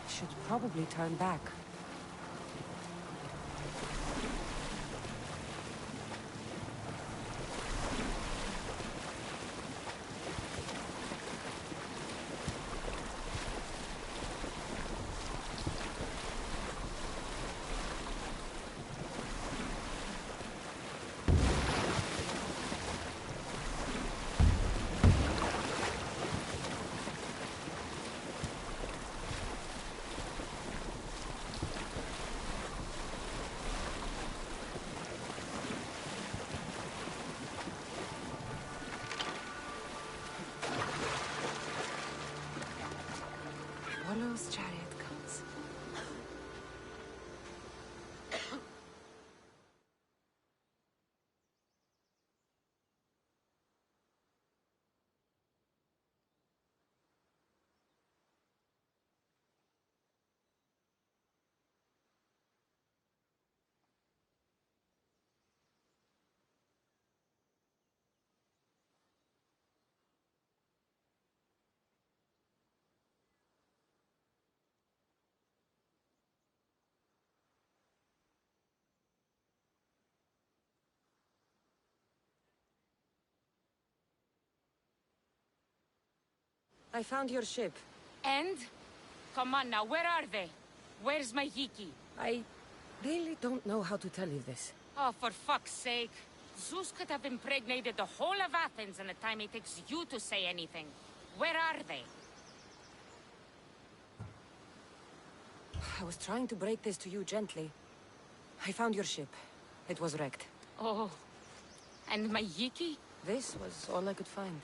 Should probably turn back. Wallow's chariot comes. I found your ship. And? Come on now, where are they? Where's my Yiki? I really don't know how to tell you this. Oh, for fuck's sake. Zeus could have impregnated the whole of Athens in the time it takes you to say anything. Where are they? I was trying to break this to you gently. I found your ship. It was wrecked. Oh. And my Yiki? This was all I could find.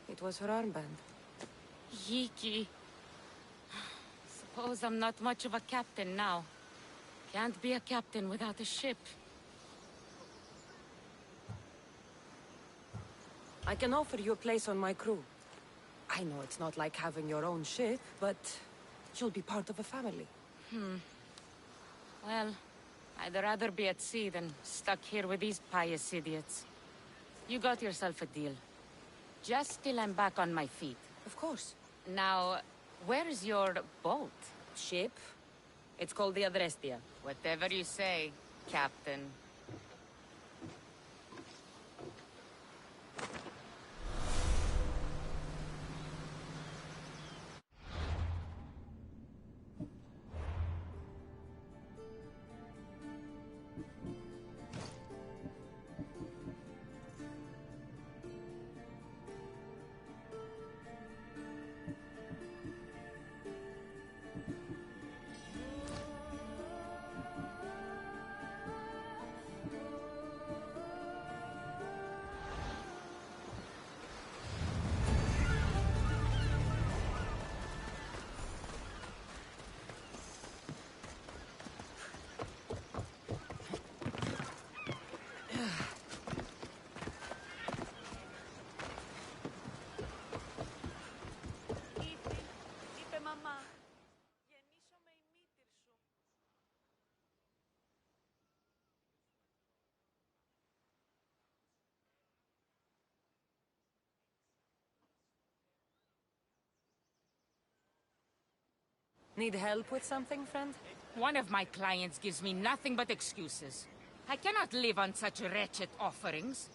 It was her armband. Yiki. Suppose I'm not much of a captain now. Can't be a captain without a ship. I can offer you a place on my crew. I know it's not like having your own ship, but you'll be part of a family. Well, I'd rather be at sea than stuck here with these pious idiots. You got yourself a deal. Just till I'm back on my feet. Of course. Now, where's your boat? Ship? It's called the Adrestia. Whatever you say, Captain. Need help with something, friend? One of my clients gives me nothing but excuses. I cannot live on such wretched offerings.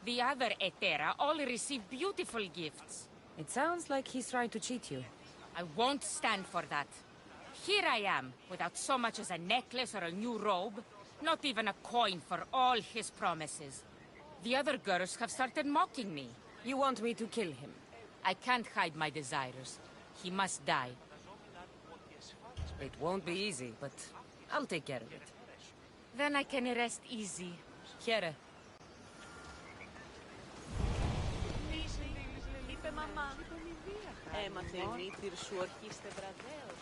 The other Etera all receive beautiful gifts. It sounds like he's trying to cheat you. I won't stand for that. Here I am, without so much as a necklace or a new robe. Not even a coin for all his promises. The other girls have started mocking me. You want me to kill him? I can't hide my desires. He must die. It won't be easy, but I'll take care of it. Then I can rest easy. Here. Έμαθε η μύτηρ σου ορχίστε βραδέως.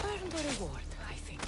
Earn the reward, I think.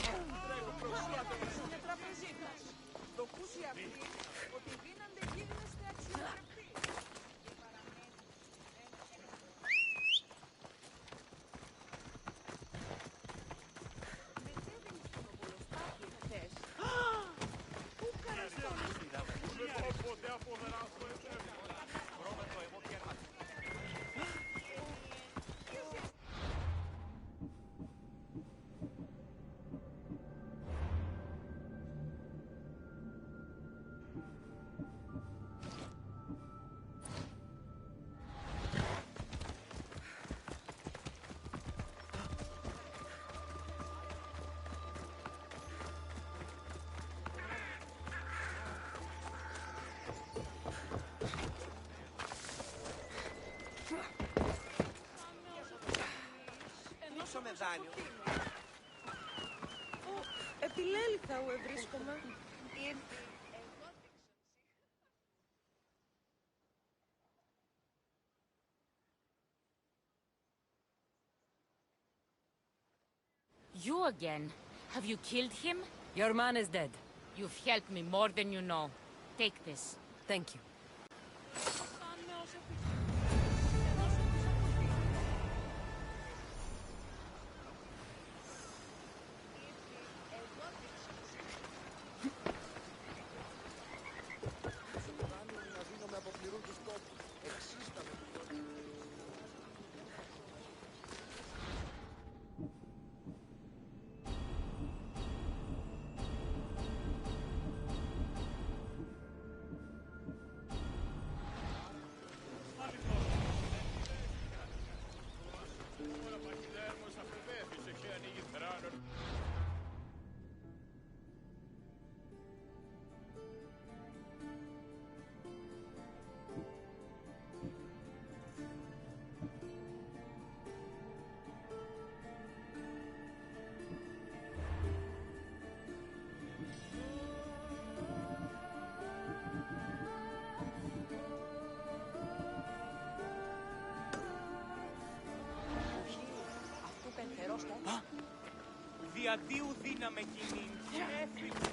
Με δάνειο. Επιλέλθα ου ευρίσκομαι. You again? Have you killed him? Your man is dead. You've helped me more than you know. Take this. Thank you. Διαδίου δύναμε κοινήν και έφυγα.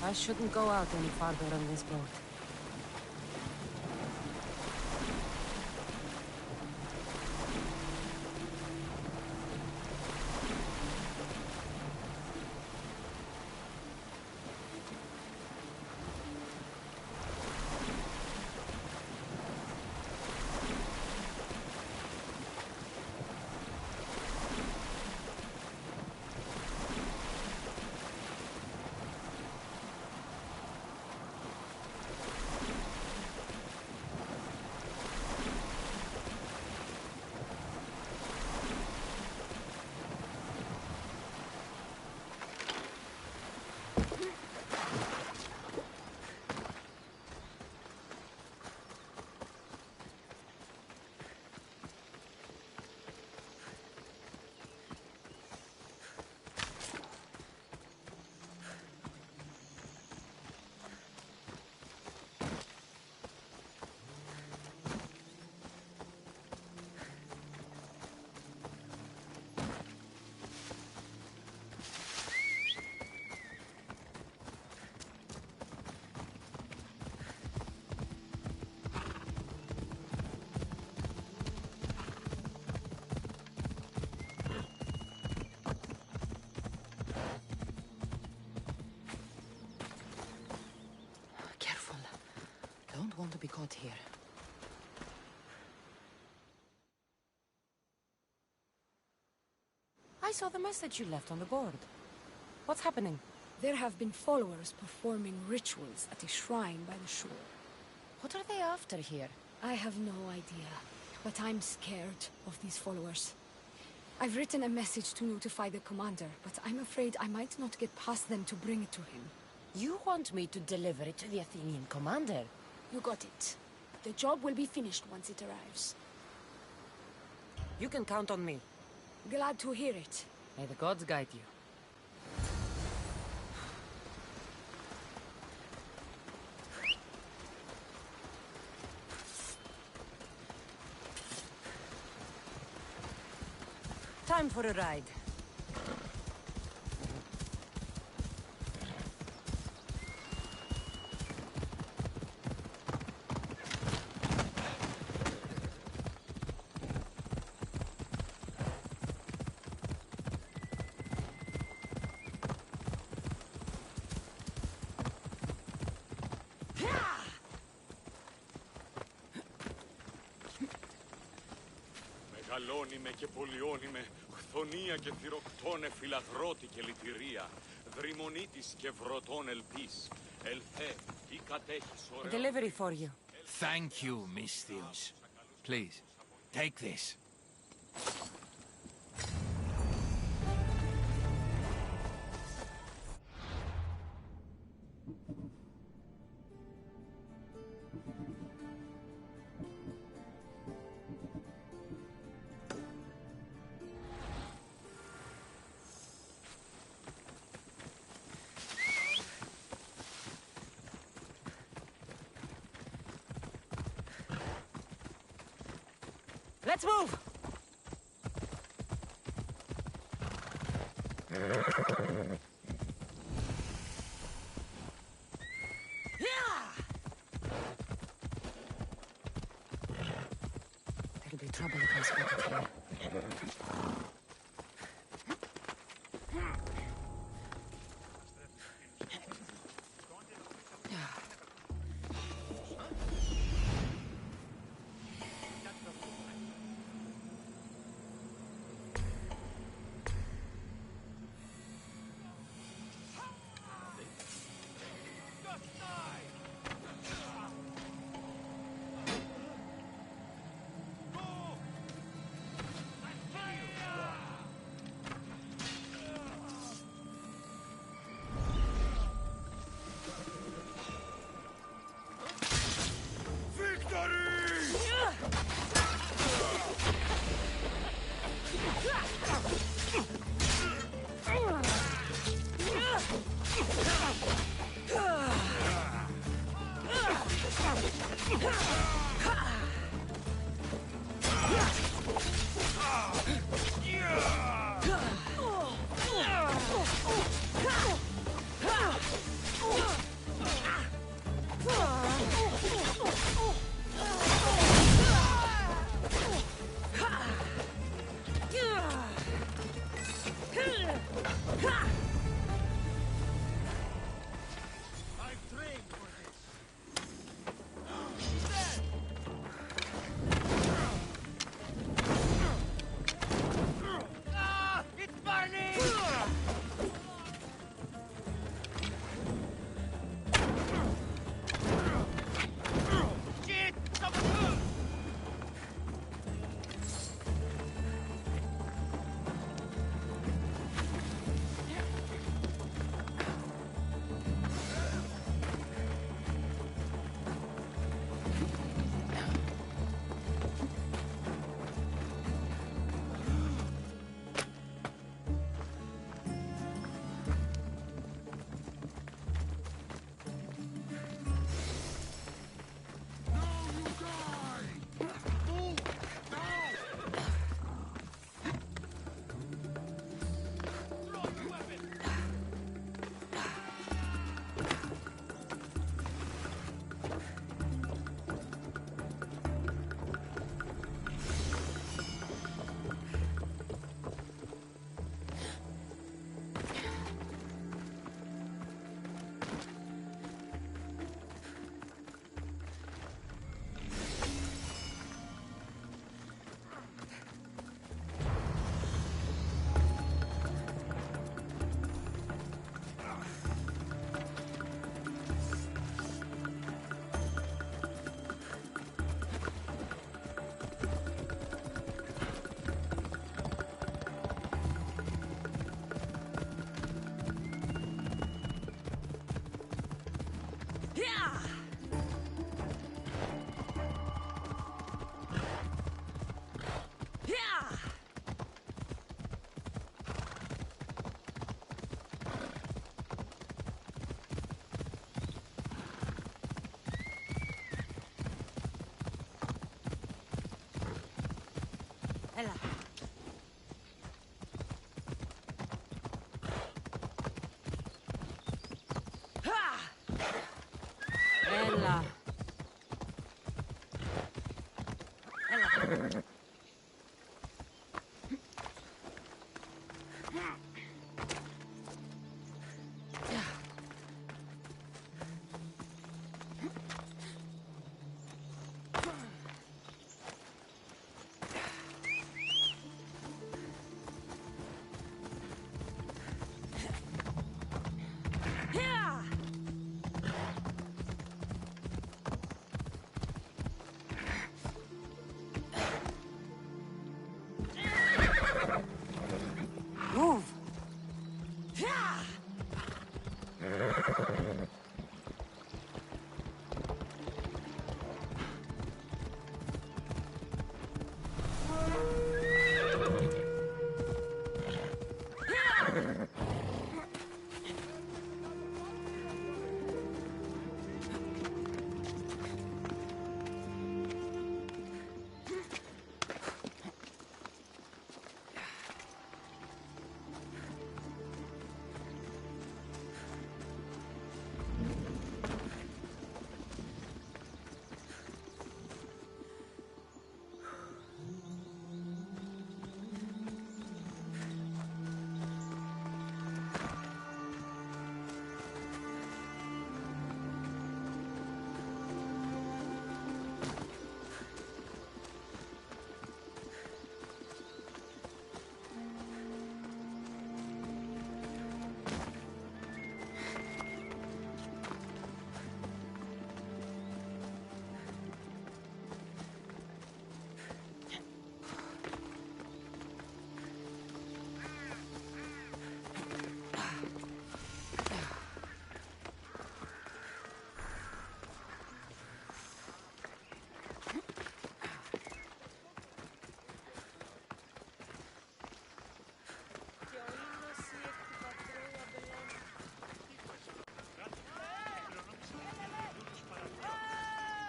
I shouldn't go out any farther on this boat. want to be caught here. I saw the message you left on the board. What's happening? There have been followers performing rituals at a shrine by the shore. What are they after here? I have no idea, but I'm scared of these followers. I've written a message to notify the commander, but I'm afraid I might not get past them to bring it to him. You want me to deliver it to the Athenian commander? You got it. The job will be finished once it arrives. You can count on me. Glad to hear it. May the gods guide you. Time for a ride. Μεγαλώνει και πολιώνει με, χθονία και θυροκτώνε φυλαγρώτη και λυτηρία, δρυμονίτης και βρωτών ελπίς, ελθέ, ή κατέχεις A ωραίο... delivery for you. Thank you, Miss Theos. Please, take this. Let's move! There'll be trouble if I spot it here. Έλα. Έλα. Έλα. Move.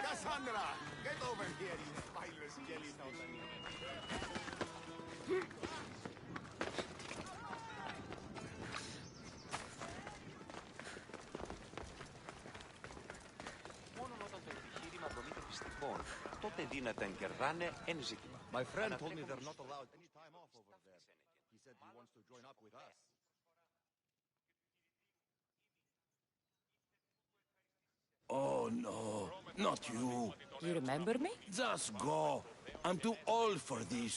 Cassandra, get over here, you spineless jellyfish. Μόνο όταν το επιχείρημα δομείται πιστικών, τότε δύναται αν κερδάνε εν ζήτημα. My friend told me they're not allowed any time off over there. He said he wants to join up with us. Oh no, not you. You remember me? Just go. I'm too old for this.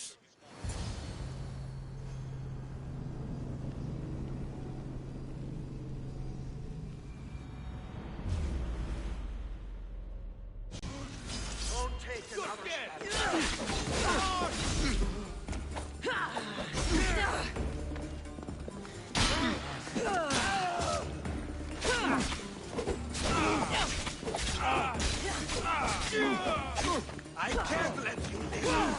Don't take another I can't let you live.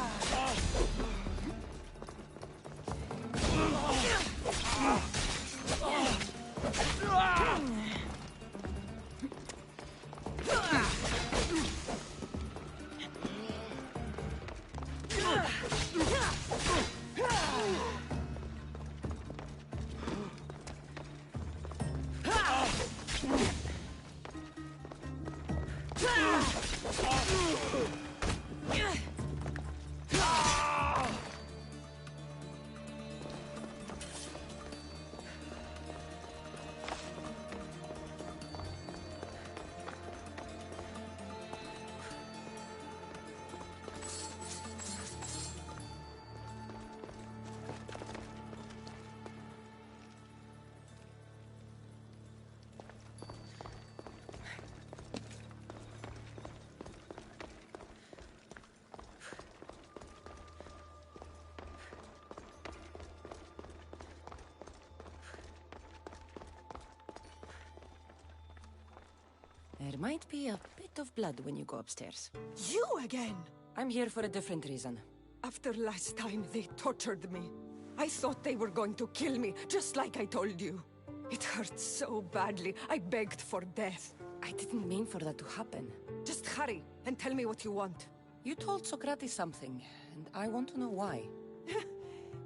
There might be a bit of blood when you go upstairs. You again? I'm here for a different reason. After last time, they tortured me. I thought they were going to kill me, just like I told you. It hurt so badly, I begged for death. I didn't mean for that to happen. Just hurry, and tell me what you want. You told Socrates something, and I want to know why.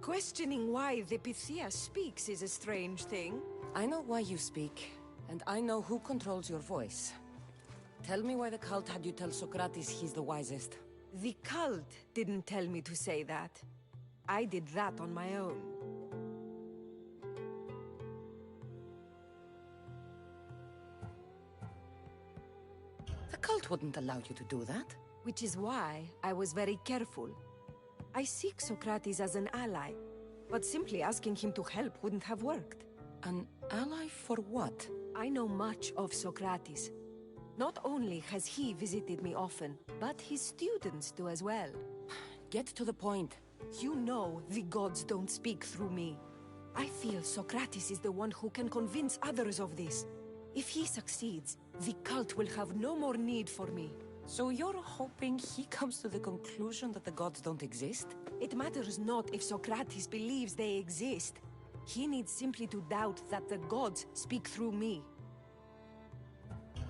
Questioning why the Pythia speaks is a strange thing. I know why you speak, and I know who controls your voice. Tell me why the cult had you tell Socrates he's the wisest. The cult didn't tell me to say that. I did that on my own. The cult wouldn't allow you to do that. Which is why I was very careful. I seek Socrates as an ally, but simply asking him to help wouldn't have worked. An ally for what? I know much of Socrates. Not only has he visited me often, but his students do as well. Get to the point. You know the gods don't speak through me. I feel Socrates is the one who can convince others of this. If he succeeds, the cult will have no more need for me. So you're hoping he comes to the conclusion that the gods don't exist? It matters not if Socrates believes they exist. He needs simply to doubt that the gods speak through me.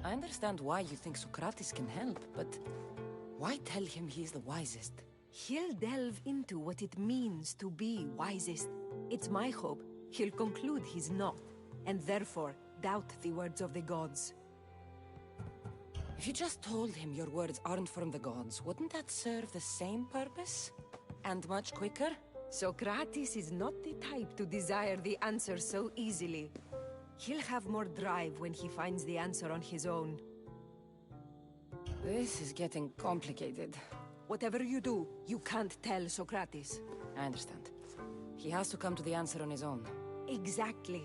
I understand why you think Socrates can help, but why tell him he's the wisest? He'll delve into what it means to be wisest. It's my hope he'll conclude he's not, and therefore doubt the words of the gods. If you just told him your words aren't from the gods, wouldn't that serve the same purpose? And much quicker? Socrates is not the type to desire the answer so easily. He'll have more drive when he finds the answer on his own. This is getting complicated. Whatever you do, you can't tell Socrates. I understand. He has to come to the answer on his own. Exactly.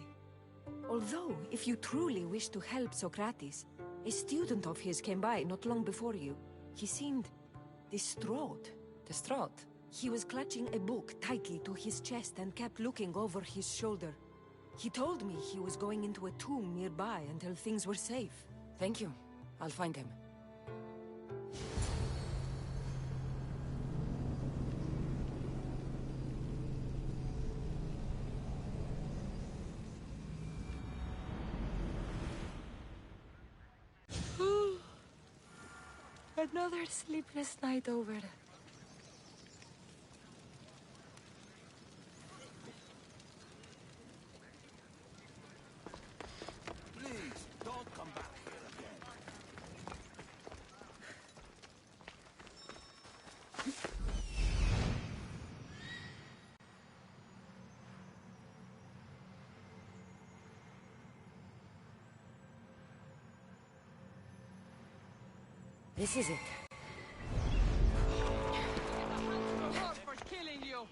Although, if you truly wish to help Socrates, a student of his came by not long before you. He seemed distraught. Distraught? He was clutching a book tightly to his chest and kept looking over his shoulder. He told me he was going into a tomb nearby until things were safe. Thank you. I'll find him. Another sleepless night over. Please, don't come back here again. This is it. For killing you.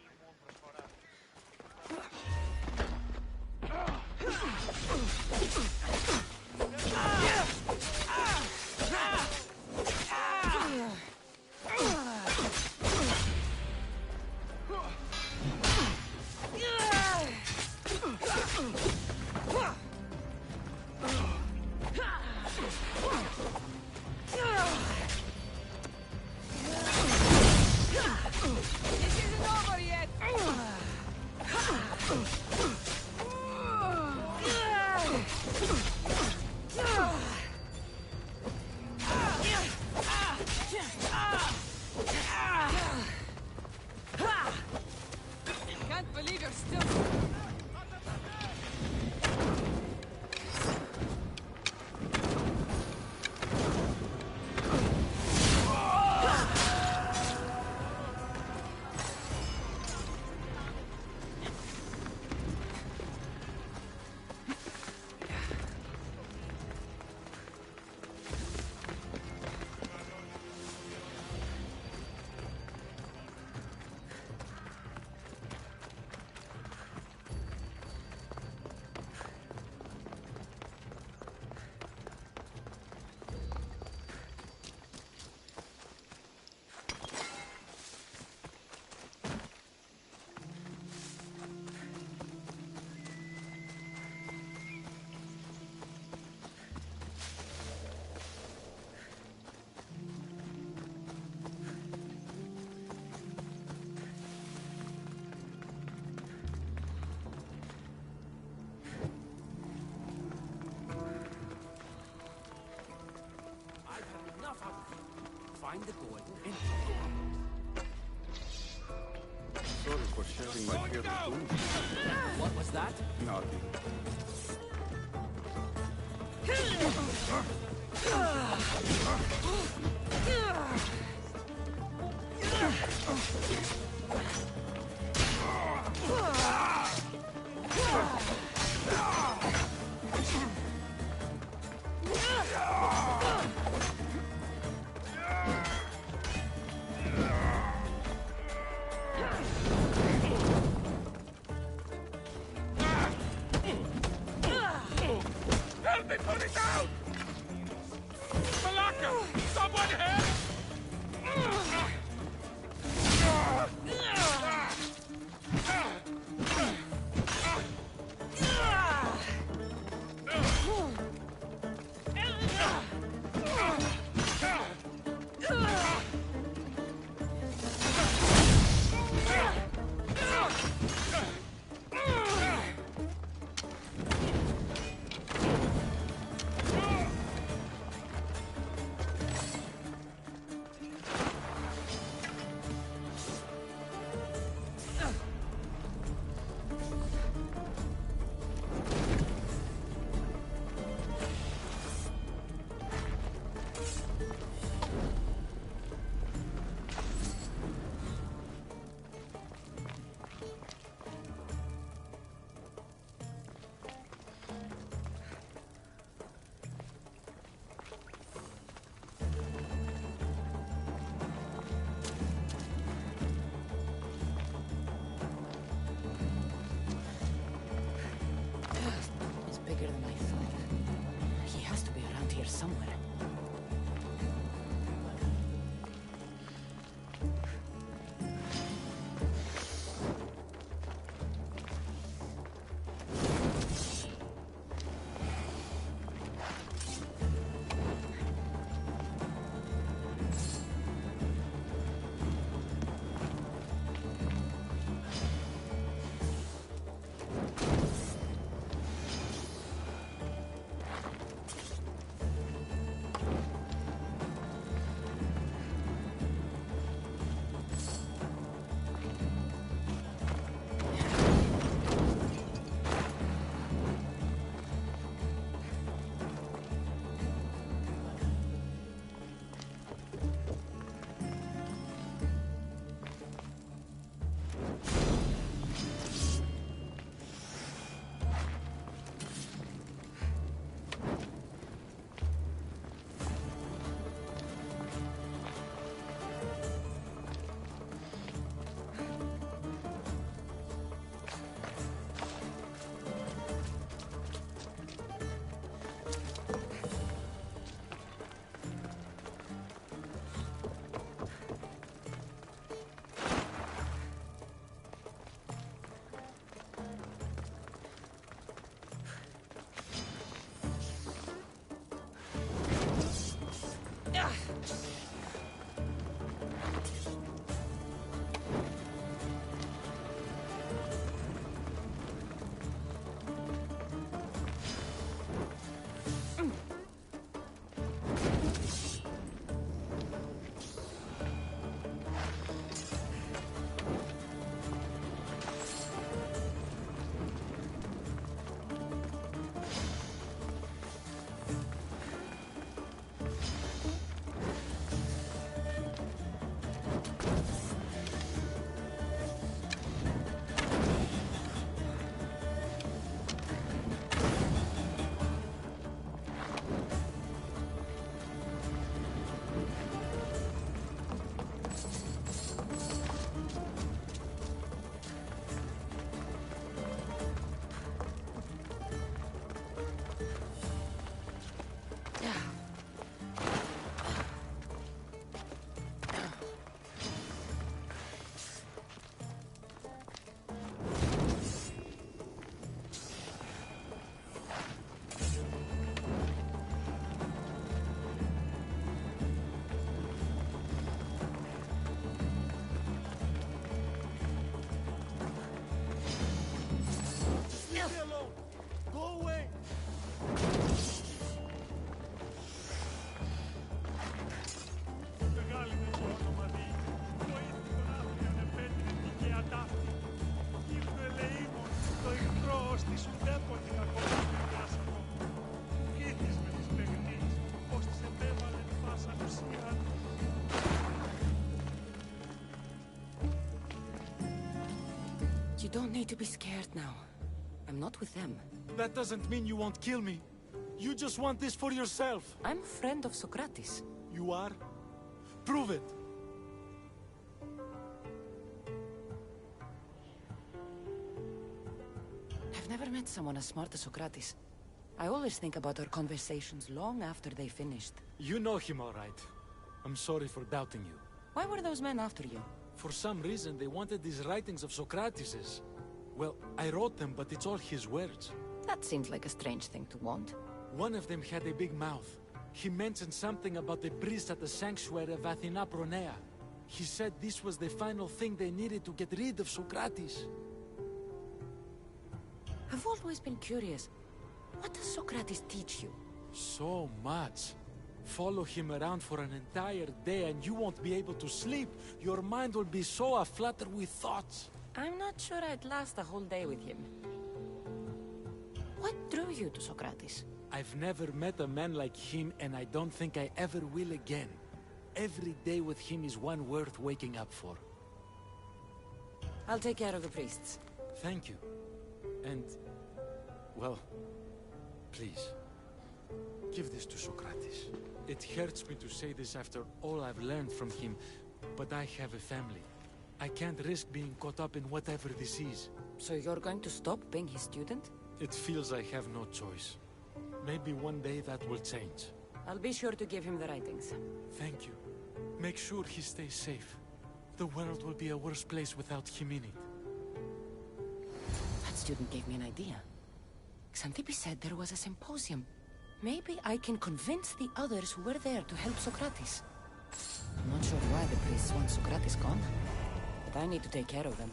find the gold and... Sorry for sharing my fear with you. What was that? Nothing. Help me put it out! Malaka! Someone help! It's bigger than I thought. He has to be around here somewhere. You don't need to be scared now. I'm not with them. That doesn't mean you won't kill me. You just want this for yourself. I'm a friend of Socrates. You are? Prove it. I've never met someone as smart as Socrates. I always think about our conversations long after they finished. You know him all right. I'm sorry for doubting you. Why were those men after you? For some reason, they wanted these writings of Socrates's. Well, I wrote them, but it's all his words. That seems like a strange thing to want. One of them had a big mouth. He mentioned something about the priest at the sanctuary of Athena Pronea. He said this was the final thing they needed to get rid of Socrates. I've always been curious. What does Socrates teach you? So much. Follow him around for an entire day and you won't be able to sleep. Your mind will be so aflutter with thoughts. I'm not sure I'd last a whole day with him. What drew you to Socrates? I've never met a man like him and I don't think I ever will again. Every day with him is one worth waking up for. I'll take care of the priests. Thank you. And, well, please, give this to Socrates. It hurts me to say this after all I've learned from him, but I have a family. I can't risk being caught up in whatever this is. So you're going to stop being his student? It feels I have no choice. Maybe one day that will change. I'll be sure to give him the writings. Thank you. Make sure he stays safe. The world will be a worse place without him in it. That student gave me an idea. Xanthippe said there was a symposium. Maybe I can convince the others who were there to help Socrates. I'm not sure why the priests want Socrates gone, but I need to take care of them.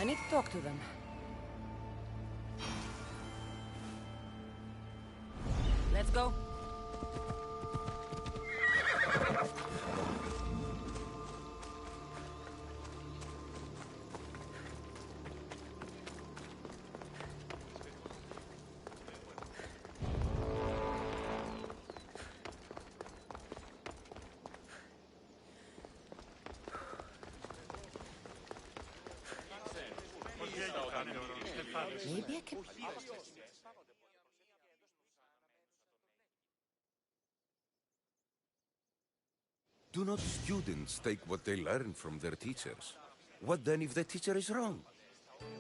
I need to talk to them. Let's go. Maybe I can... Do not students take what they learn from their teachers? What then if the teacher is wrong?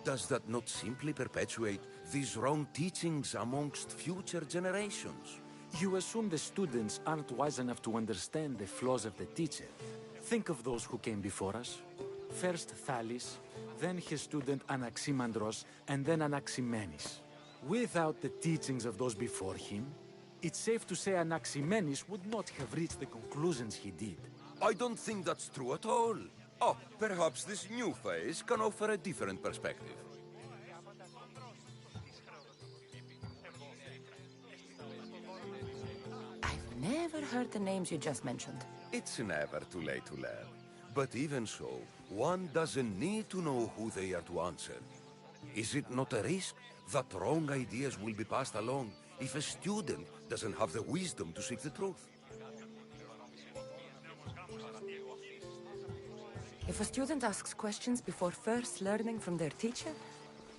Does that not simply perpetuate these wrong teachings amongst future generations? You assume the students aren't wise enough to understand the flaws of the teacher. Think of those who came before us. First Thales, then his student Anaximandros, and then Anaximenes. Without the teachings of those before him, it's safe to say Anaximenes would not have reached the conclusions he did. I don't think that's true at all. Oh, perhaps this new phase can offer a different perspective. I've never heard the names you just mentioned. It's never too late to learn. But even so, one doesn't need to know who they are to answer. Is it not a risk that wrong ideas will be passed along, if a student doesn't have the wisdom to seek the truth? If a student asks questions before first learning from their teacher,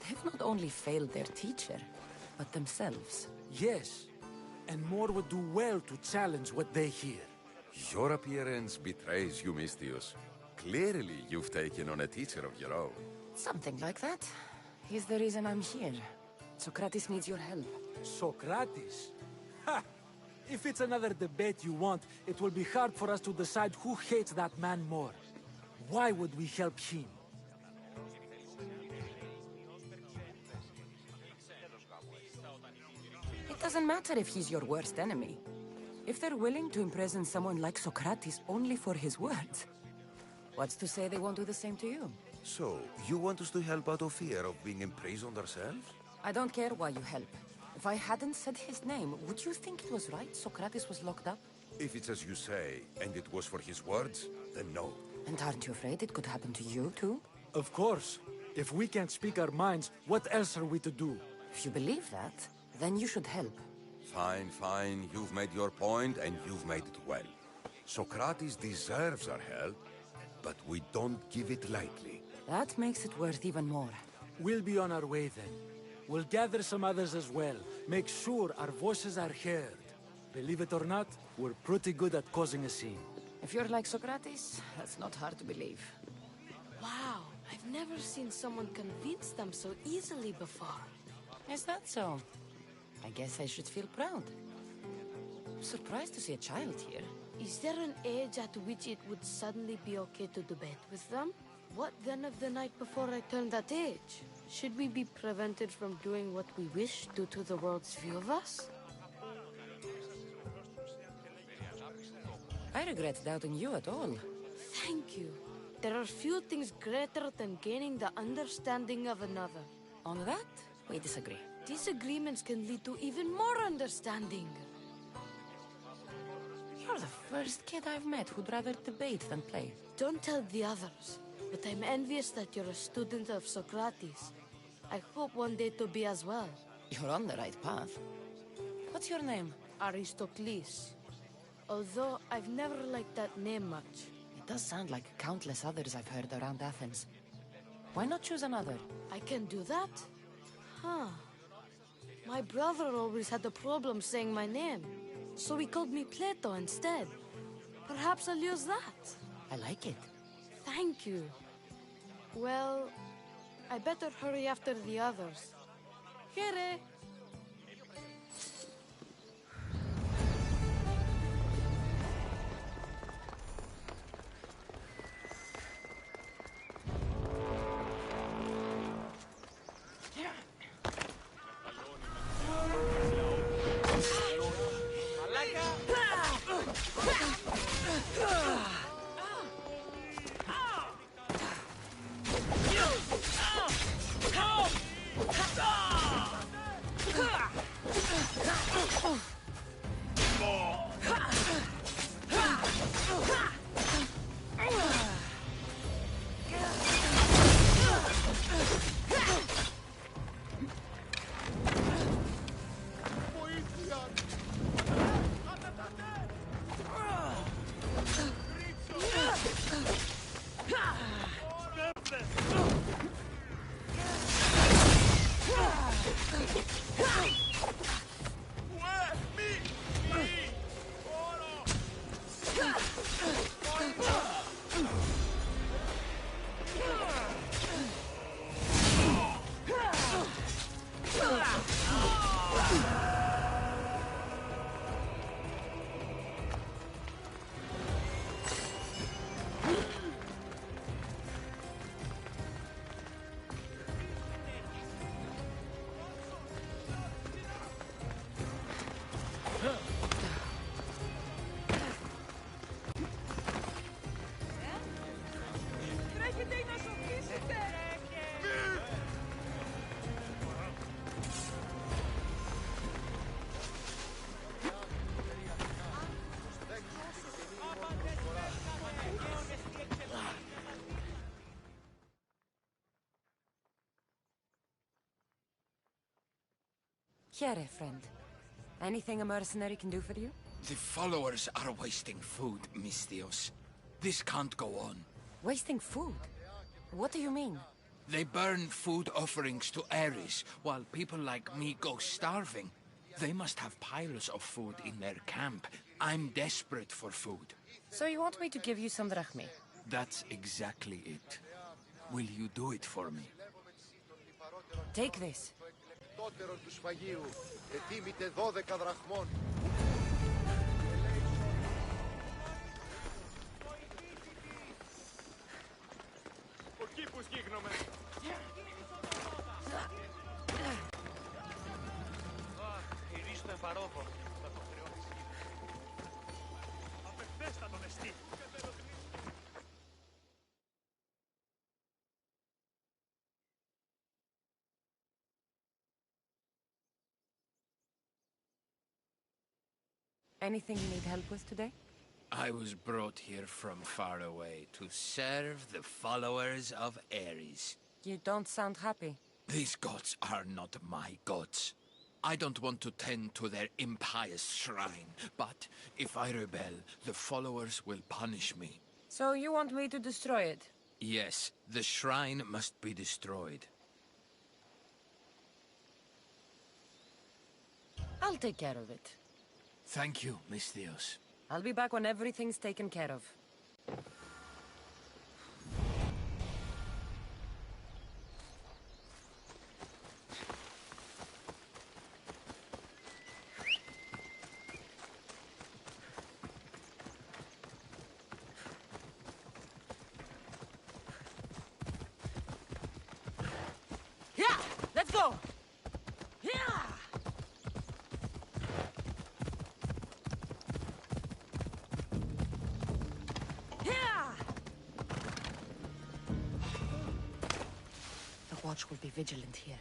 they've not only failed their teacher, but themselves. Yes, and more would do well to challenge what they hear. Your appearance betrays you, Mistius. Clearly, you've taken on a teacher of your own. Something like that. He's the reason I'm here. Socrates needs your help. Socrates? Ha! If it's another debate you want, it will be hard for us to decide who hates that man more. Why would we help him? It doesn't matter if he's your worst enemy. If they're willing to imprison someone like Socrates only for his words, what's to say they won't do the same to you? So, you want us to help out of fear of being imprisoned ourselves? I don't care why you help. If I hadn't said his name, would you think it was right Socrates was locked up? If it's as you say, and it was for his words, then no. And aren't you afraid it could happen to you, too? Of course. If we can't speak our minds, what else are we to do? If you believe that, then you should help. Fine, fine. You've made your point, and you've made it well. Socrates deserves our help, but we don't give it lightly. That makes it worth even more. We'll be on our way then. We'll gather some others as well. Make sure our voices are heard. Believe it or not, we're pretty good at causing a scene. If you're like Socrates, that's not hard to believe. Wow, I've never seen someone convince them so easily before. Is that so? I guess I should feel proud. I'm surprised to see a child here. Is there an age at which it would suddenly be okay to debate with them? What then of the night before I turned that age? Should we be prevented from doing what we wish due to the world's view of us? I regret doubting you at all. Thank you. There are few things greater than gaining the understanding of another. On that, we disagree. Disagreements can lead to even more understanding. You're the first kid I've met who'd rather debate than play. Don't tell the others, but I'm envious that you're a student of Socrates. I hope one day to be as well. You're on the right path. What's your name? Aristocles. Although I've never liked that name much. It does sound like countless others I've heard around Athens. Why not choose another? I can do that? Huh. My brother always had a problem saying my name, so he called me Plato instead. Perhaps I'll use that. I like it. Thank you. Well, I better hurry after the others. Here. Here, friend. Anything a mercenary can do for you? The followers are wasting food, Misthios. This can't go on. Wasting food? What do you mean? They burn food offerings to Ares, while people like me go starving. They must have piles of food in their camp. I'm desperate for food. So you want me to give you some drachmi? That's exactly it. Will you do it for me? Take this. Anything you need help with today? I was brought here from far away to serve the followers of Ares. You don't sound happy. These gods are not my gods. I don't want to tend to their impious shrine, but if I rebel, the followers will punish me. So you want me to destroy it? Yes, the shrine must be destroyed. I'll take care of it. Thank you, Misthios. I'll be back when everything's taken care of. Yeah! Let's go! Yeah! The watch will be vigilant here.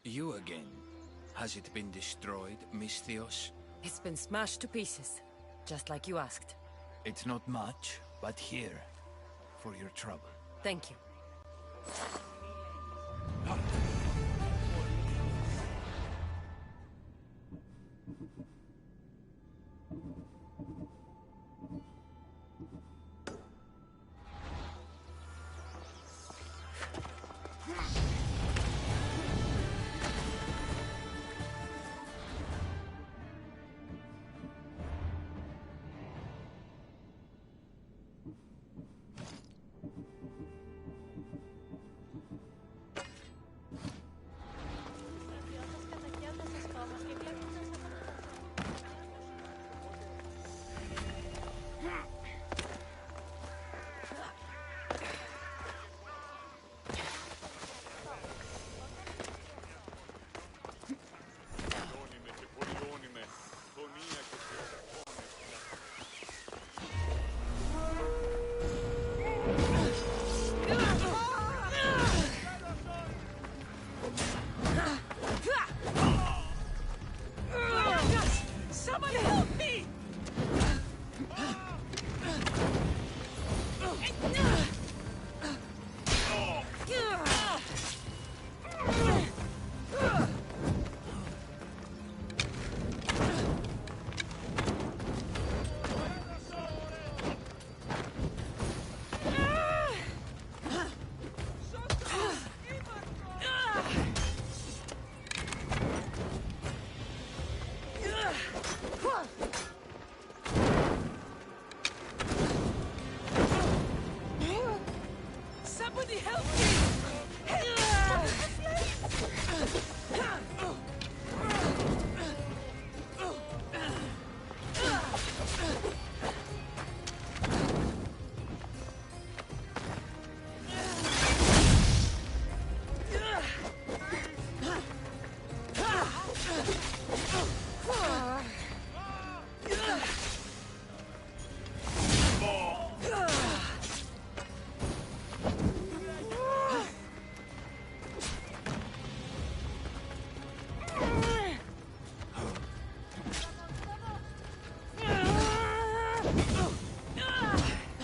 You again. Has it been destroyed, Misthios? It's been smashed to pieces, just like you asked. It's not much, but here, for your trouble. Thank you.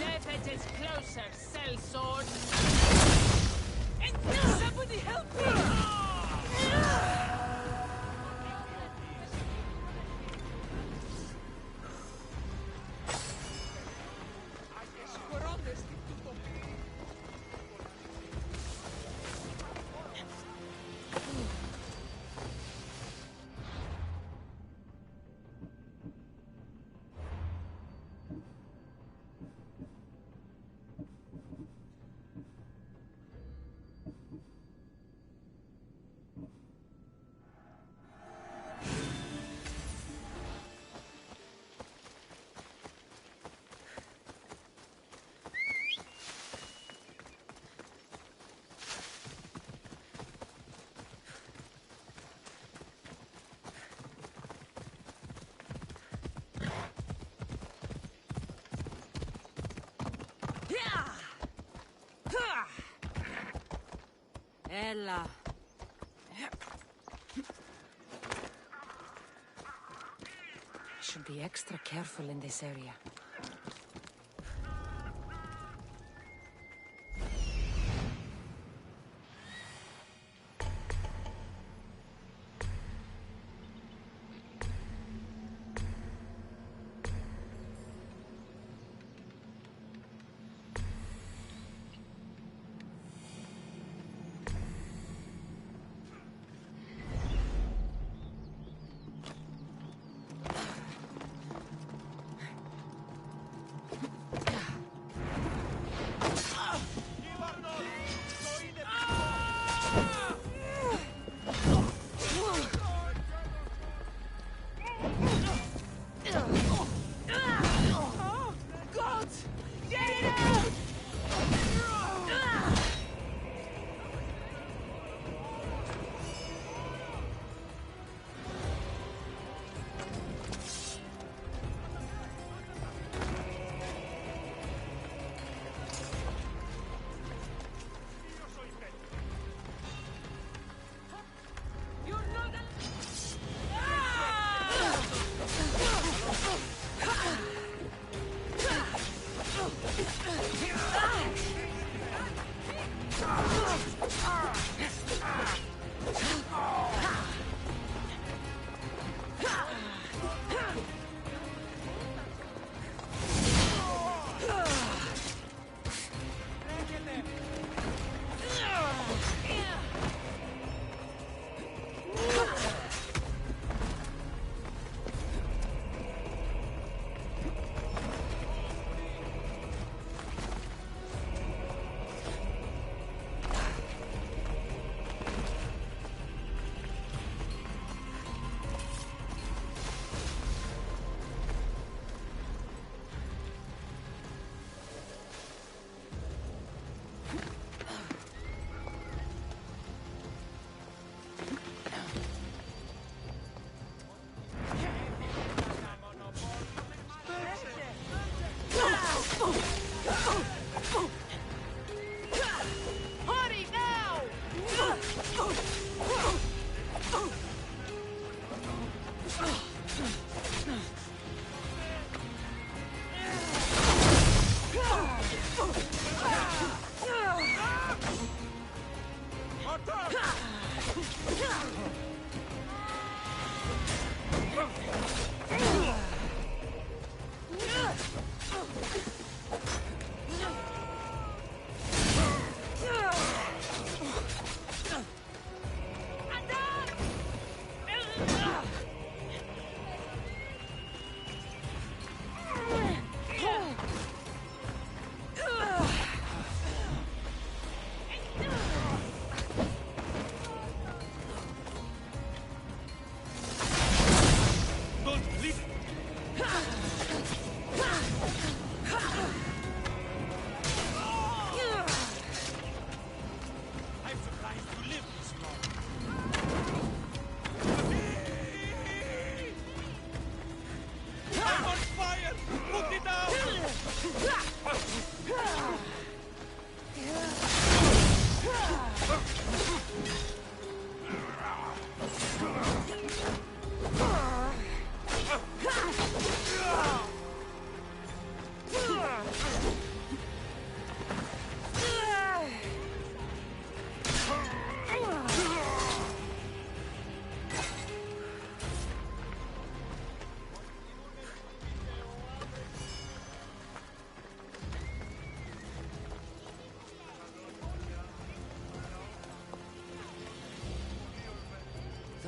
Leverage is closer, sellsword. Somebody help me! Ella. Should be extra careful in this area.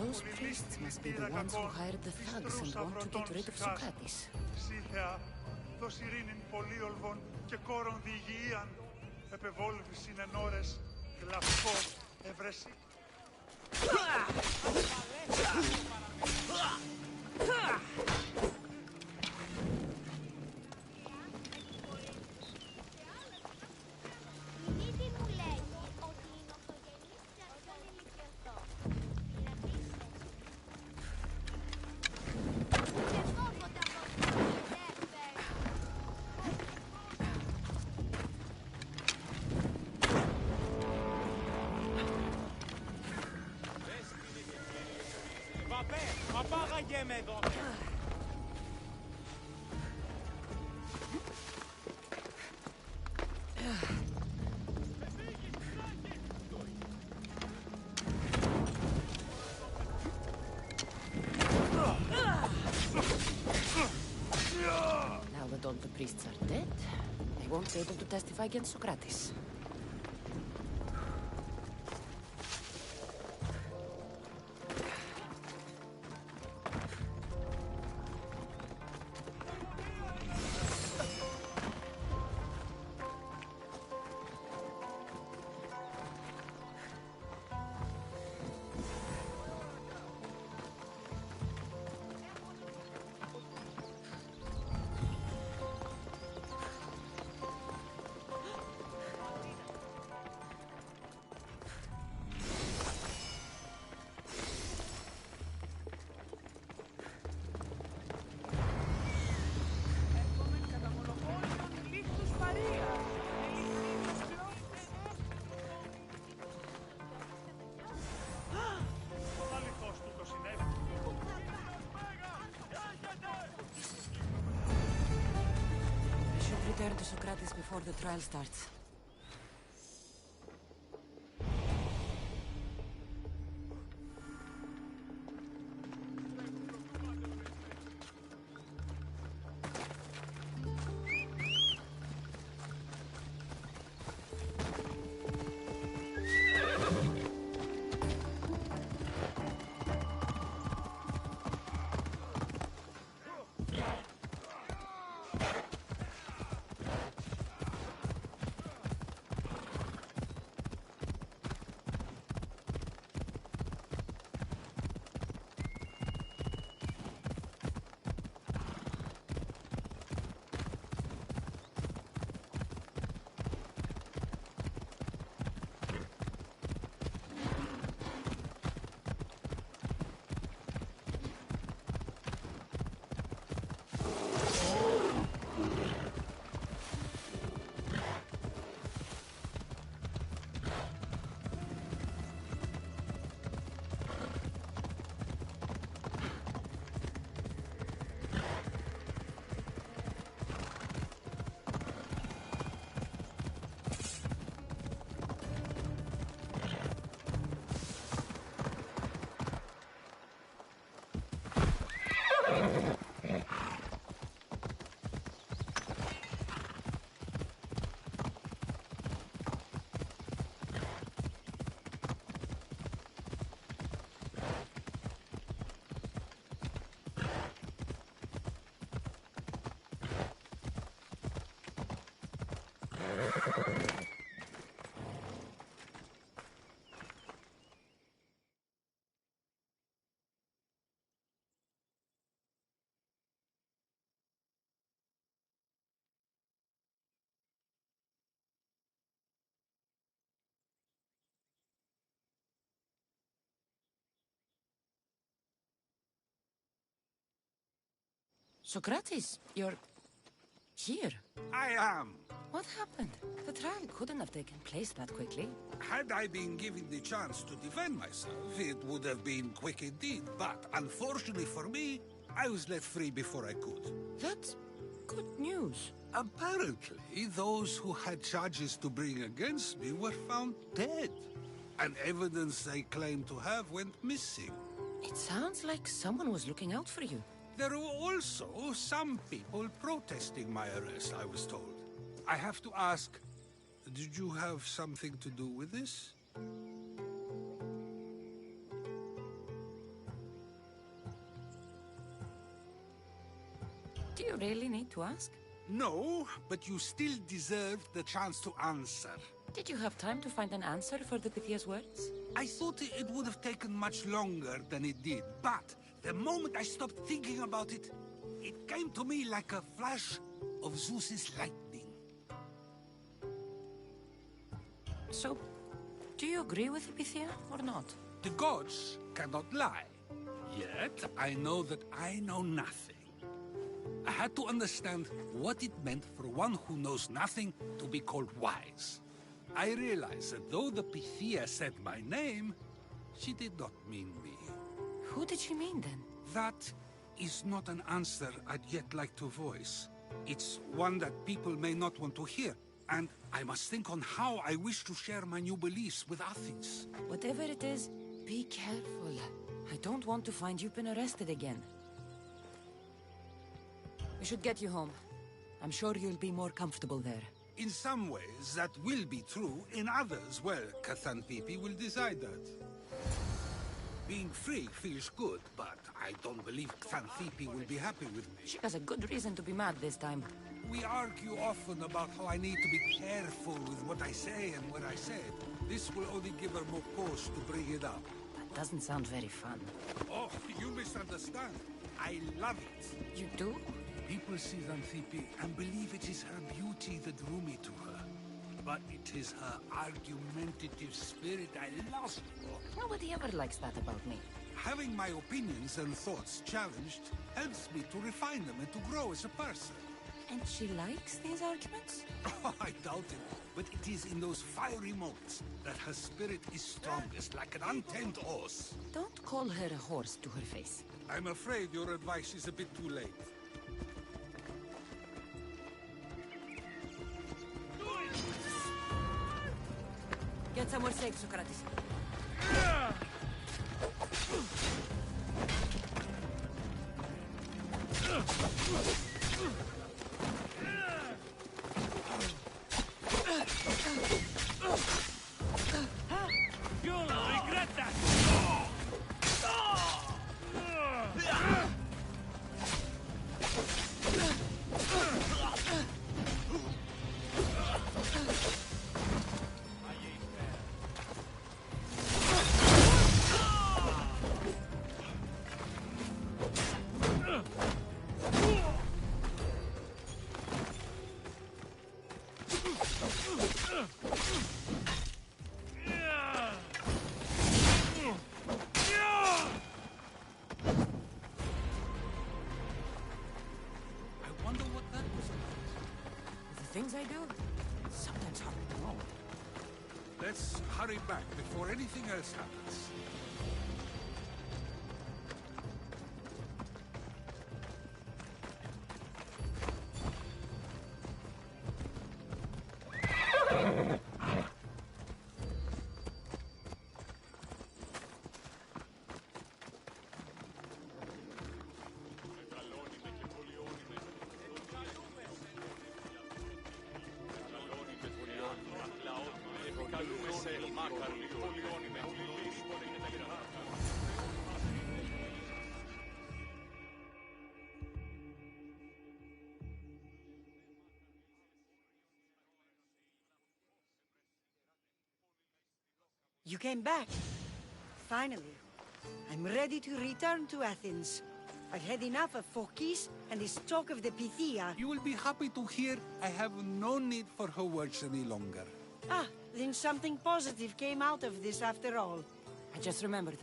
Those priests must be the ones who hired the thugs and want to get rid of Socrates. Σύθεα, δος ειρήνην πολύολβων και κόρον διηγείαν, επεβόλβησιν εν ώρες, γλαυκό ευρεσί. Now that all the priests are dead, they won't be able to testify against Socrates. Return to Socrates before the trial starts. Socrates, you're here. I am. What happened? The trial couldn't have taken place that quickly. Had I been given the chance to defend myself, it would have been quick indeed. But unfortunately for me, I was let free before I could. That's good news. Apparently, those who had charges to bring against me were found dead. And evidence they claimed to have went missing. It sounds like someone was looking out for you. There were also some people protesting my arrest, I was told. I have to ask, did you have something to do with this? Do you really need to ask? No, but you still deserve the chance to answer. Did you have time to find an answer for the Pythia's words? I thought it would have taken much longer than it did, but the moment I stopped thinking about it, it came to me like a flash of Zeus's lightning. So, do you agree with Pythia or not? The gods cannot lie. Yet, I know that I know nothing. I had to understand what it meant for one who knows nothing to be called wise. I realized that though the Pythia said my name, she did not mean me. Who did she mean then? That is not an answer I'd yet like to voice. It's one that people may not want to hear, and I must think on how I wish to share my new beliefs with Athens. Whatever it is, be careful. I don't want to find you've been arrested again. We should get you home. I'm sure you'll be more comfortable there. In some ways, that will be true. In others, well, Xanthippe will decide that. Being free feels good, but I don't believe Xanthippe will be happy with me. She has a good reason to be mad this time. We argue often about how I need to be careful with what I say and what I said. This will only give her more cause to bring it up. That doesn't sound very fun. Oh, you misunderstand. I love it. You do? People see Xanthippe and believe it is her beauty that drew me to her. But it is her argumentative spirit I lost for. Nobody ever likes that about me. Having my opinions and thoughts challenged helps me to refine them and to grow as a person. And she likes these arguments? Oh, I doubt it. But it is in those fiery moments that her spirit is strongest, like an untamed horse. Don't call her a horse to her face. I'm afraid your advice is a bit too late. Get somewhere safe, Socrates. You'll regret that! Things I do, sometimes hard to know. Let's hurry back before anything else happens. You came back. Finally. I'm ready to return to Athens. I've had enough of Phokis and this talk of the Pythia. You will be happy to hear I have no need for her words any longer. Ah, then something positive came out of this after all. I just remembered.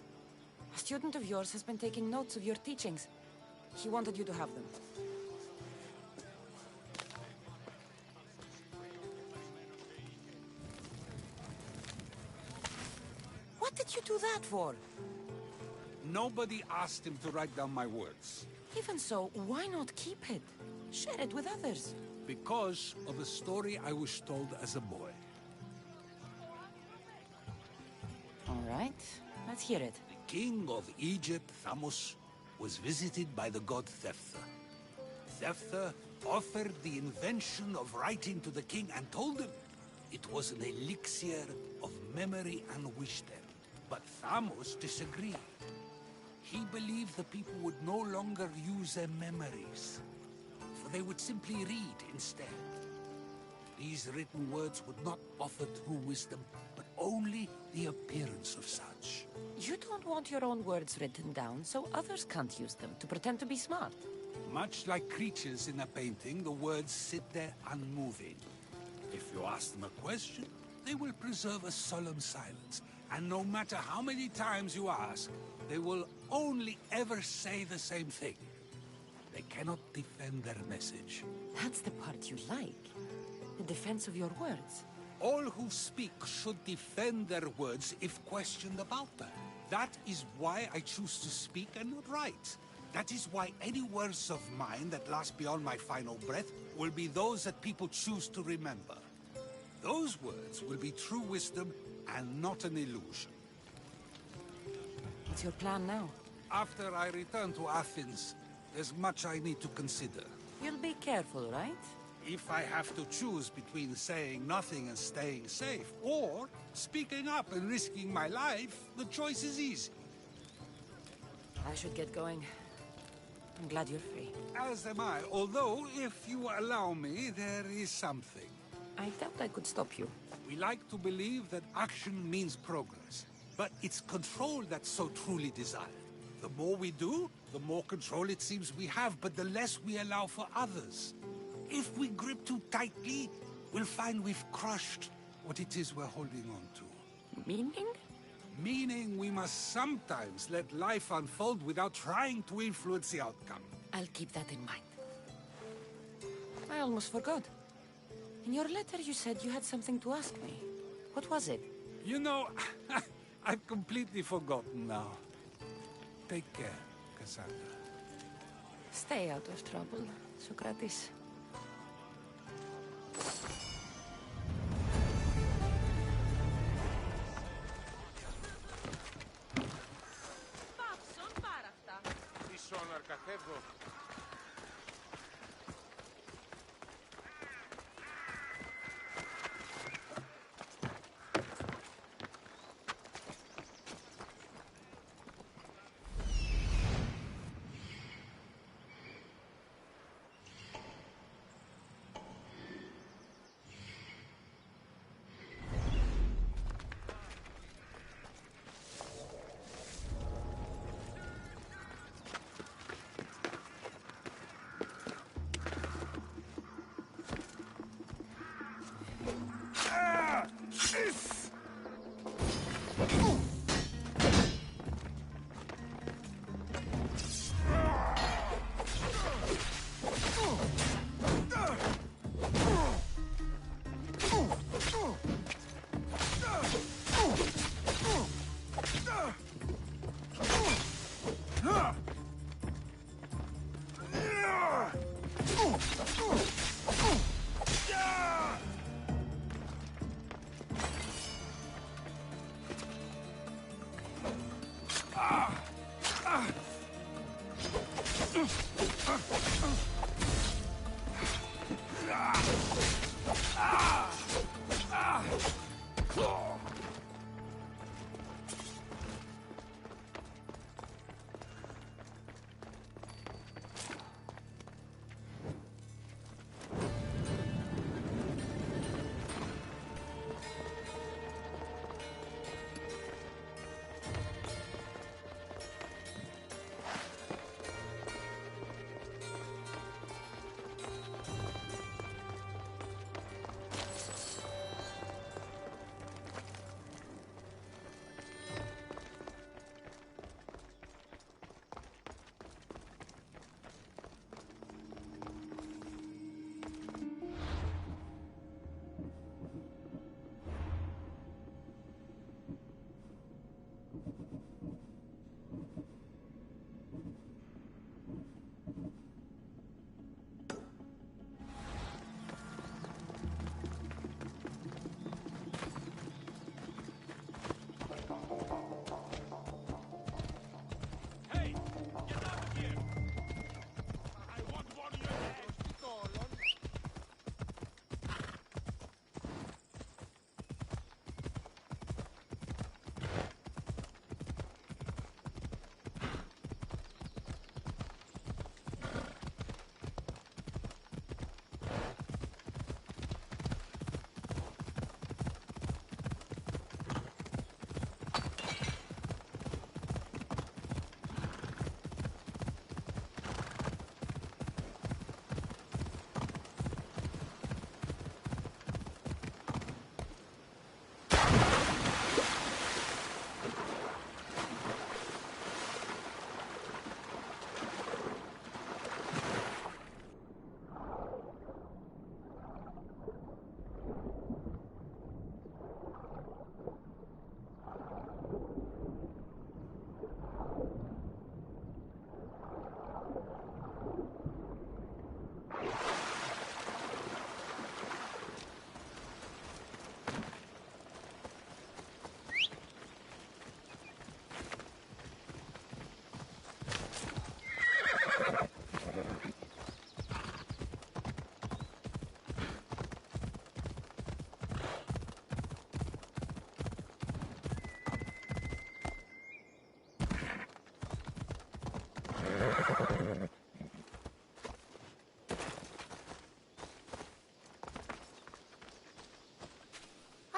A student of yours has been taking notes of your teachings. He wanted you to have them. What did you do that for? Nobody asked him to write down my words. Even so, why not keep it? Share it with others. Because of a story I was told as a boy. All right, let's hear it. The king of Egypt, Thamos, was visited by the god Thephtha. Thephtha offered the invention of writing to the king and told him it was an elixir of memory and wisdom. But Thamos disagreed. He believed the people would no longer use their memories. they would simply read instead. These written words would not offer true wisdom, but only the appearance of such. You don't want your own words written down, so others can't use them to pretend to be smart. Much like creatures in a painting, the words sit there unmoving. If you ask them a question, they will preserve a solemn silence. And no matter how many times you ask, they will only ever say the same thing. They cannot defend their message. That's the part you like. The defense of your words. All who speak should defend their words if questioned about them. That is why I choose to speak and not write. That is why any words of mine that last beyond my final breath will be those that people choose to remember. Those words will be true wisdom and not an illusion. What's your plan now? After I return to Athens, there's much I need to consider. You'll be careful, right? If I have to choose between saying nothing and staying safe, or speaking up and risking my life, the choice is easy. I should get going. I'm glad you're free. As am I, although, if you allow me, there is something. I doubt I could stop you. We like to believe that action means progress, but it's control that's so truly desired. The more we do, the more control it seems we have, but the less we allow for others. If we grip too tightly, we'll find we've crushed what it is we're holding on to. Meaning? Meaning we must sometimes let life unfold without trying to influence the outcome. I'll keep that in mind. I almost forgot. In your letter you said you had something to ask me. What was it? You know, I've completely forgotten now. Take care, Cassandra. Stay out of trouble, Socrates.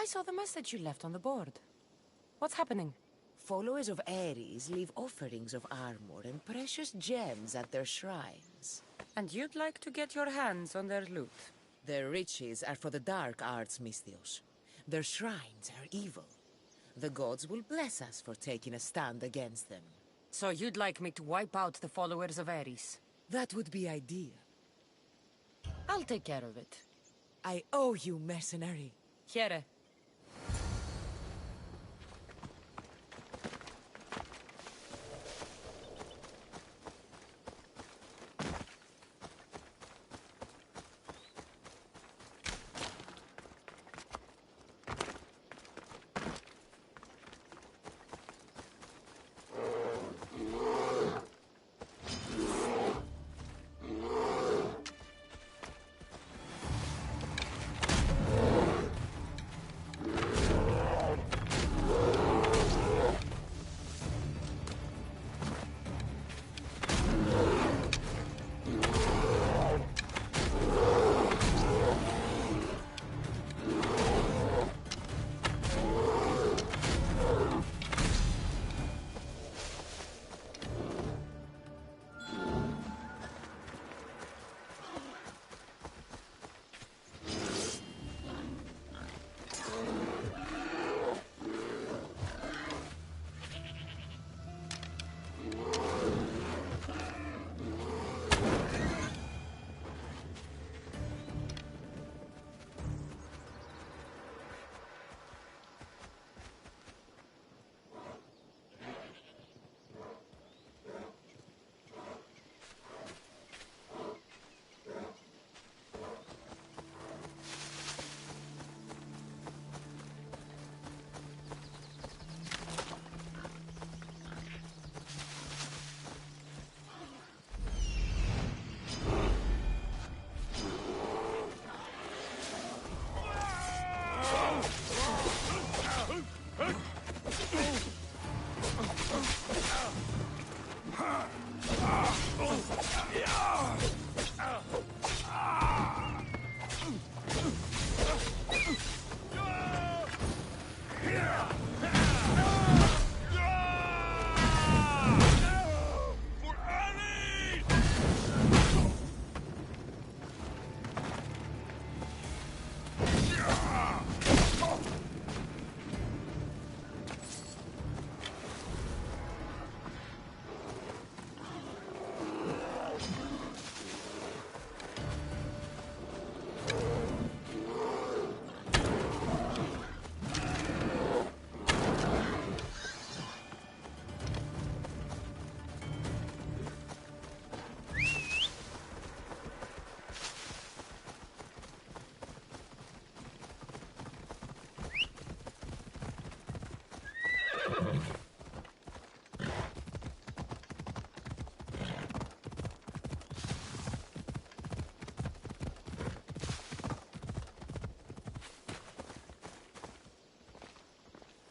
I saw the message you left on the board. What's happening? Followers of Ares leave offerings of armor and precious gems at their shrines. And you'd like to get your hands on their loot? Their riches are for the dark arts, Misthios. Their shrines are evil. The gods will bless us for taking a stand against them. So you'd like me to wipe out the followers of Ares? That would be ideal. I'll take care of it. I owe you, mercenary. Here.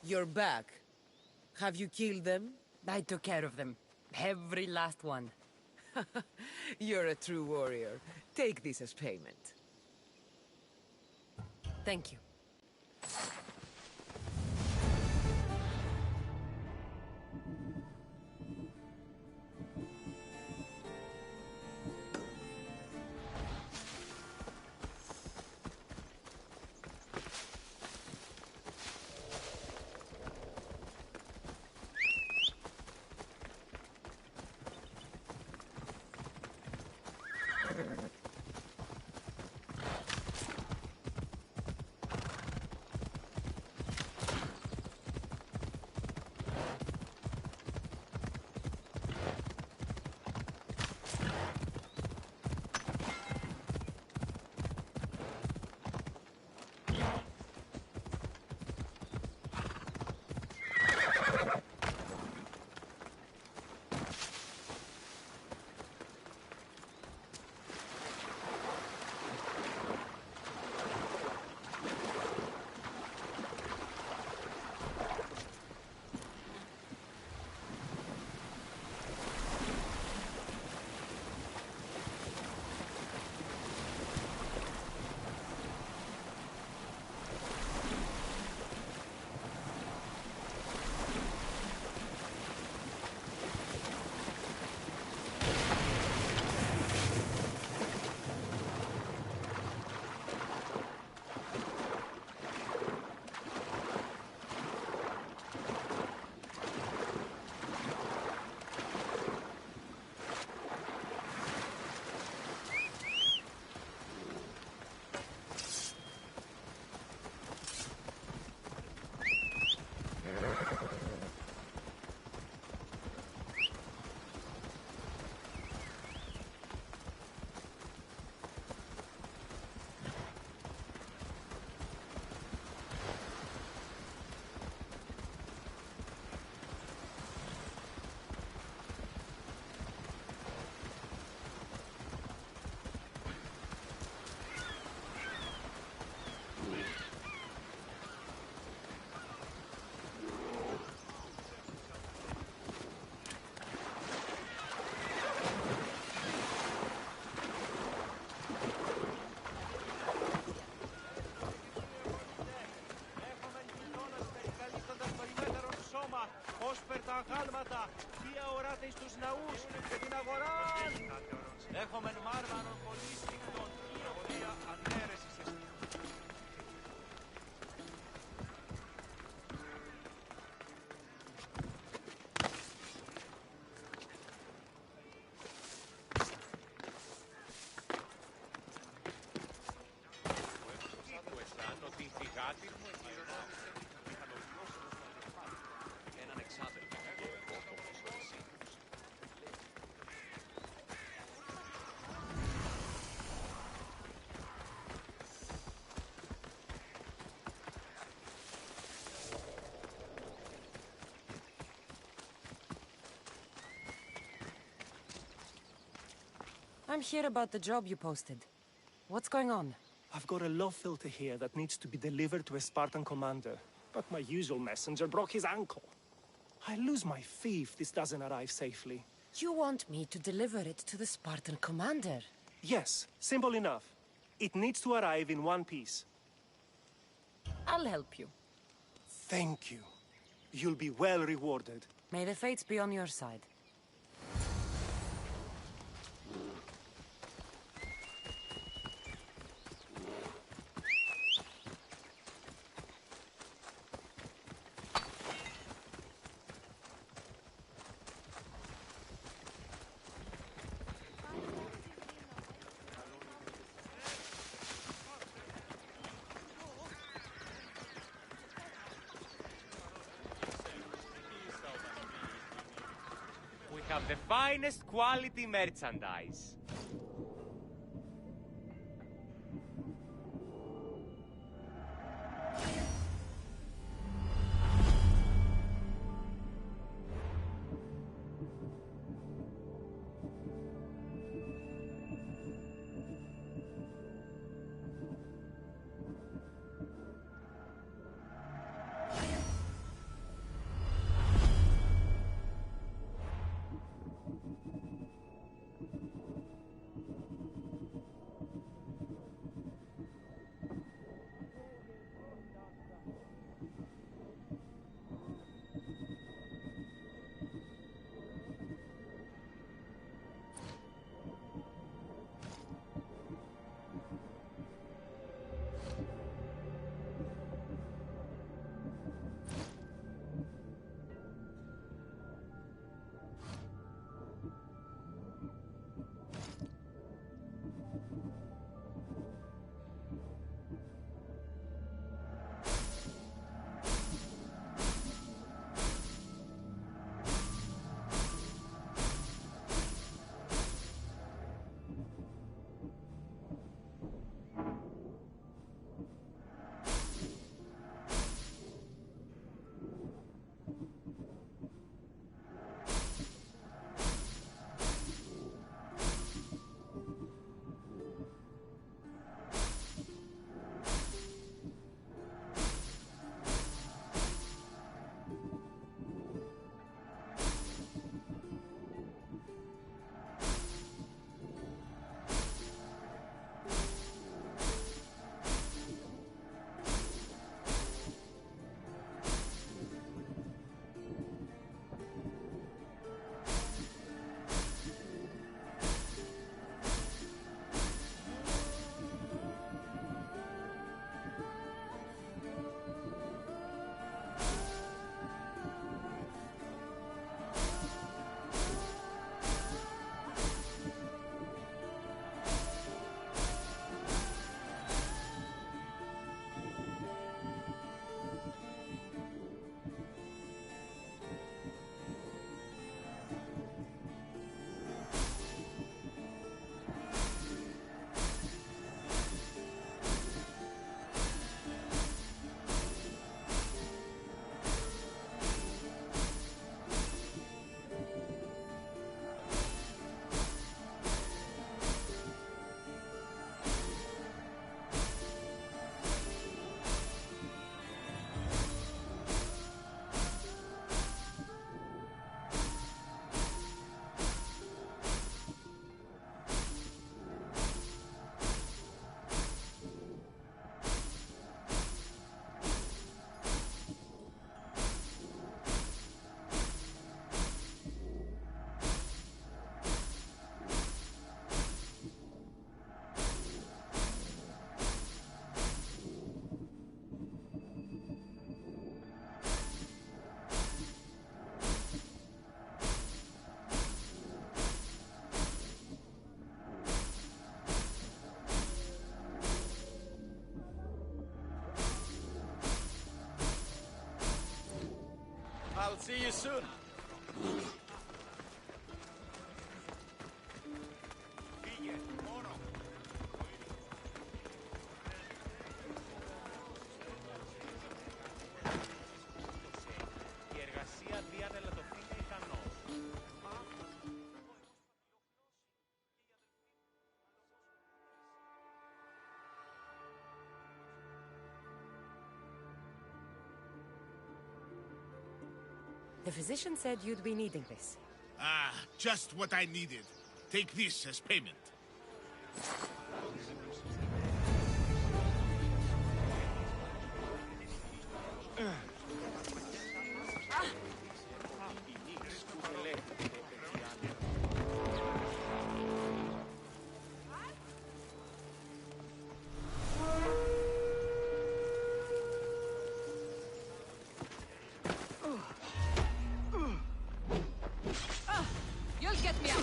You're back. Have you killed them? I took care of them. Every last one. You're a true warrior. Take this as payment. Thank you. αγάλματα, ποια οράτε εις τους ναούς και την αγορά. Έχομεν μάρμαρον πολύ σφιχτών, ποια ανέρεσης εστί. I'm here about the job you posted. What's going on? I've got a love filter here that needs to be delivered to a Spartan commander, but my usual messenger broke his ankle. I lose my fee if this doesn't arrive safely. You want me to deliver it to the Spartan commander? Yes, simple enough. It needs to arrive in one piece. I'll help you. Thank you. You'll be well rewarded. May the fates be on your side. We have the finest quality merchandise. I'll see you soon. The physician said you'd be needing this. Ah, just what I needed. Take this as payment. You'll get me out.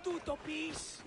Tutto peace.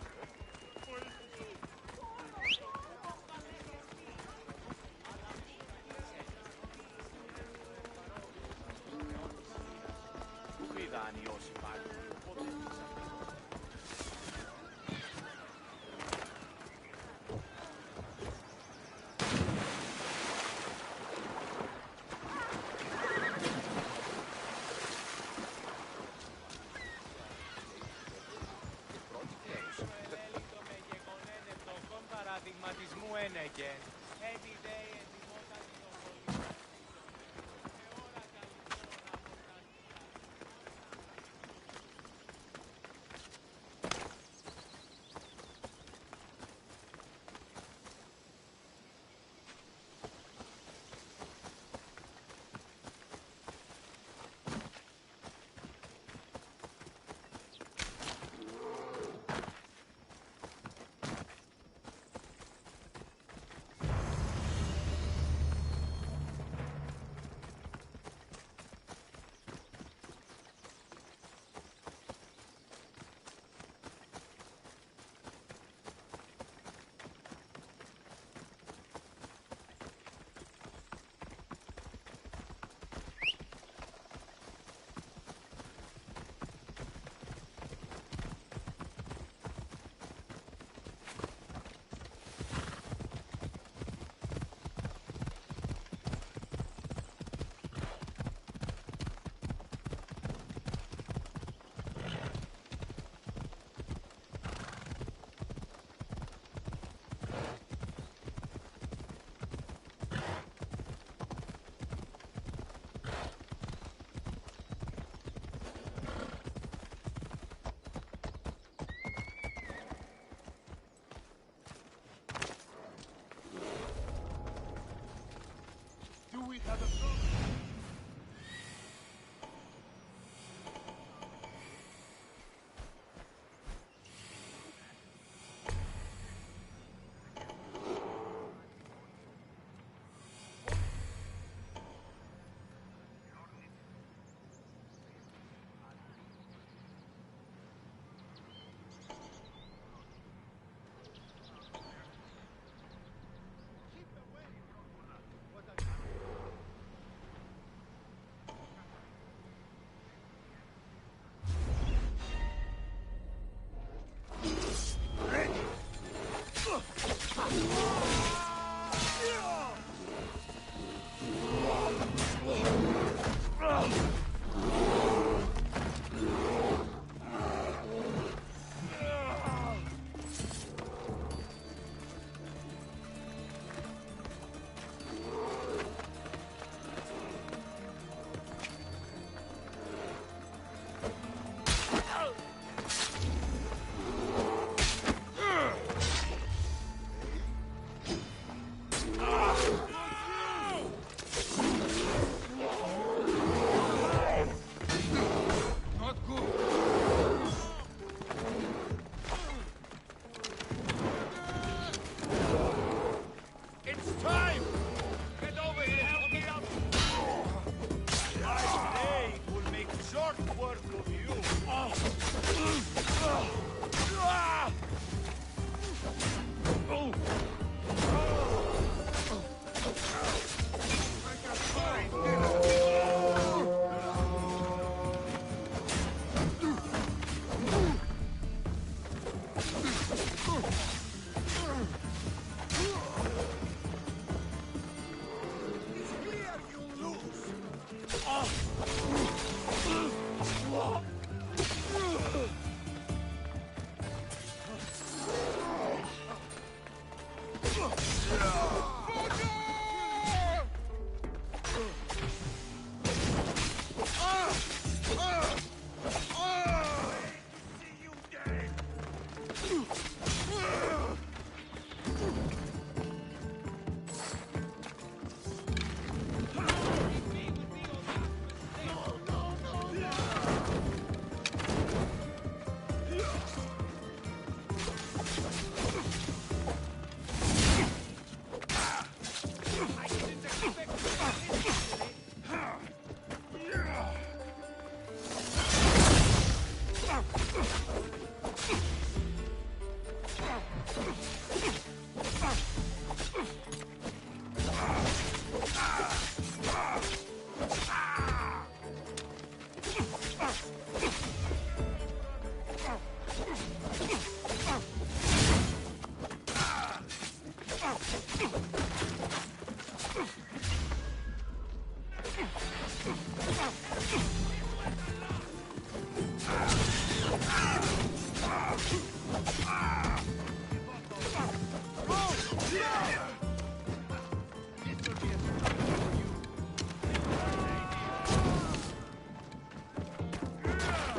Do we have a problem?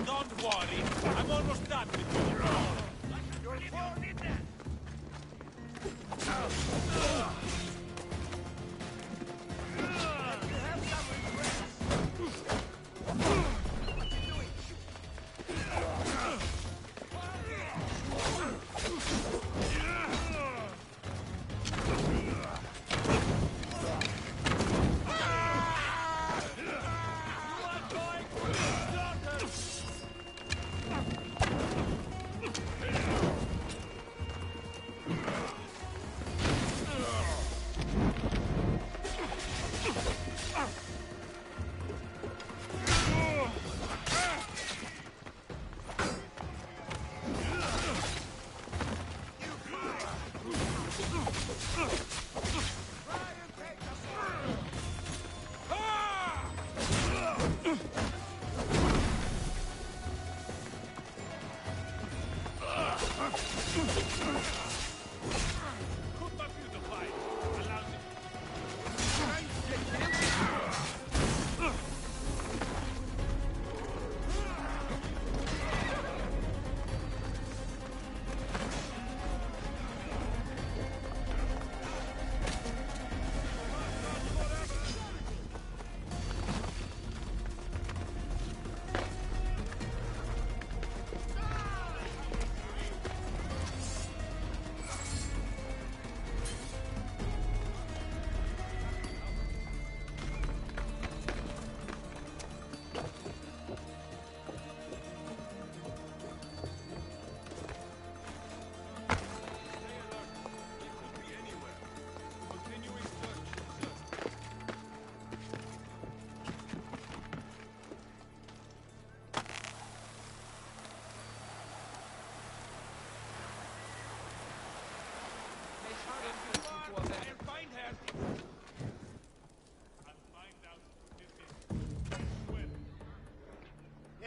Don't worry, I'm almost done with you. You're falling in there.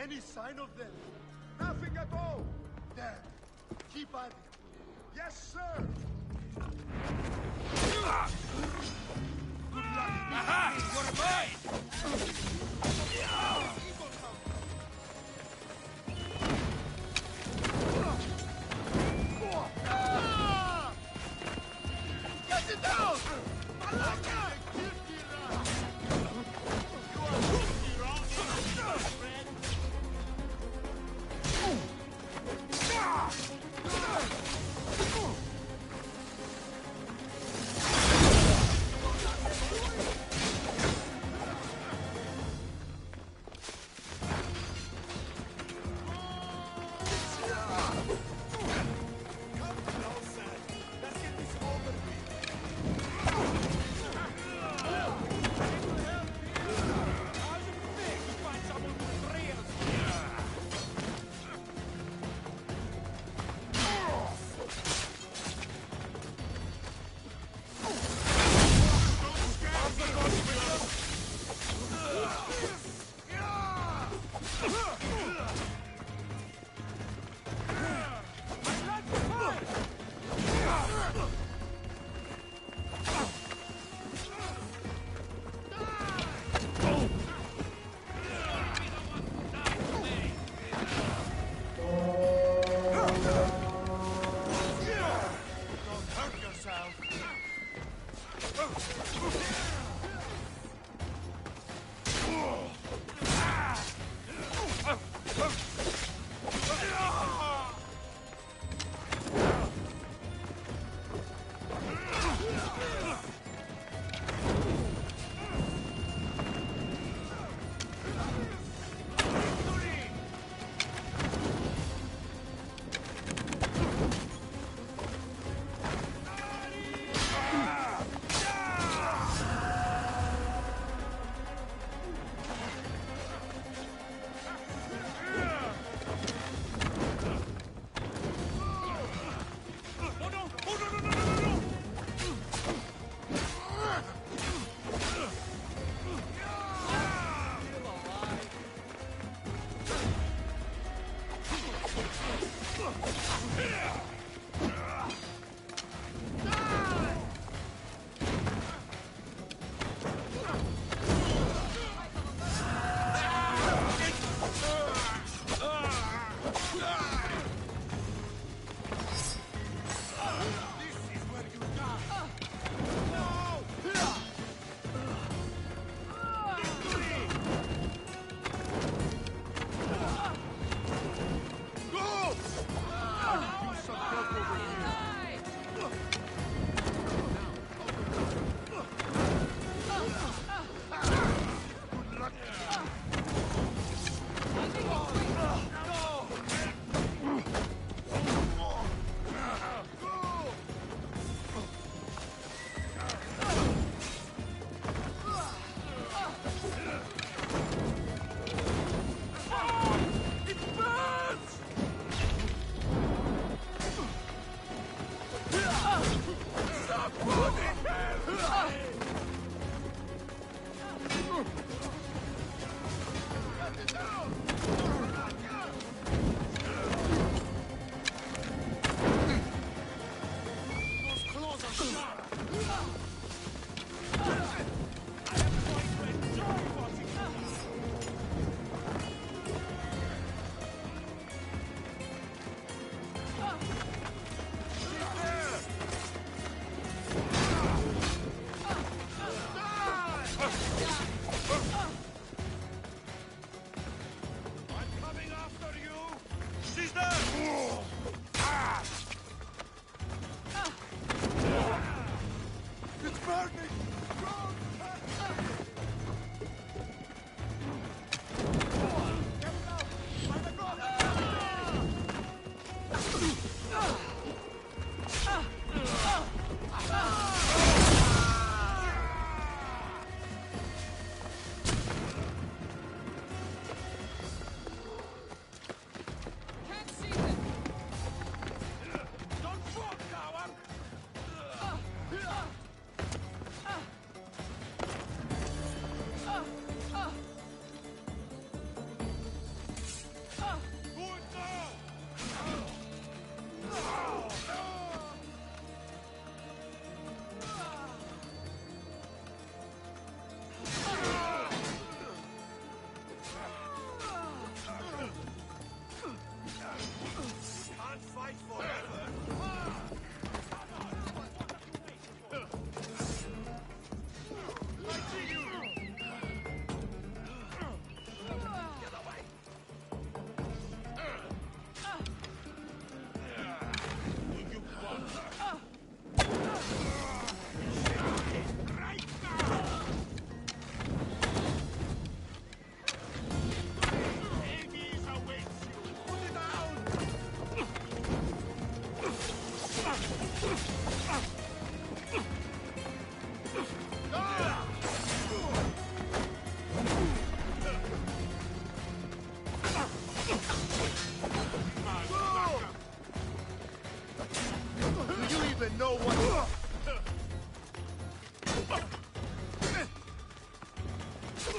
Any sign of them? Nothing at all. Then, keep at it. Yes, sir. Good luck. Aha! You're mine! Get it down! Malaka!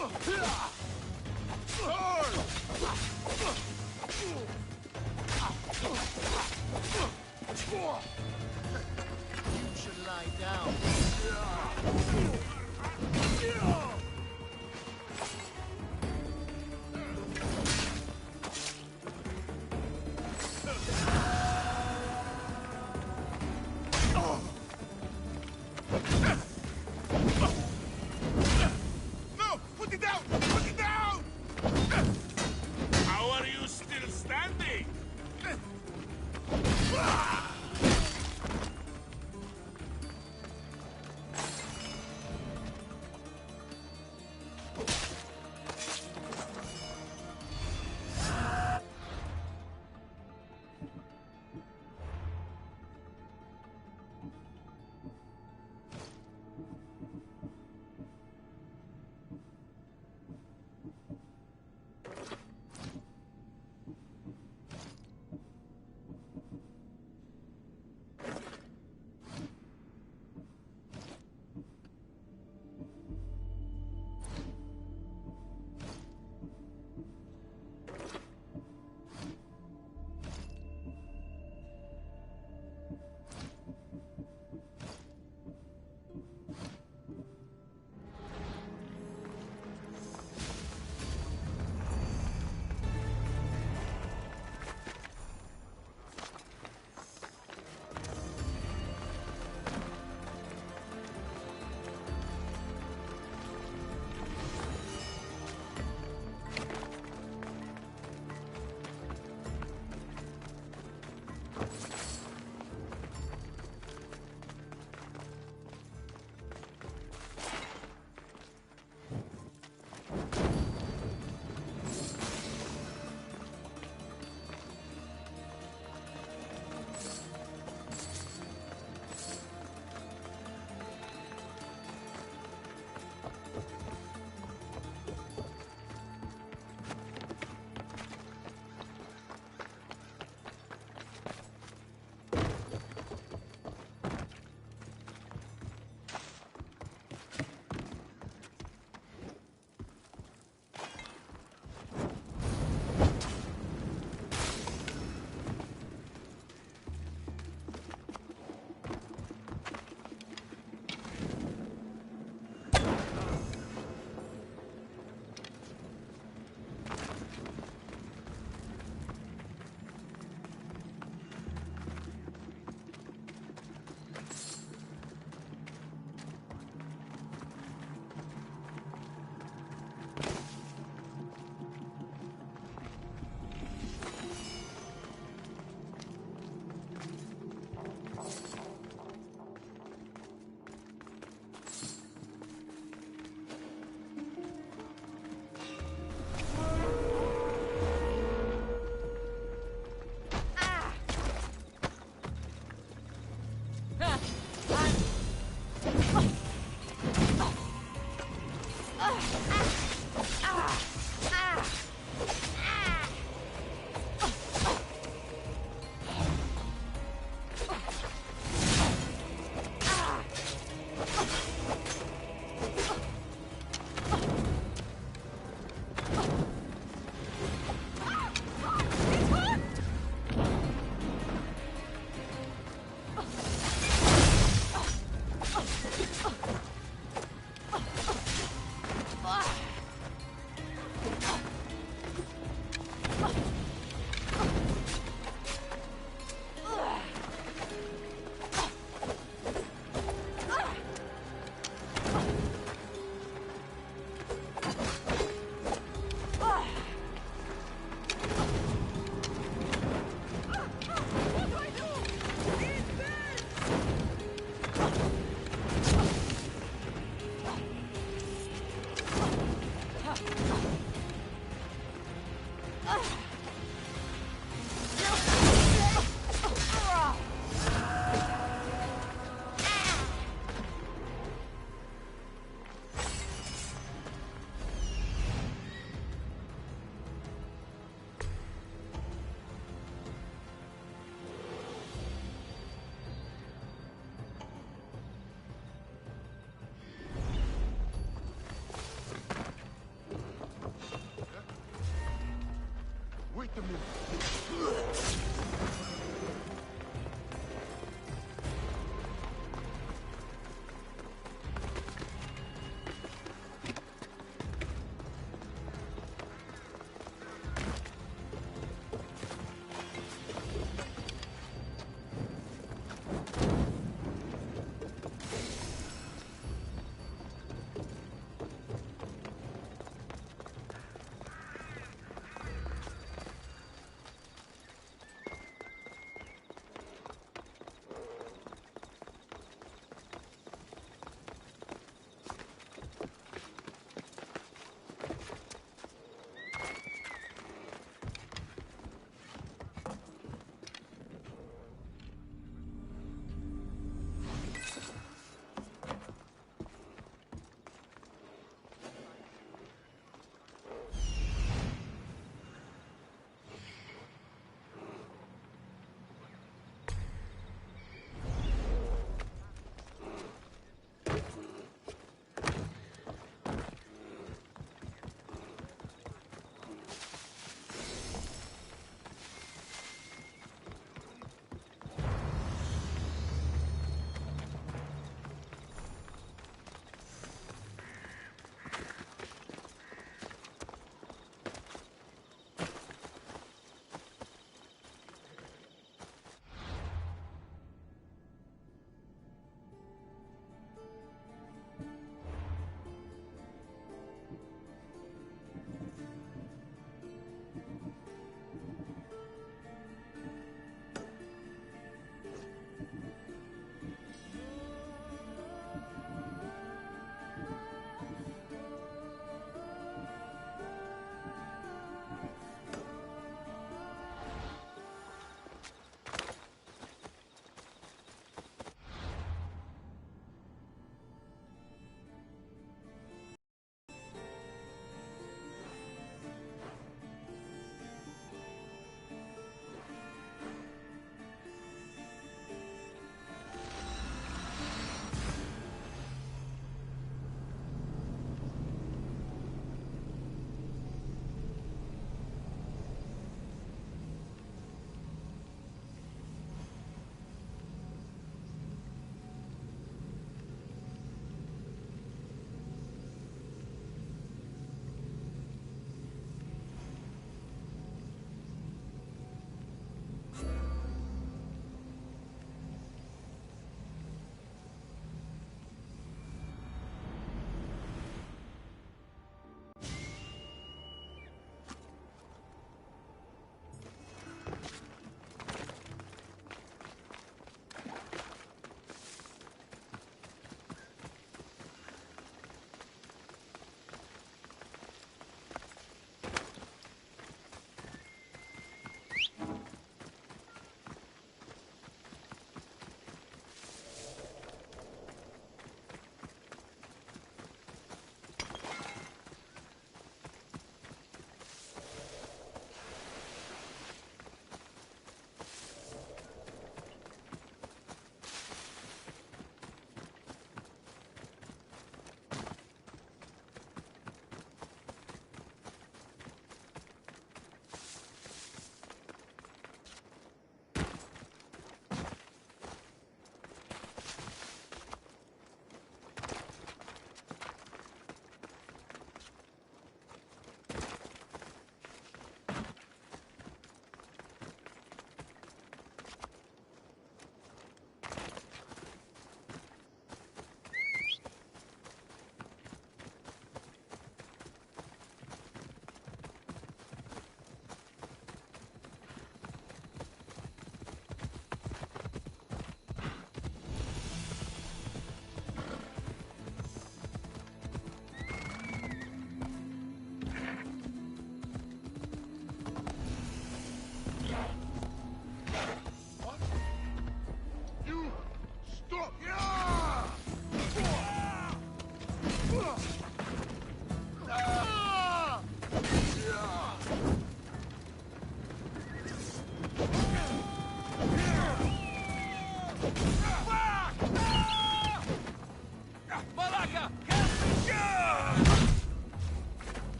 You should lie down. No! Put it down! Put it down! How are you still standing?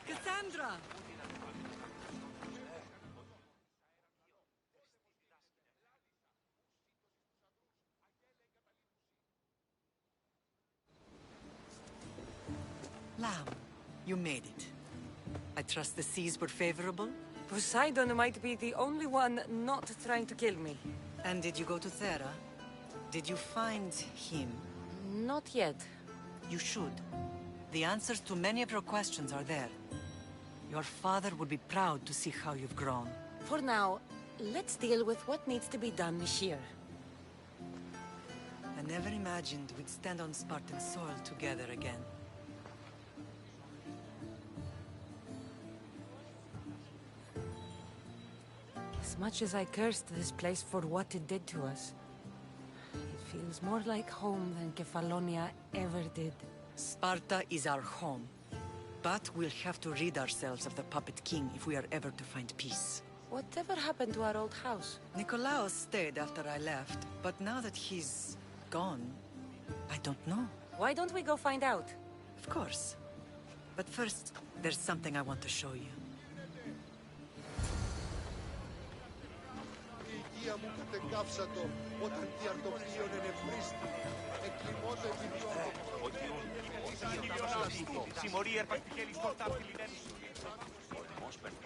Cassandra! Lamb, you made it. I trust the seas were favorable? Poseidon might be the only one not trying to kill me. And did you go to Thera? Did you find him? Not yet. You should. The answers to many of your questions are there. Your father would be proud to see how you've grown. For now, let's deal with what needs to be done here. I never imagined we'd stand on Spartan soil together again. As much as I cursed this place for what it did to us, it feels more like home than Kefalonia ever did. Sparta is our home. But we'll have to rid ourselves of the Puppet King if we are ever to find peace. Whatever happened to our old house? Nikolaos stayed after I left, but now that he's gone, I don't know. Why don't we go find out? Of course. But first, there's something I want to show you. Υγεία μου κατεκάψατο όταν τι αρτοπλίον ενευρίστη. Εκκλιμώτο επιδιώκω. Συμμορία ερπακτικέλης πορτάπτη λινένους. Ορμός περνός.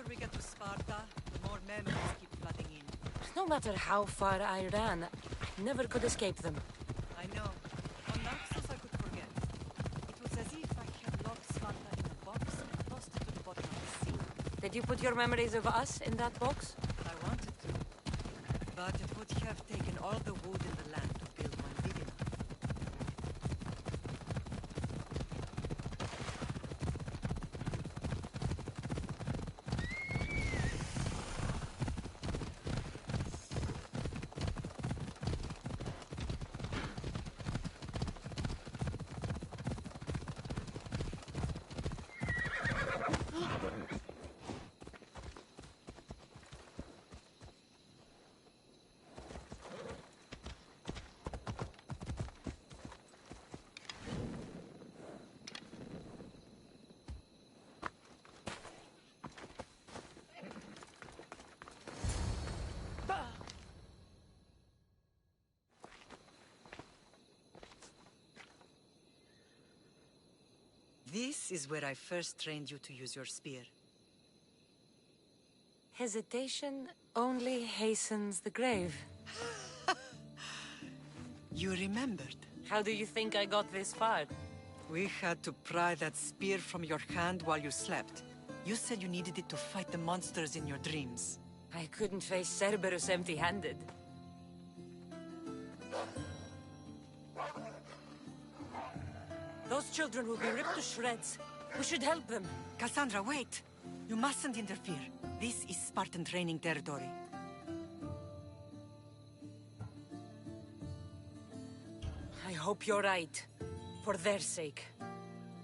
we get to Sparta, the more memories keep flooding in. No matter how far I ran, I never could escape them. I know. On Naxos I could forget. It was as if I had locked Sparta in a box and tossed it to the bottom of the sea. Did you put your memories of us in that box? I wanted to. But it would have taken all the wood in the land to build one big enough. This is where I first trained you to use your spear. Hesitation only hastens the grave. You remembered. How do you think I got this far? We had to pry that spear from your hand while you slept. You said you needed it to fight the monsters in your dreams. I couldn't face Cerberus empty-handed. Those children will be ripped to shreds. We should help them. Cassandra, wait! You mustn't interfere. This is Spartan training territory. I hope you're right. For their sake.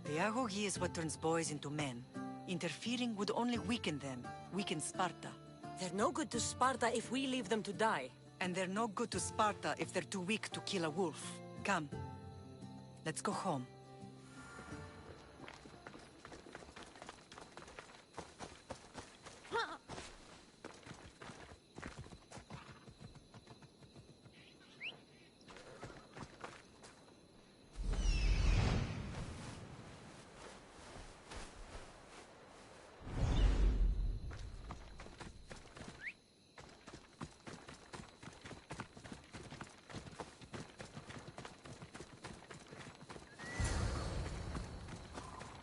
Pedagogy is what turns boys into men. Interfering would only weaken them, weaken Sparta. They're no good to Sparta if we leave them to die. And they're no good to Sparta if they're too weak to kill a wolf. Come. Let's go home.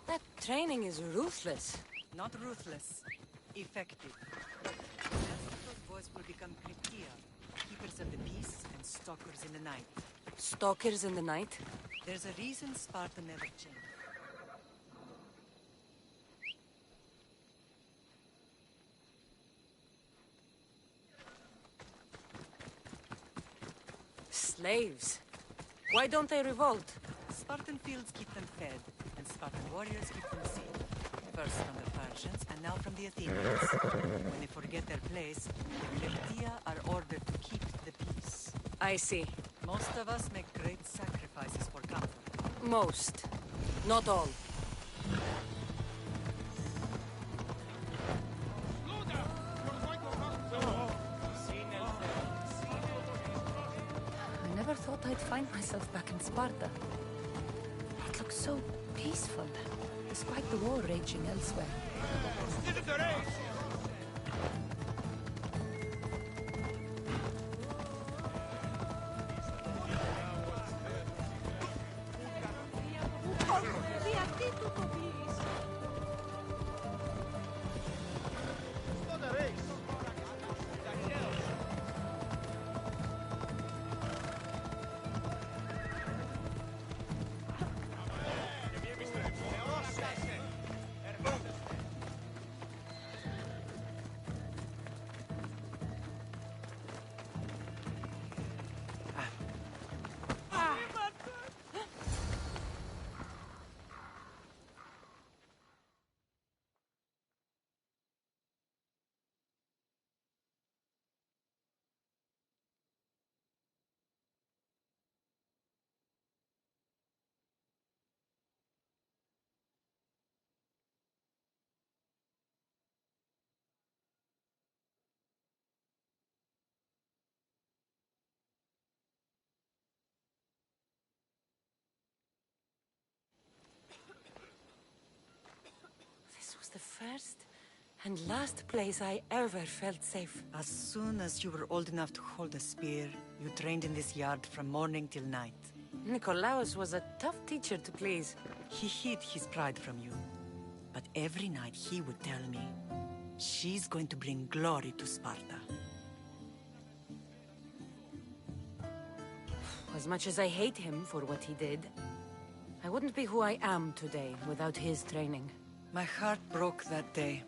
That training is ruthless. Not ruthless. Effective. Those boys will become Kryptia, keepers of the peace and stalkers in the night. Stalkers in the night? There's a reason Sparta never changed. Slaves. Why don't they revolt? Spartan fields keep them fed, and Spartan warriors keep them safe. First from the Persians, and now from the Athenians. When they forget their place, the Kryptia are ordered to keep the peace. I see. Most of us make great sacrifices for comfort. Most. Not all. I never thought I'd find myself back in Sparta. It looks so peaceful, despite the war raging elsewhere. This was the first And last place I ever felt safe. As soon as you were old enough to hold a spear, you trained in this yard from morning till night. Nikolaos was a tough teacher to please. He hid his pride from you. But every night he would tell me, she's going to bring glory to Sparta. As much as I hate him for what he did, I wouldn't be who I am today without his training. My heart broke that day.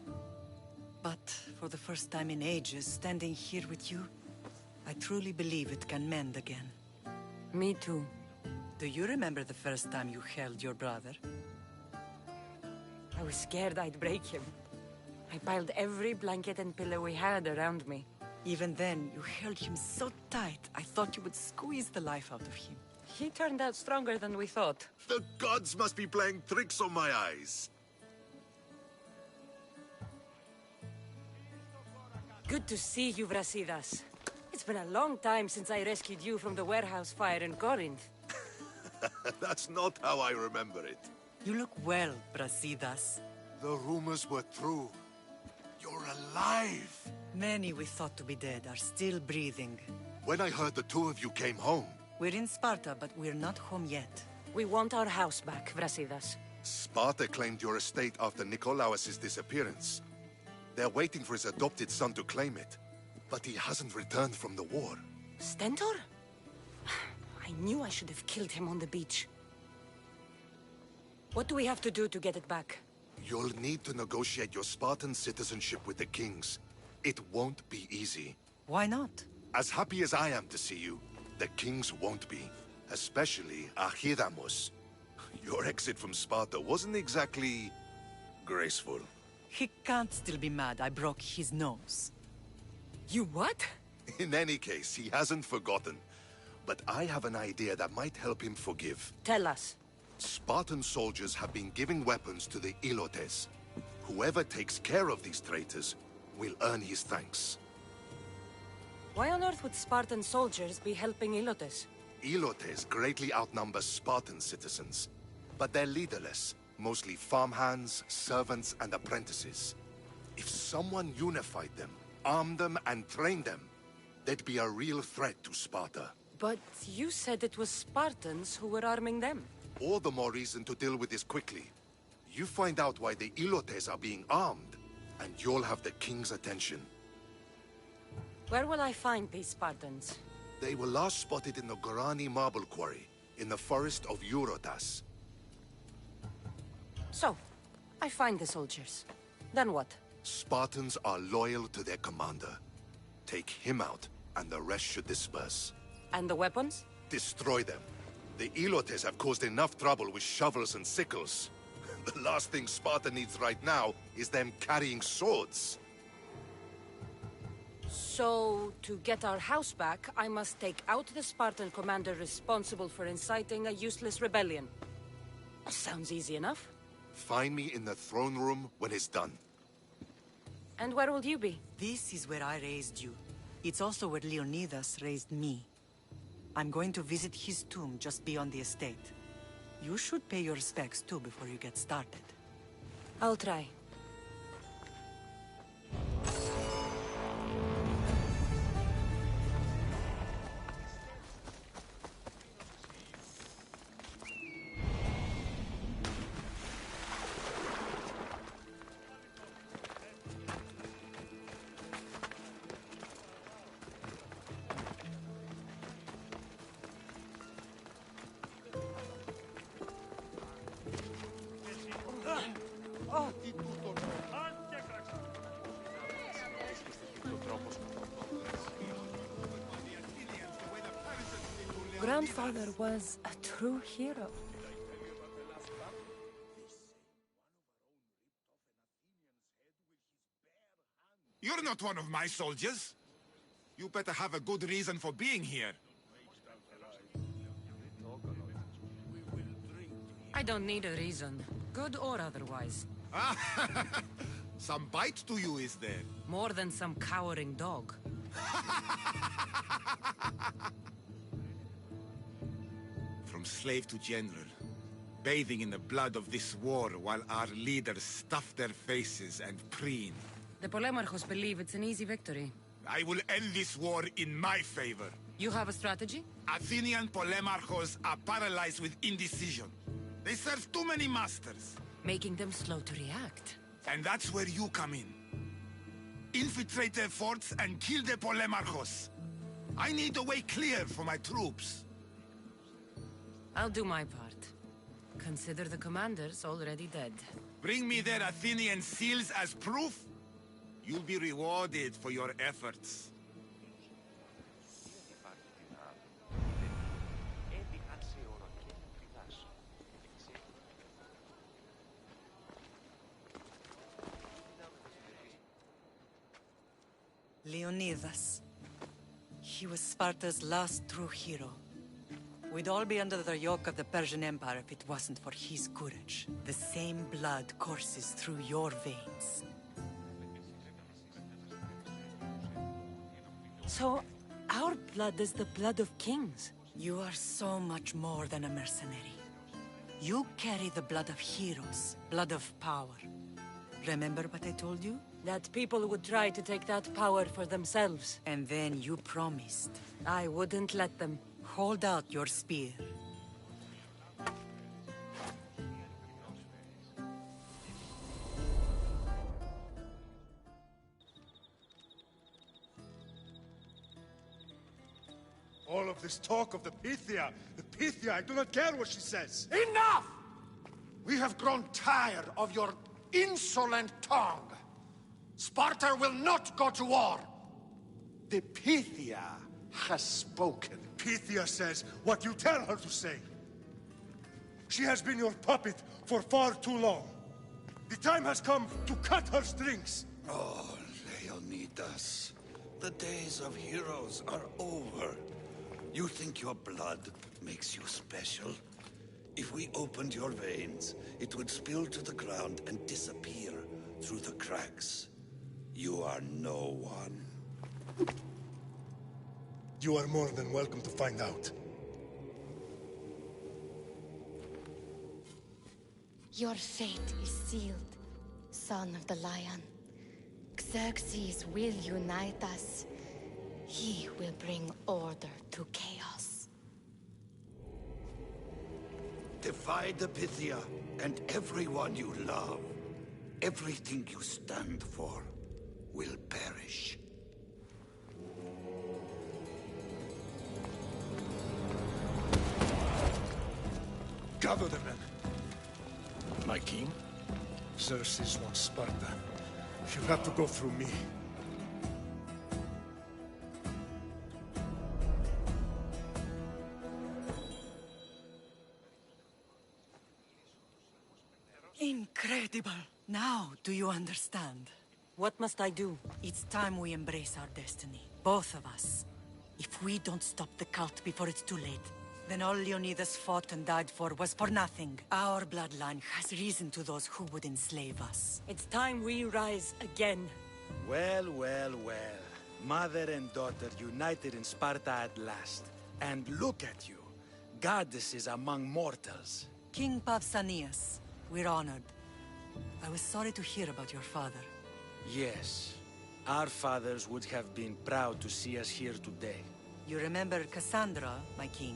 But for the first time in ages, standing here with you, I truly believe it can mend again. Me too. Do you remember the first time you held your brother? I was scared I'd break him. I piled every blanket and pillow we had around me. Even then, you held him so tight, I thought you would squeeze the life out of him. He turned out stronger than we thought. The gods must be playing tricks on my eyes. Good to see you, Brasidas. It's been a long time since I rescued you from the warehouse fire in Corinth. That's not how I remember it. You look well, Brasidas. The rumors were true. You're alive! Many we thought to be dead are still breathing. When I heard the two of you came home... We're in Sparta, but we're not home yet. We want our house back, Brasidas. Sparta claimed your estate after Nikolaos' disappearance. They're waiting for his adopted son to claim it. But he hasn't returned from the war. Stentor? I knew I should have killed him on the beach. What do we have to do to get it back? You'll need to negotiate your Spartan citizenship with the kings. It won't be easy. Why not? As happy as I am to see you, the kings won't be. Especially Archidamos. Your exit from Sparta wasn't exactly... graceful. He can't still be mad I broke his nose. You what? In any case, he hasn't forgotten. But I have an idea that might help him forgive. Tell us. Spartan soldiers have been giving weapons to the Ilotes. Whoever takes care of these traitors will earn his thanks. Why on earth would Spartan soldiers be helping Ilotes? Ilotes greatly outnumber Spartan citizens. But they're leaderless. Mostly farmhands, servants, and apprentices. If someone unified them, armed them, and trained them, they'd be a real threat to Sparta. But you said it was Spartans who were arming them. All the more reason to deal with this quickly. You find out why the Ilotes are being armed, and you'll have the king's attention. Where will I find these Spartans? They were last spotted in the Gorani marble quarry, in the forest of Eurotas. So, I find the soldiers. Then what? Spartans are loyal to their commander. Take him out, and the rest should disperse. And the weapons? Destroy them. The Ilotes have caused enough trouble with shovels and sickles. The last thing Sparta needs right now is them carrying swords. So, to get our house back, I must take out the Spartan commander responsible for inciting a useless rebellion. Sounds easy enough. Find me in the throne room when it's done. And where will you be? This is where I raised you. It's also where Leonidas raised me. I'm going to visit his tomb just beyond the estate. You should pay your respects too before you get started. I'll try. Grandfather was a true hero. You're not one of my soldiers. You better have a good reason for being here. I don't need a reason, good or otherwise. Some bite to you, is there? More than some cowering dog. From slave to general, bathing in the blood of this war while our leaders stuff their faces and preen. The Polemarchos believe it's an easy victory. I will end this war in my favor. You have a strategy? Athenian Polemarchos are paralyzed with indecision. They serve too many masters. Making them slow to react. And that's where you come in. Infiltrate their forts and kill the Polemarchos. I need a way clear for my troops. I'll do my part. Consider the commanders already dead. Bring me their Athenian seals as proof. You'll be rewarded for your efforts. Leonidas. He was Sparta's last true hero. We'd all be under the yoke of the Persian Empire if it wasn't for his courage. The same blood courses through your veins. So, our blood is the blood of kings. You are so much more than a mercenary. You carry the blood of heroes, blood of power. Remember what I told you? That people would try to take that power for themselves. And then you promised. I wouldn't let them. Hold out your spear. All of this talk of the Pythia, I do not care what she says. Enough! We have grown tired of your insolent tongue. Sparta will not go to war. The Pythia has spoken. Pythia says what you tell her to say. She has been your puppet for far too long. The time has come to cut her strings. Oh, Leonidas. The days of heroes are over. You think your blood makes you special? If we opened your veins, it would spill to the ground and disappear through the cracks. You are no one. You are more than welcome to find out. Your fate is sealed, son of the lion. Xerxes will unite us. He will bring order to chaos. Defy the Pythia and everyone you love. Everything you stand for will perish. Gather the men. My king? Xerxes wants Sparta. She'll have to go through me. Incredible! Now, do you understand? What must I do? It's time we embrace our destiny. Both of us. If we don't stop the cult before it's too late, then all Leonidas fought and died for was for nothing. Our bloodline has reason to those who would enslave us. It's time we rise again. Well, well, well. Mother and daughter united in Sparta at last. And look at you. Goddesses among mortals. King Pausanias, we're honored. I was sorry to hear about your father. Yes. Our fathers would have been proud to see us here today. You remember Cassandra, my king?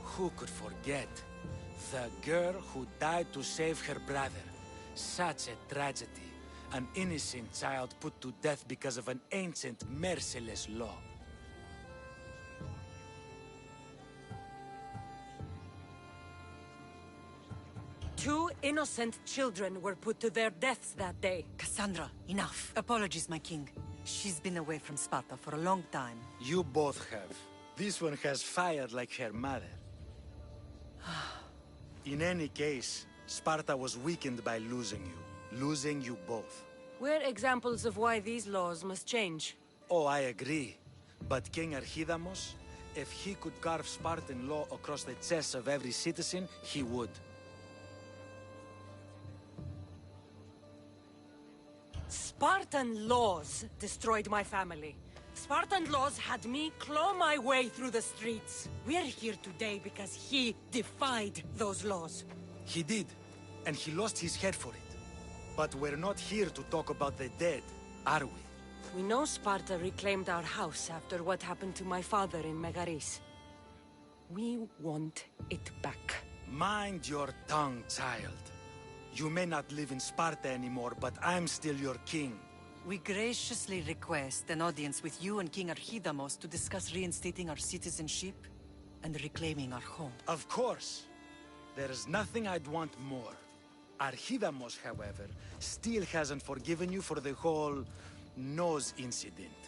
Who could forget? The girl who died to save her brother. Such a tragedy. An innocent child put to death because of an ancient, merciless law. Two innocent children were put to their deaths that day. Cassandra, enough. Apologies, my king. She's been away from Sparta for a long time. You both have. This one has fired like her mother. In any case, Sparta was weakened by losing you. Losing you both. We're examples of why these laws must change. Oh, I agree. But King Archidamos, if he could carve Spartan law across the chests of every citizen, he would. Spartan laws destroyed my family. Spartan laws had me claw my way through the streets. We're here today because he defied those laws. He did, and he lost his head for it. But we're not here to talk about the dead. are we? We know Sparta reclaimed our house after what happened to my father in Megaris. We want it back. Mind your tongue, child. You may not live in Sparta anymore, but I'm still your king. We graciously request an audience with you and King Archidamos to discuss reinstating our citizenship and reclaiming our home. Of course. There is nothing I'd want more. Archidamos, however, still hasn't forgiven you for the whole nose incident.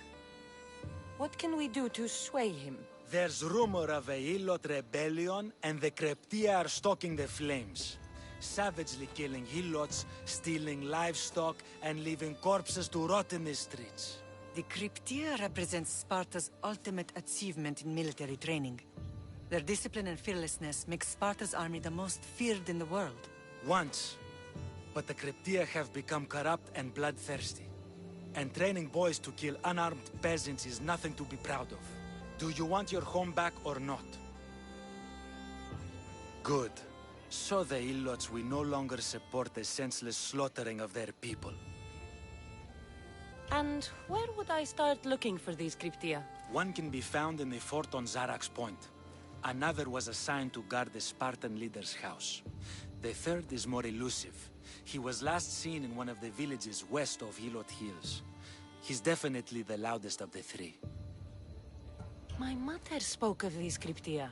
What can we do to sway him? There's rumor of a Hilot rebellion, and the Kreptia are stoking the flames. Savagely killing Hilots, stealing livestock, and leaving corpses to rot in the streets. The Cryptia represents Sparta's ultimate achievement in military training. Their discipline and fearlessness makes Sparta's army the most feared in the world. Once. But the Cryptia have become corrupt and bloodthirsty. And training boys to kill unarmed peasants is nothing to be proud of. Do you want your home back or not? Good. So the Ilots will no longer support the senseless slaughtering of their people. And where would I start looking for these Cryptia? One can be found in the fort on Zarak's Point. Another was assigned to guard the Spartan leader's house. The third is more elusive. He was last seen in one of the villages west of Hilot Hills. He's definitely the loudest of the three. My mother spoke of these Cryptia.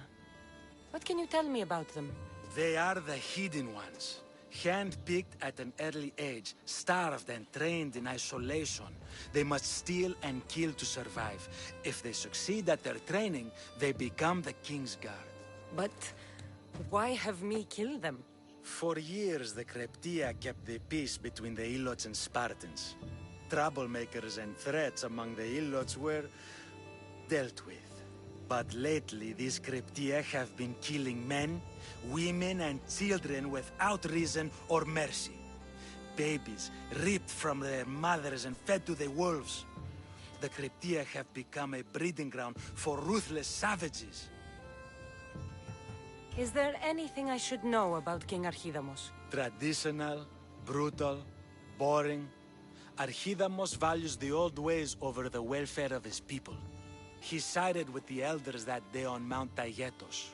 What can you tell me about them? They are the hidden ones. Hand-picked at an early age, starved and trained in isolation. They must steal and kill to survive. If they succeed at their training, they become the King's Guard. But why have me kill them? For years, the Cryptia kept the peace between the Ilots and Spartans. Troublemakers and threats among the Ilots were dealt with. But lately, these Cryptia have been killing men, women, and children without reason or mercy. Babies ripped from their mothers and fed to the wolves. The Cryptia have become a breeding ground for ruthless savages. Is there anything I should know about King Archidamos? Traditional, brutal, boring. Archidamos values the old ways over the welfare of his people. He sided with the elders that day on Mount Taygetos.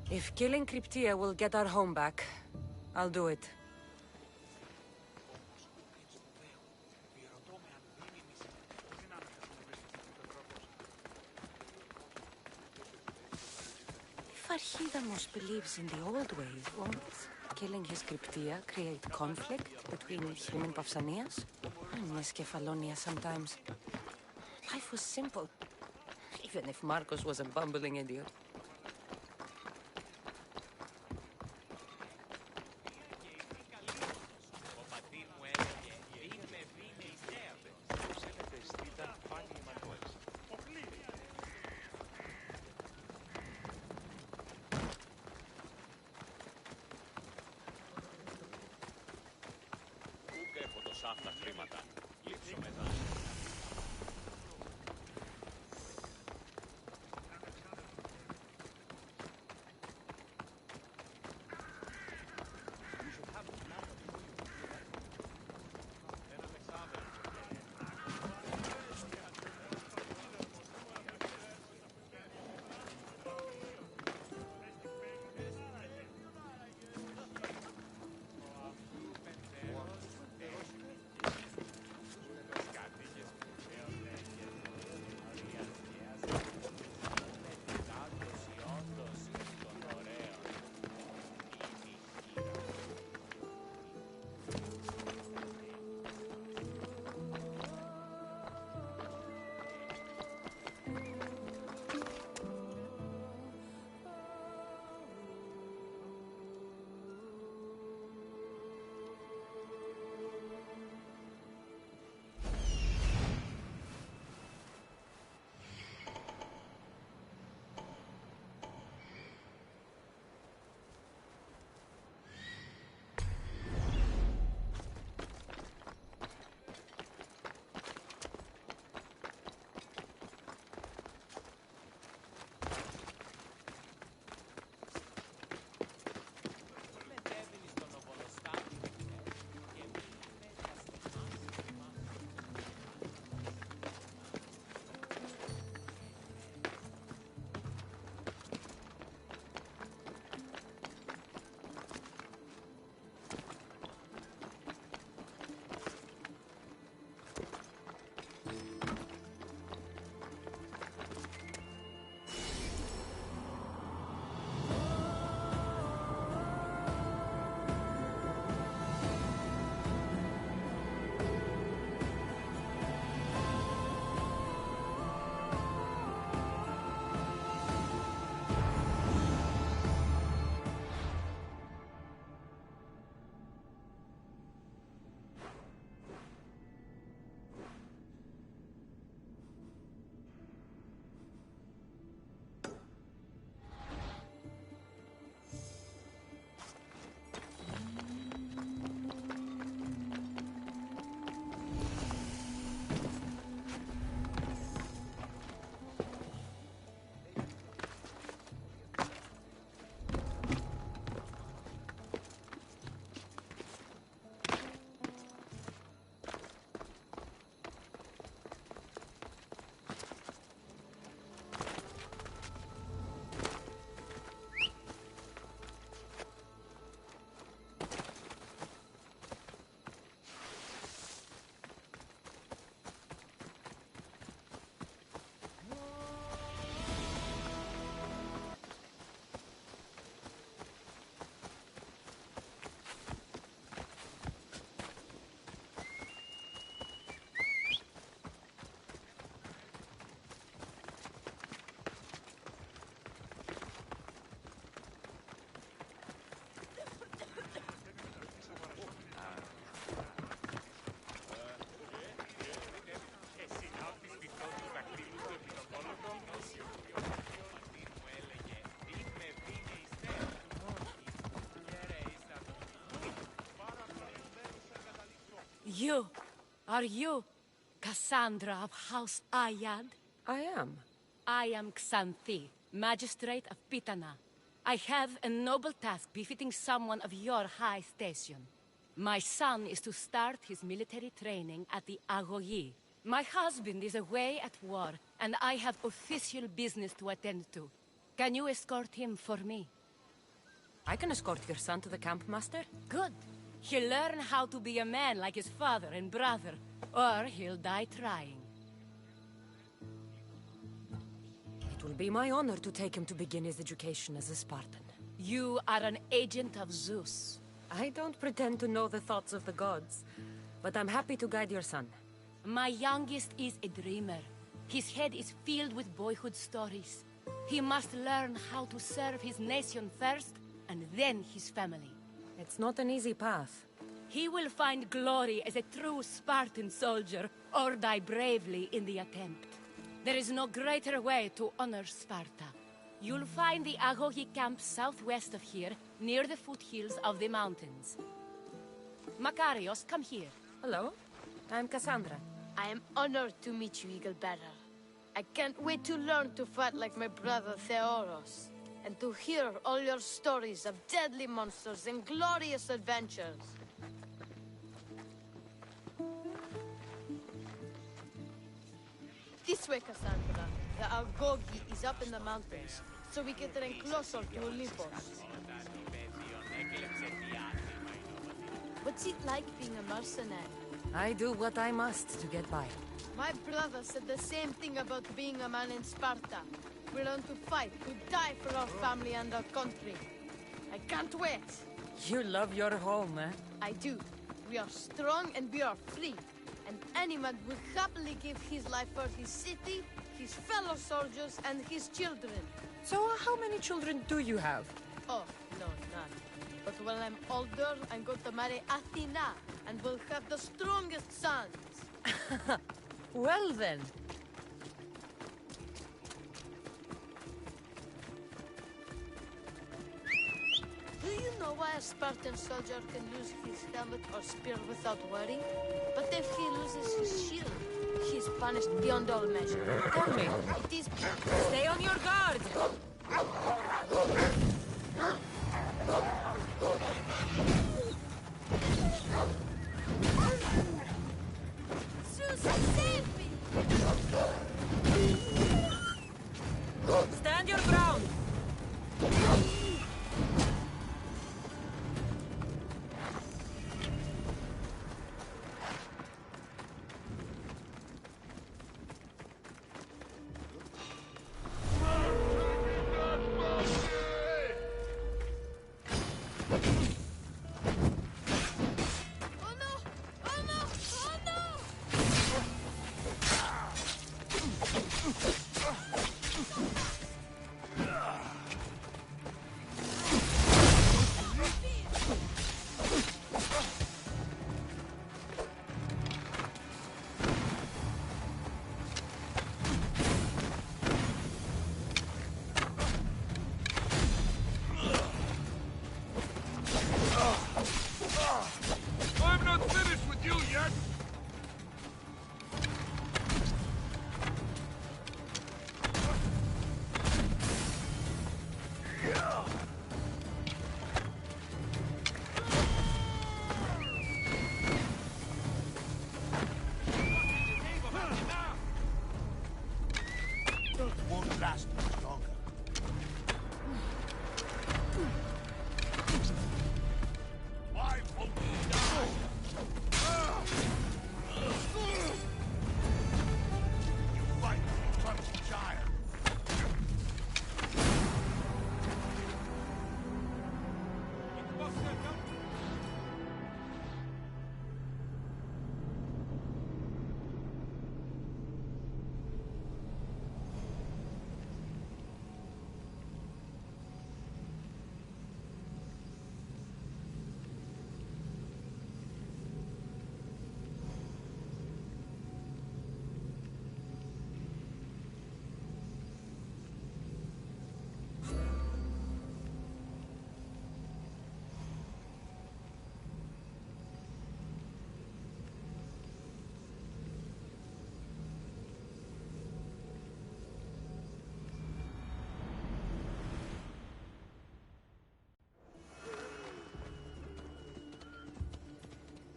If killing Cryptia will get our home back, I'll do it. If Archidamos believes in the old ways, won't killing his Cryptia create conflict between him and Pausanias? I miss Kefalonia sometimes. Life was simple, even if Marcos was a bumbling idiot. Are you Cassandra of House Ayad? I am. I am Xanthi, Magistrate of Pitana. I have a noble task befitting someone of your high station. My son is to start his military training at the Agoyi. My husband is away at war, and I have official business to attend to. Can you escort him for me? I can escort your son to the camp, Master. Good. He'll learn how to be a man like his father and brother, or he'll die trying. It will be my honor to take him to begin his education as a Spartan. You are an agent of Zeus. I don't pretend to know the thoughts of the gods, but I'm happy to guide your son. My youngest is a dreamer. His head is filled with boyhood stories. He must learn how to serve his nation first, and then his family. It's not an easy path. He will find glory as a true Spartan soldier, or die bravely in the attempt. There is no greater way to honor Sparta. You'll find the Agohi camp southwest of here, near the foothills of the mountains. Makarios, come here. Hello, I'm Cassandra. I am honored to meet you, Eagle Bearer. I can't wait to learn to fight like my brother Theoros, and to hear all your stories of deadly monsters and glorious adventures. This way, Cassandra. The Agogi is up in the mountains, so we can train closer to Olympus. What's it like being a mercenary? I do what I must to get by. My brother said the same thing about being a man in Sparta. We learn to fight, to die for our family and our country. I can't wait. You love your home, eh? I do. We are strong and we are free. And any man would happily give his life for his city, his fellow soldiers, and his children. So how many children do you have? Oh, no, none. But when I'm older, I'm going to marry Athena, and we'll have the strongest sons. Well then. Do you know why a Spartan soldier can lose his helmet or spear without worry? But if he loses his shield, he's punished beyond all measure. Tell me. It is... Stay on your guard! Zeus, save me! Stand your ground!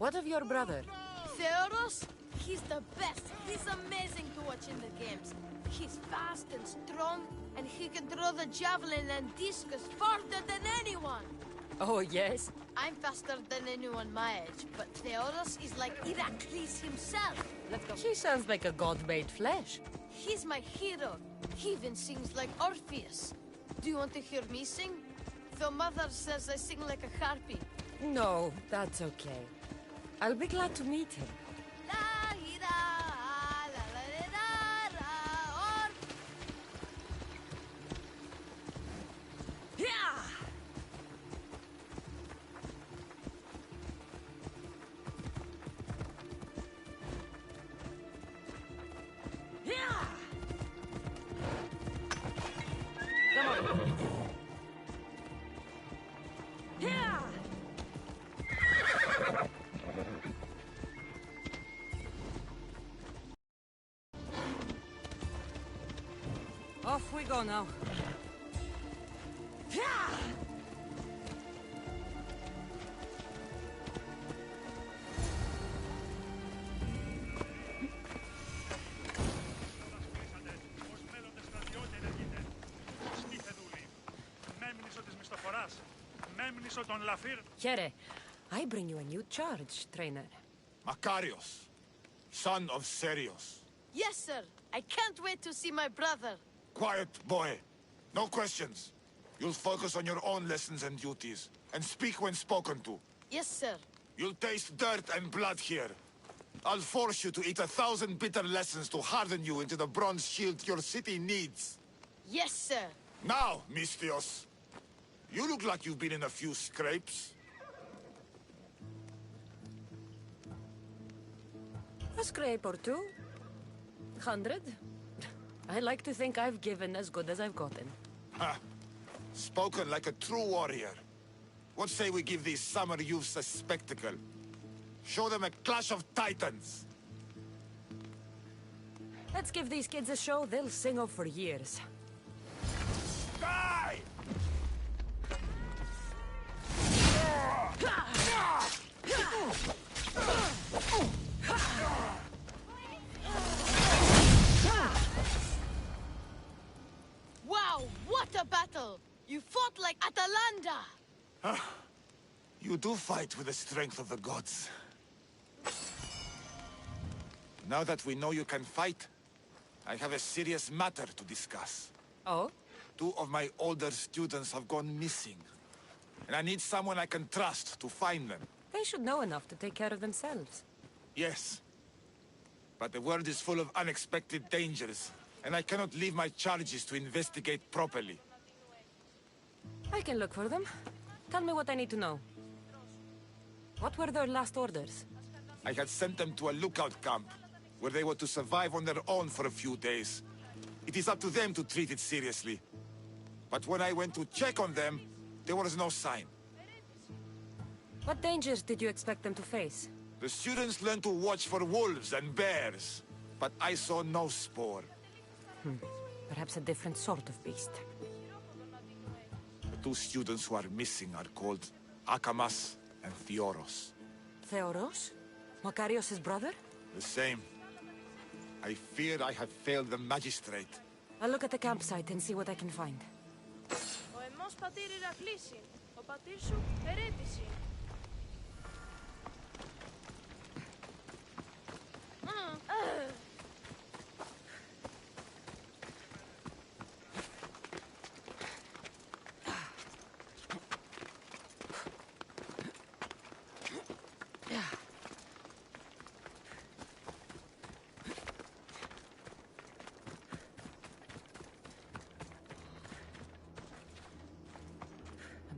What of your brother? Theodos? He's the best. He's amazing to watch in the games. He's fast and strong, and he can throw the javelin and discus farther than anyone. Oh, yes? I'm faster than anyone my age, but Theodos is like Heracles himself. Let's go. He sounds like a god made flesh. He's my hero. He even sings like Orpheus. Do you want to hear me sing? Though Mother says I sing like a harpy. No, that's okay. I'll be glad to meet him. Off we go now. Here, I bring you a new charge, trainer. Makarios, son of Serios. Yes, sir. I can't wait to see my brother. Quiet, boy. No questions. You'll focus on your own lessons and duties, and speak when spoken to. Yes, sir. You'll taste dirt and blood here. I'll force you to eat 1,000 bitter lessons to harden you into the bronze shield your city needs. Yes, sir. Now, Mistios. You look like you've been in a few scrapes. A scrape or two. 100? I like to think I've given as good as I've gotten. Ha! Spoken like a true warrior. What say we give these summer youths a spectacle? Show them a clash of titans! Let's give these kids a show they'll sing of for years. Die! Wow, what a battle! You fought like Atalanta! You do fight with the strength of the gods. Now that we know you can fight, I have a serious matter to discuss. Oh? 2 of my older students have gone missing. And I need someone I can trust to find them. They should know enough to take care of themselves. Yes. But the world is full of unexpected dangers, and I cannot leave my charges to investigate properly. I can look for them. Tell me what I need to know. What were their last orders? I had sent them to a lookout camp, where they were to survive on their own for a few days. It is up to them to treat it seriously. But when I went to check on them, there was no sign. What dangers did you expect them to face? The students learned to watch for wolves and bears, but I saw no spoor. Perhaps a different sort of beast. The 2 students who are missing are called Akamas and Theoros. Theoros? Makarios' brother? The same. I fear I have failed the magistrate. I'll look at the campsite and see what I can find. Ο εμός πατήρ Ηρακλής, ο πατήρ σου ερέτης.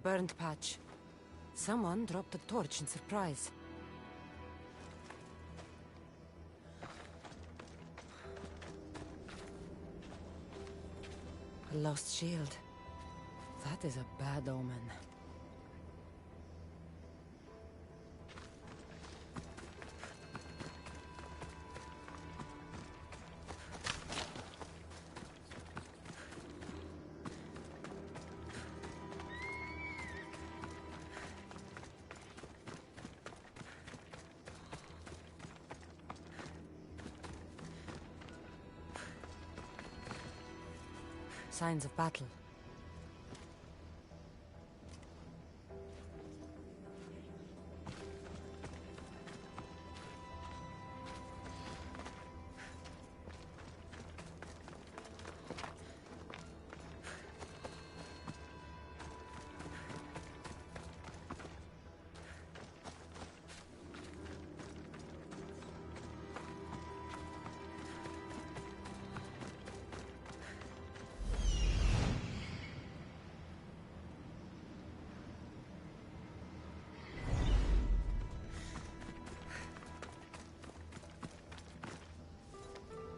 Burnt patch. Someone dropped a torch in surprise. A lost shield. That is a bad omen. Signs of battle.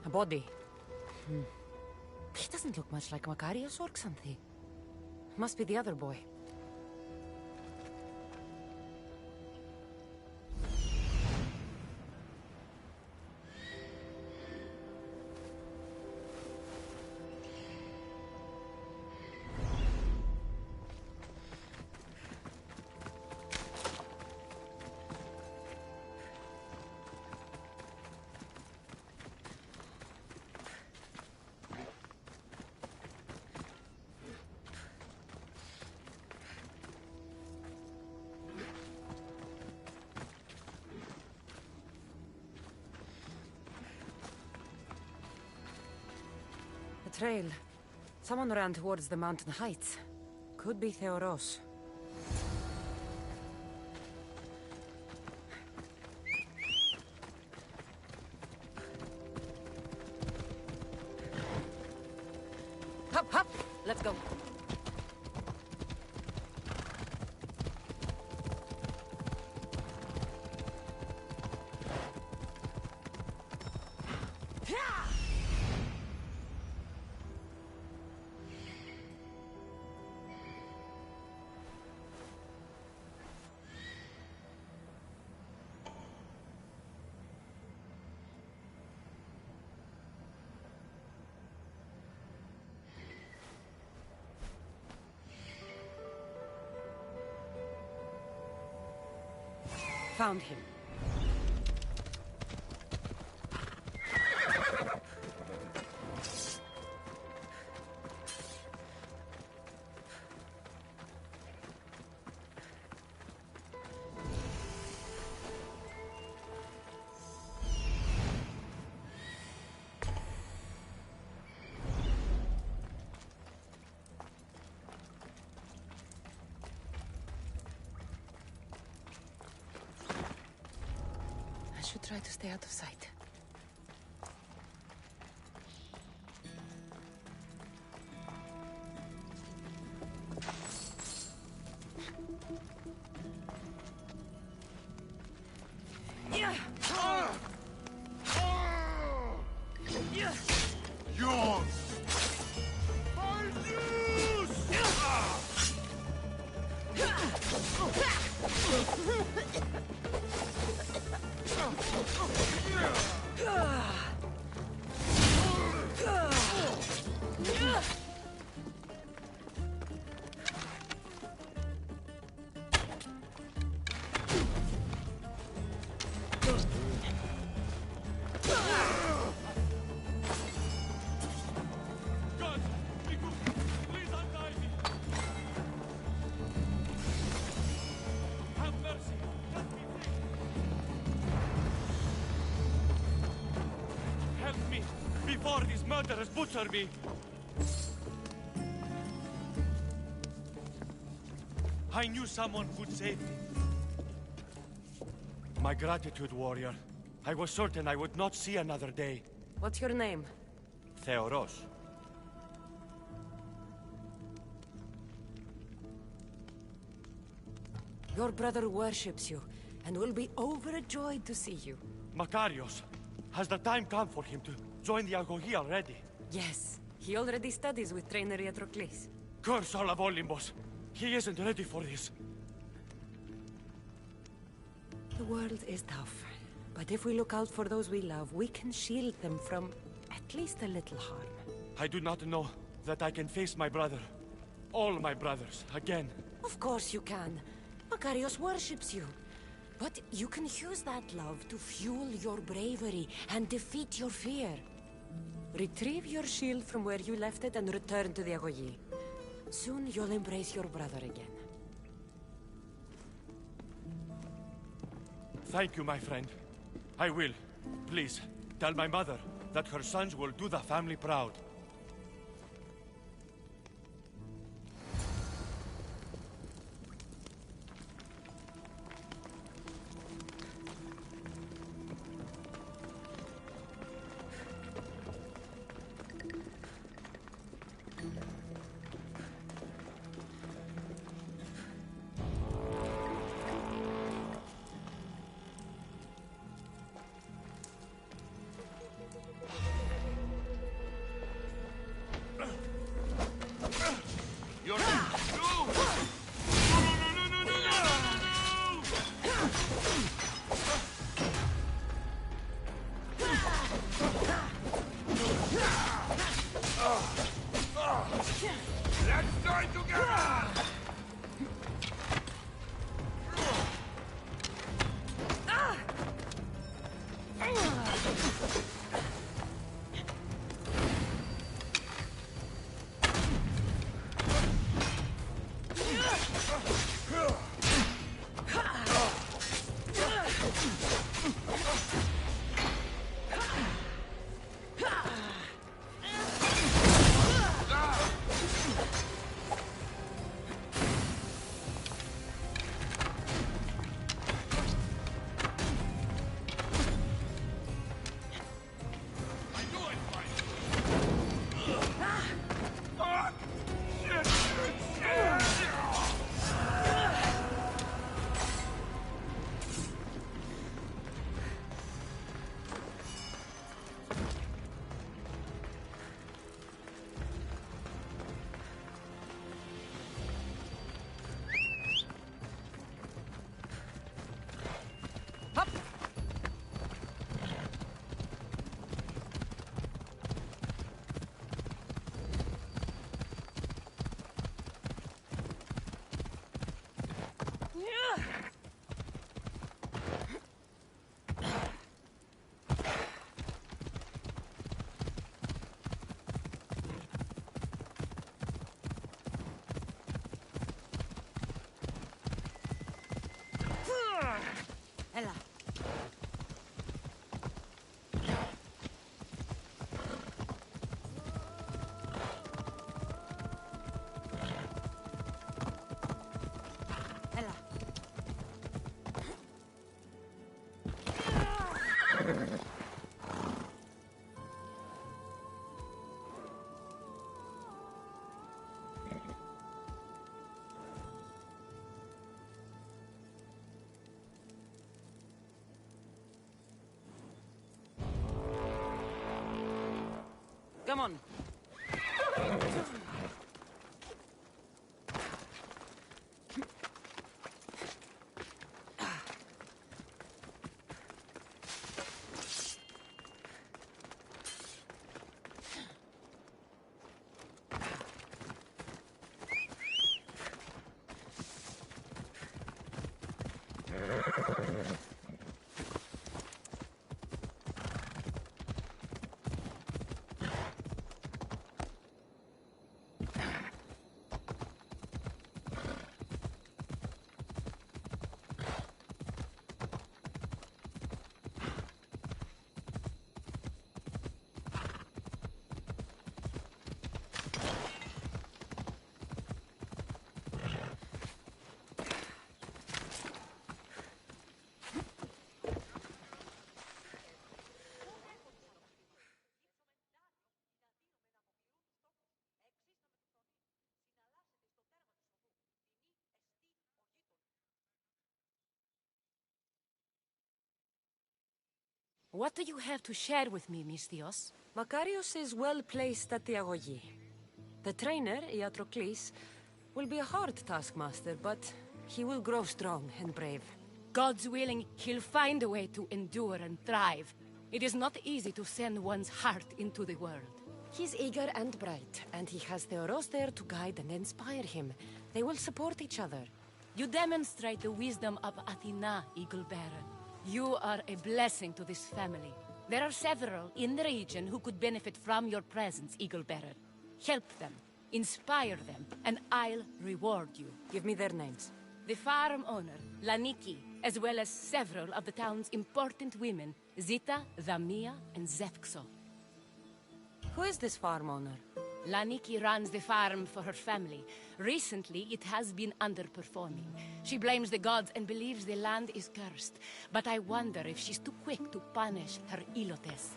A body. He doesn't look much like Makarios or Xanthi. Must be the other boy. Trail. Someone ran towards the mountain heights. Could be Theoros. Hop, hop! Let's go. Found him. I should try to stay out of sight. Before these murderers butcher me! I knew someone could save me. My gratitude, warrior. I was certain I would not see another day. What's your name? Theoros. Your brother worships you, and will be overjoyed to see you. Makarios, has the time come for him to join the Agogi already? Yes, he already studies with trainer Iatrocles. Curse all of Olympus! He isn't ready for this. The world is tough, but if we look out for those we love, we can shield them from at least a little harm. I do not know that I can face my brother, all my brothers, again. Of course you can. Makarios worships you. But you can use that love to fuel your bravery and defeat your fear. Retrieve your shield from where you left it and return to the Agoyi. Soon you'll embrace your brother again. Thank you, my friend. I will. Please, tell my mother that her sons will do the family proud. Let's join together! Ella. Ella. Come on. What do you have to share with me, Misthios? Makarios is well placed at the Agoyi. The trainer, Iatrocles, will be a hard taskmaster, but he will grow strong and brave. God's willing, he'll find a way to endure and thrive. It is not easy to send one's heart into the world. He's eager and bright, and he has Theoros there to guide and inspire him. They will support each other. You demonstrate the wisdom of Athena, Eagle Bearer. You are a blessing to this family. There are several in the region who could benefit from your presence, Eagle Bearer. Help them, inspire them, and I'll reward you. Give me their names. The farm owner, Laniki, as well as several of the town's important women, Zita, Zamia, and Zefkso. Who is this farm owner? Laniki runs the farm for her family. Recently, it has been underperforming. She blames the gods and believes the land is cursed. But I wonder if she's too quick to punish her ilotes.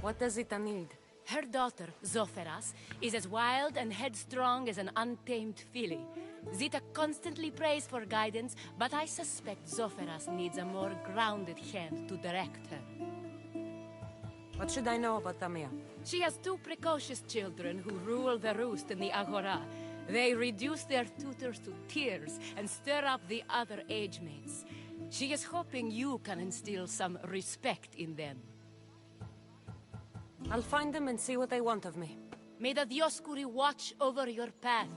What does Zita need? Her daughter, Zoferas, is as wild and headstrong as an untamed filly. Zita constantly prays for guidance, but I suspect Zoferas needs a more grounded hand to direct her. What should I know about Tamia? She has two precocious children who rule the roost in the Agora. They reduce their tutors to tears and stir up the other age mates. She is hoping you can instill some respect in them. I'll find them and see what they want of me. May the Dioscuri watch over your path.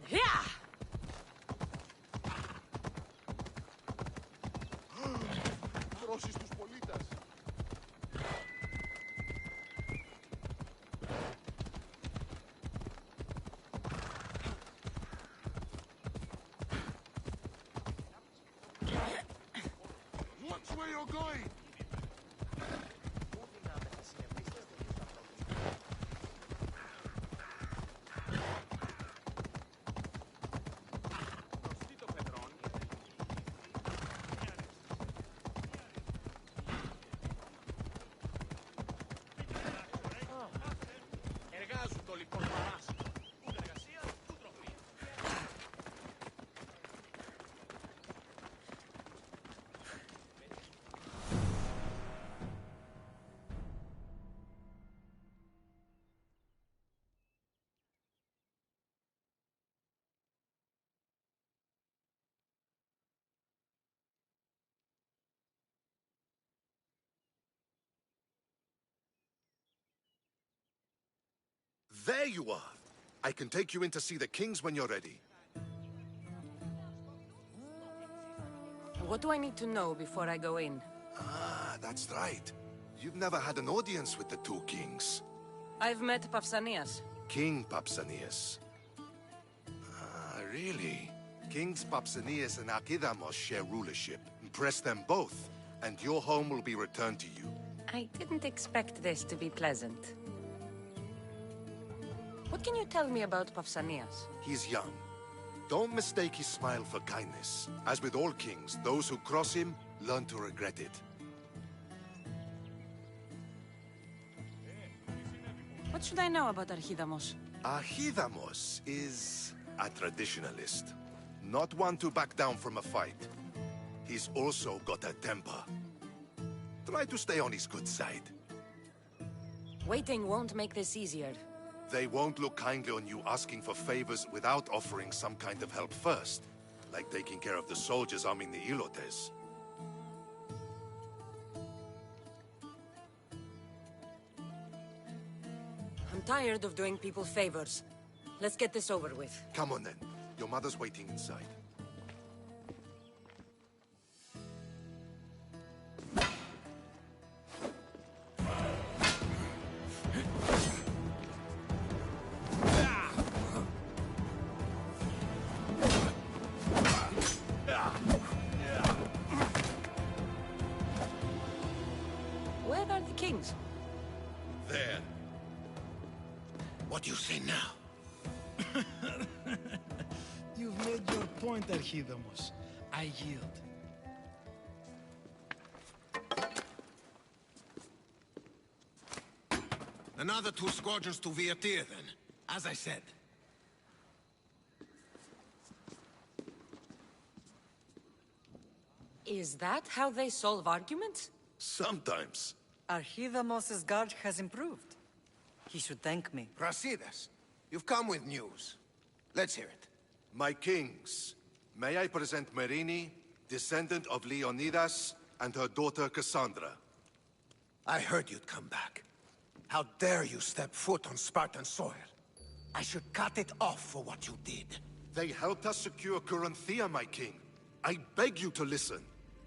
Yeah! Δρόσεις τους πολίτες. Watch where you're going! There you are! I can take you in to see the kings when you're ready. What do I need to know before I go in? Ah, that's right. You've never had an audience with the two kings. I've met Pausanias. King Pausanias. Ah, really? Kings Pausanias and Archidamos share rulership. Impress them both, and your home will be returned to you. I didn't expect this to be pleasant. What can you tell me about Pausanias? He's young. Don't mistake his smile for kindness. As with all kings, those who cross him learn to regret it. What should I know about Archidamos? Archidamos is a traditionalist. Not one to back down from a fight. He's also got a temper. Try to stay on his good side. Waiting won't make this easier. They won't look kindly on you asking for favors without offering some kind of help first. Like taking care of the soldiers arming the Ilotes. I'm tired of doing people favors. Let's get this over with. Come on then. Your mother's waiting inside. What do you say now? You've made your point, Archidamos. I yield. Another 2 squadrons to Viatir, then. As I said. Is that how they solve arguments? Sometimes. Archidamos' guard has improved. He should thank me. Brasidas, you've come with news. Let's hear it. My kings, may I present Marini, descendant of Leonidas, and her daughter Cassandra. I heard you'd come back. How dare you step foot on Spartan soil? I should cut it off for what you did. They helped us secure Corinthia, my king. I beg you to listen.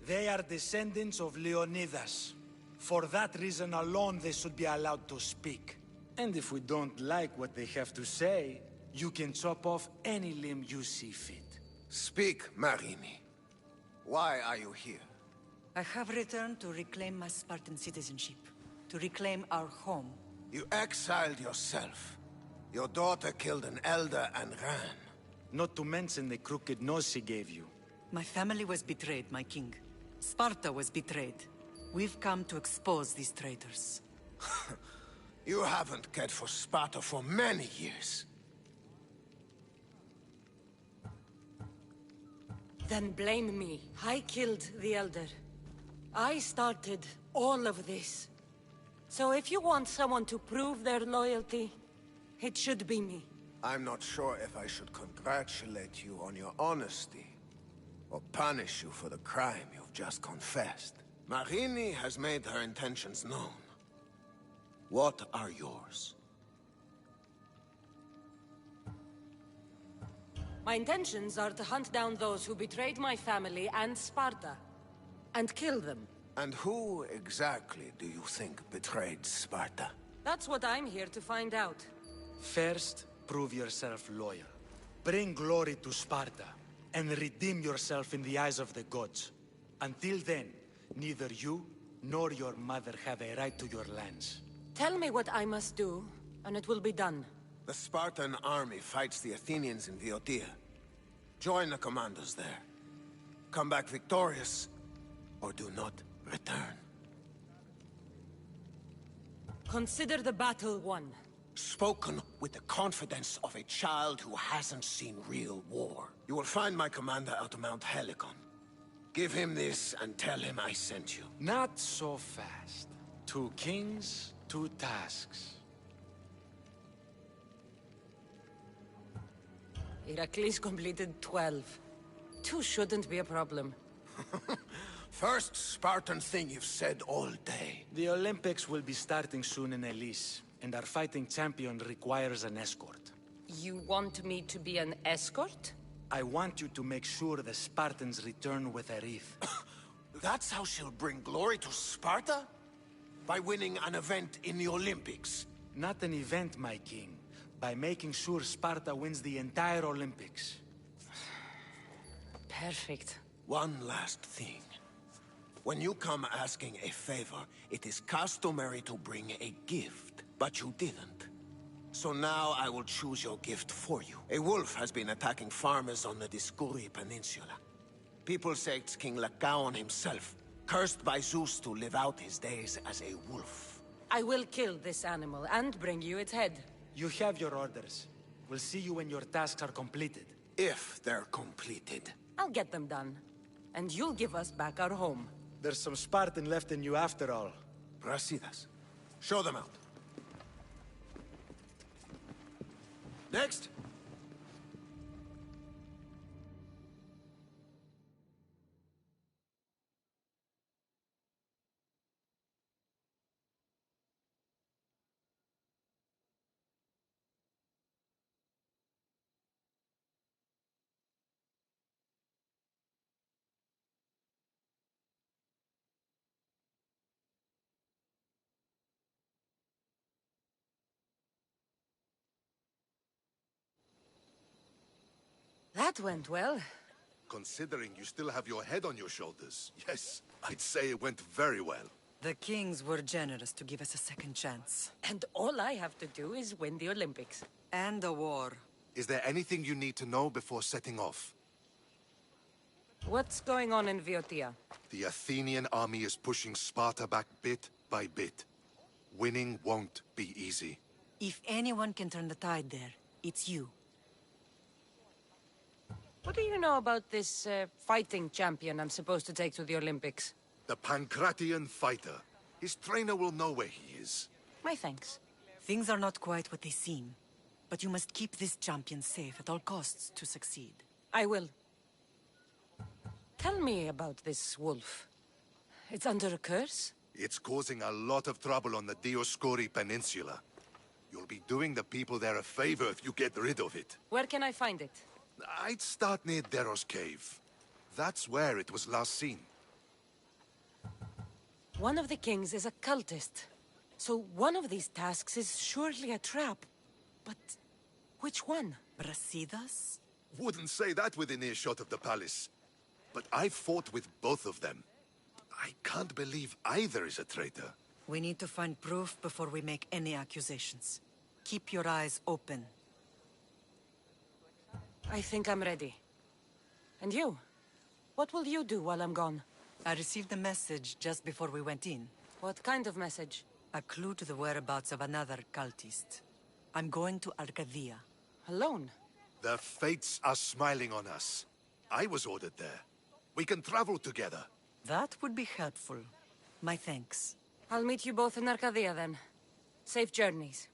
They are descendants of Leonidas. For that reason alone, they should be allowed to speak. And if we don't like what they have to say, you can chop off any limb you see fit. Speak, Marini. Why are you here? I have returned to reclaim my Spartan citizenship. To reclaim our home. You exiled yourself. Your daughter killed an elder and ran. Not to mention the crooked nose she gave you. My family was betrayed, my king. Sparta was betrayed. We've come to expose these traitors. You haven't cared for Sparta for many years. Then blame me. I killed the Elder. I started all of this. So if you want someone to prove their loyalty, it should be me. I'm not sure if I should congratulate you on your honesty, or punish you for the crime you've just confessed. Marini has made her intentions known. What are yours? My intentions are to hunt down those who betrayed my family and Sparta, and kill them. And who exactly do you think betrayed Sparta? That's what I'm here to find out. First, prove yourself loyal. Bring glory to Sparta, and redeem yourself in the eyes of the gods. Until then, neither you nor your mother have a right to your lands. Tell me what I must do, and it will be done. The Spartan army fights the Athenians in Viotia. Join the commandos there. Come back victorious, or do not return. Consider the battle won. Spoken with the confidence of a child who hasn't seen real war. You will find my commander out of Mount Helicon. Give him this and tell him I sent you. Not so fast. 2 kings, 2 tasks. Heracles completed 12. 2 shouldn't be a problem. First Spartan thing you've said all day. The Olympics will be starting soon in Elise, and our fighting champion requires an escort. You want me to be an escort? I want you to make sure the Spartans return with a wreath. That's how she'll bring glory to Sparta? By winning an event in the Olympics? Not an event, my king. By making sure Sparta wins the entire Olympics. Perfect. One last thing. When you come asking a favor, it is customary to bring a gift, but you didn't. So now I will choose your gift for you. A wolf has been attacking farmers on the Diskuri Peninsula. People say it's King Lycaon himself, cursed by Zeus to live out his days as a wolf. I will kill this animal and bring you its head. You have your orders. We'll see you when your tasks are completed. If they're completed. I'll get them done. And you'll give us back our home. There's some Spartan left in you after all. Brasidas, show them out. Next. That went well. Considering you still have your head on your shoulders, yes, I'd say it went very well. The kings were generous to give us a second chance. And all I have to do is win the Olympics. And a war. Is there anything you need to know before setting off? What's going on in Viotia? The Athenian army is pushing Sparta back bit by bit. Winning won't be easy. If anyone can turn the tide there, it's you. What do you know about this fighting champion I'm supposed to take to the Olympics? The Pancratian fighter. His trainer will know where he is. My thanks. Things are not quite what they seem. But you must keep this champion safe at all costs to succeed. I will. Tell me about this wolf. It's under a curse? It's causing a lot of trouble on the Dioscuri Peninsula. You'll be doing the people there a favor if you get rid of it. Where can I find it? I'd start near Deros Cave. That's where it was last seen. One of the kings is a cultist. So one of these tasks is surely a trap. But which one? Brasidas? Wouldn't say that within earshot of the palace. But I've fought with both of them. I can't believe either is a traitor. We need to find proof before we make any accusations. Keep your eyes open. I think I'm ready. And you? What will you do while I'm gone? I received a message just before we went in. What kind of message? A clue to the whereabouts of another cultist. I'm going to Arcadia. Alone? The fates are smiling on us. I was ordered there. We can travel together. That would be helpful. My thanks. I'll meet you both in Arcadia then. Safe journeys.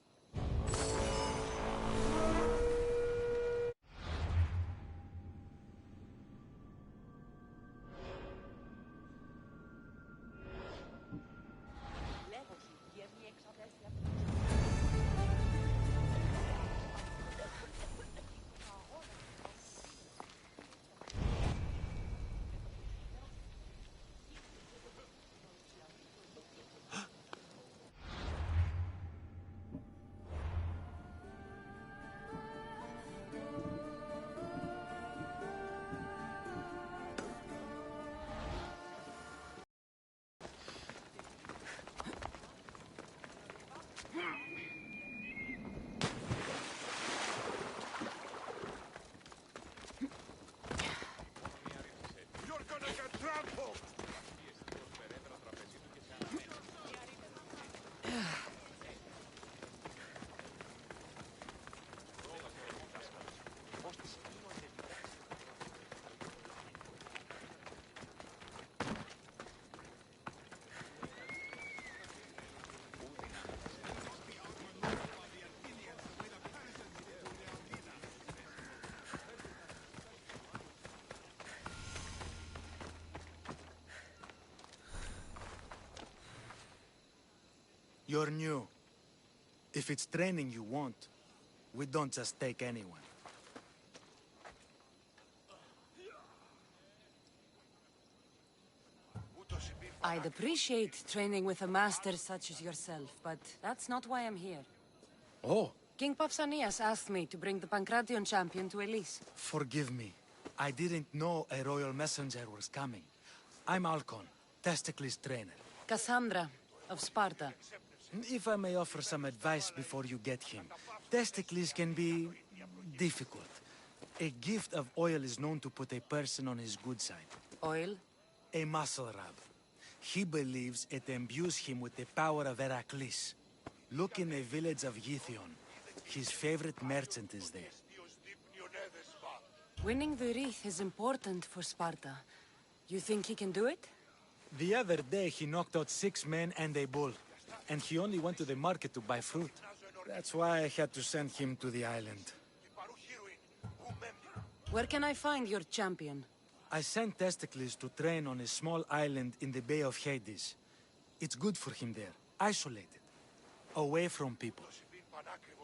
You're new. If it's training you want, we don't just take anyone. I'd appreciate training with a master such as yourself, but that's not why I'm here. Oh. King Pausanias asked me to bring the Pancration champion to Elise. Forgive me. I didn't know a royal messenger was coming. I'm Alcon, Testicles trainer. Cassandra, of Sparta. If I may offer some advice before you get him, Testicles can be difficult. A gift of oil is known to put a person on his good side. Oil? A muscle rub. He believes it imbues him with the power of Heracles. Look in the village of Yithion. His favorite merchant is there. Winning the wreath is important for Sparta. You think he can do it? The other day he knocked out 6 men and a bull. And he only went to the market to buy fruit. That's why I had to send him to the island. Where can I find your champion? I sent Testicles to train on a small island in the Bay of Hades. It's good for him there, isolated, away from people.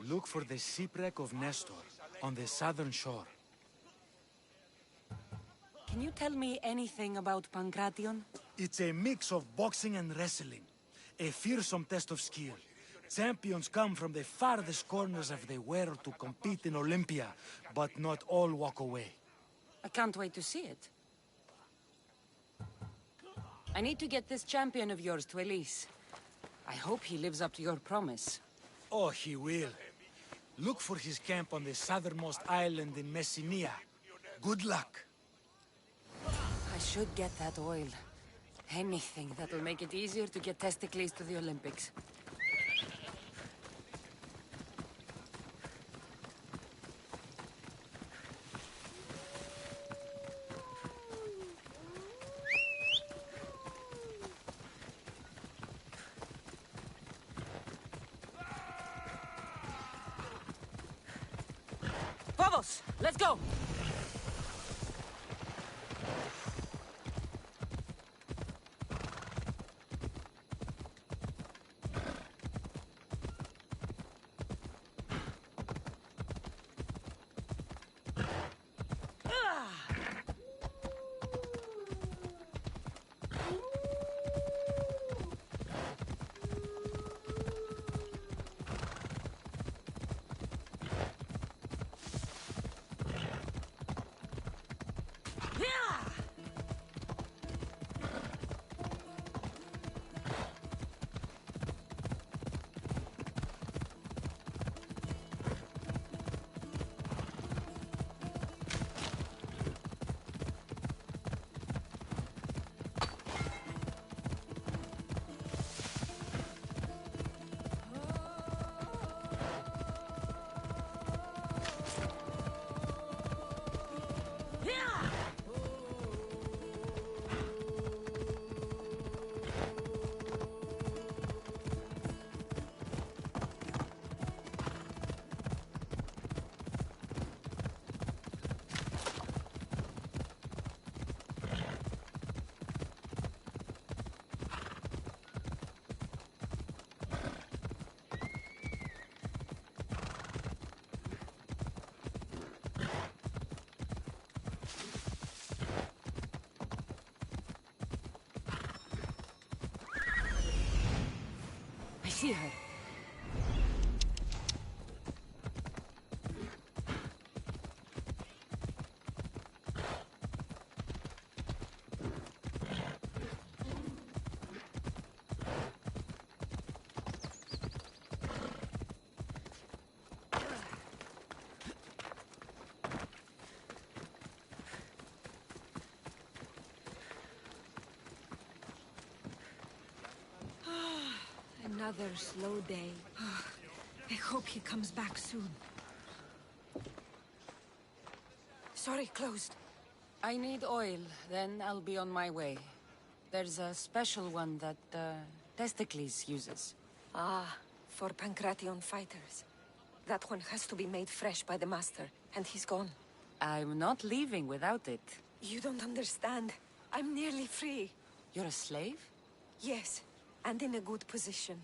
Look for the shipwreck of Nestor on the southern shore. Can you tell me anything about Pancration? It's a mix of boxing and wrestling. A fearsome test of skill. Champions come from the farthest corners of the world to compete in Olympia, but not all walk away. I can't wait to see it. I need to get this champion of yours to Elise. I hope he lives up to your promise. Oh, he will. Look for his camp on the southernmost island in Messinia. Good luck. I should get that oil. Anything that'll make it easier to get Testicles to the Olympics. Vamos! Let's go! I see her. Another slow day. I hope he comes back soon. Sorry, closed. I need oil, then I'll be on my way. There's a special one that, Testicles uses. Ah, for Pancration fighters. That one has to be made fresh by the master, and he's gone. I'm not leaving without it. You don't understand. I'm nearly free. You're a slave? Yes, and in a good position.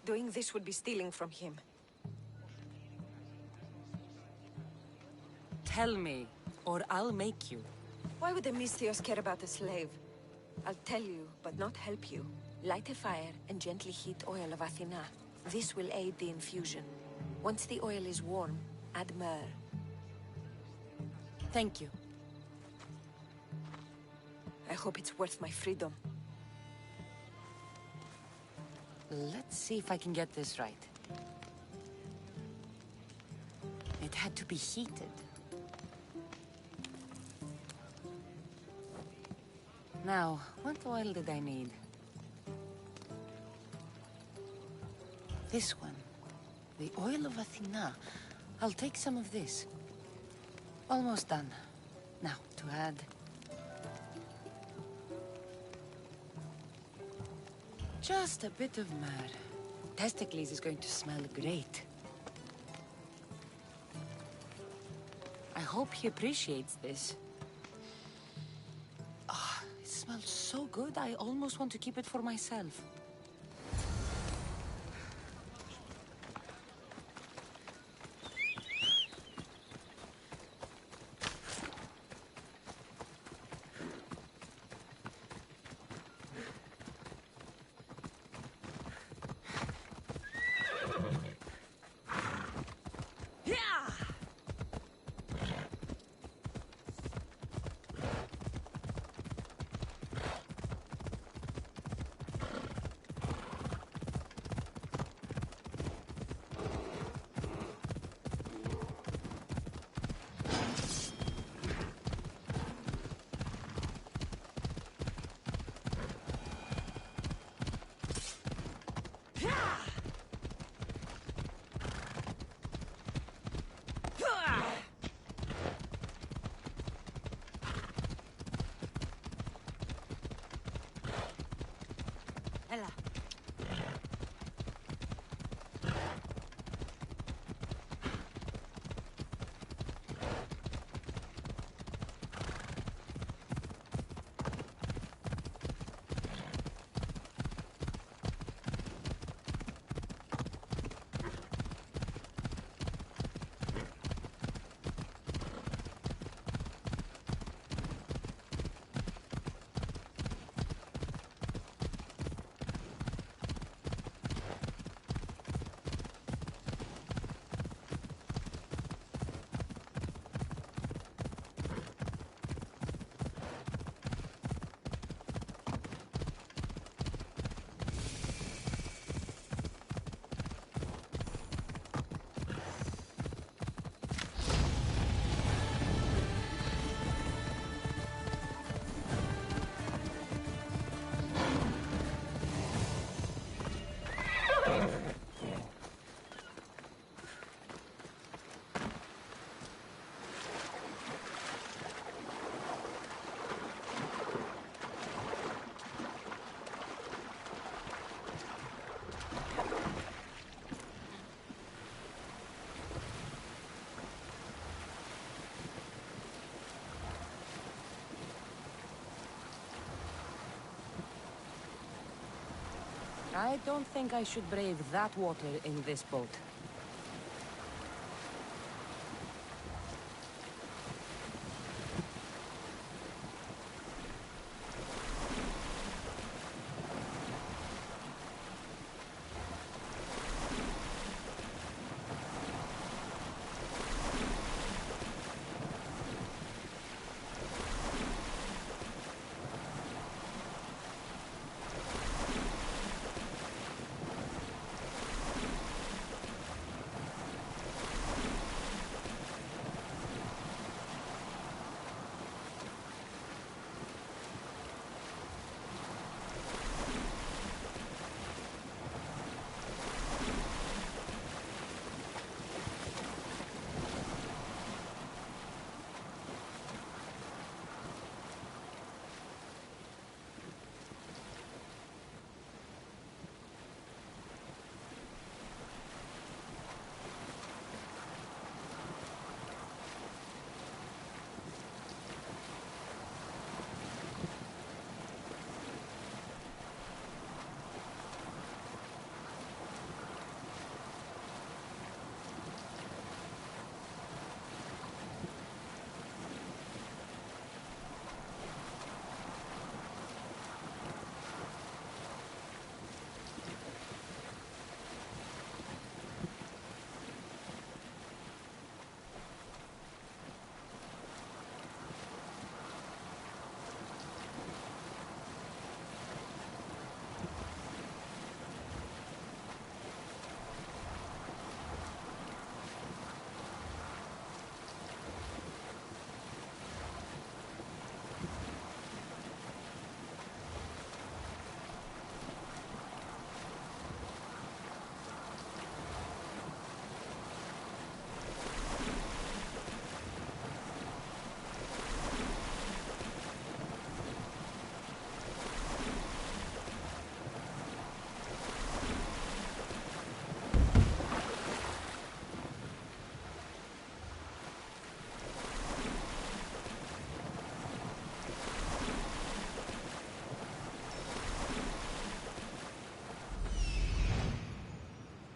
Doing this would be stealing from him. Tell me, or I'll make you. Why would the Mystios care about a slave? I'll tell you, but not help you. Light a fire and gently heat oil of Athena. This will aid the infusion. Once the oil is warm, add myrrh. Thank you. I hope it's worth my freedom. Let's see if I can get this right. It had to be heated. Now, what oil did I need? This one. The oil of Athena. I'll take some of this. Almost done. Now, to add... just a bit of myrrh. Testicles is going to smell great. I hope he appreciates this. Ah, it smells so good, I almost want to keep it for myself. Ella. I don't think I should brave that water in this boat.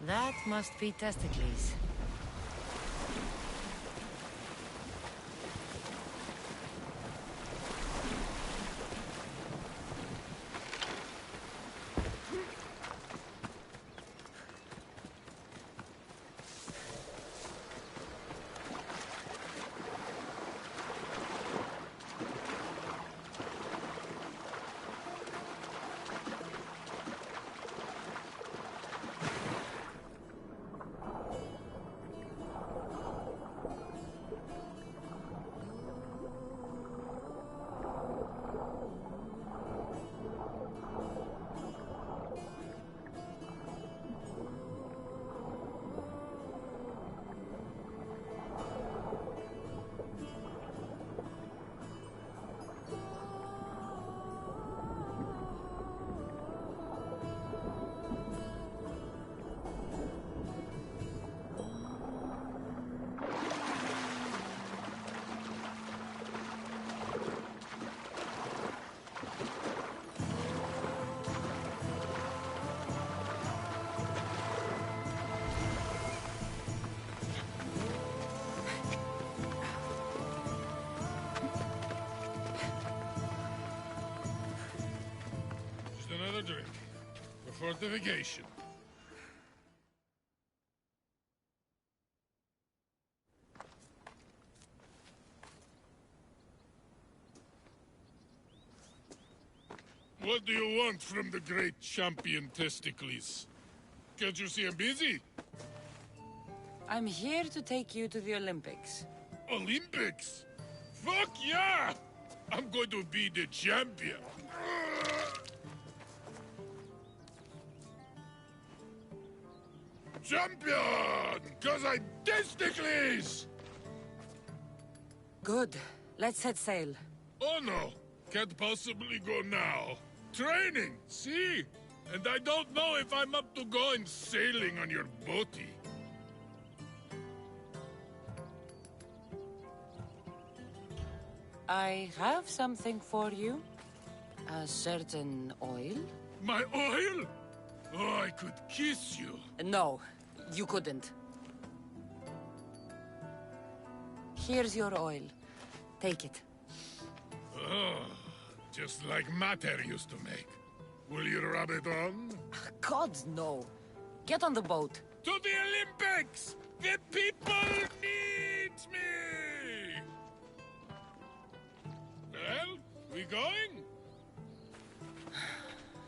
That must be testicles. fortification. What do you want from the great champion Testicles? Can't you see I'm busy? I'm here to take you to the Olympics. Olympics? Fuck yeah! I'm going to be the champion. Champion! Cause I'm Testicles! Good. Let's set sail. Oh no! Can't possibly go now. Training, see? And I don't know if I'm up to going sailing on your boaty. I have something for you. A certain oil. My oil? Oh, I could kiss you. No, you couldn't. Here's your oil. Take it. Oh, just like Mater used to make. Will you rub it on? God, no. Get on the boat. To the Olympics! The people need me! Well, we going?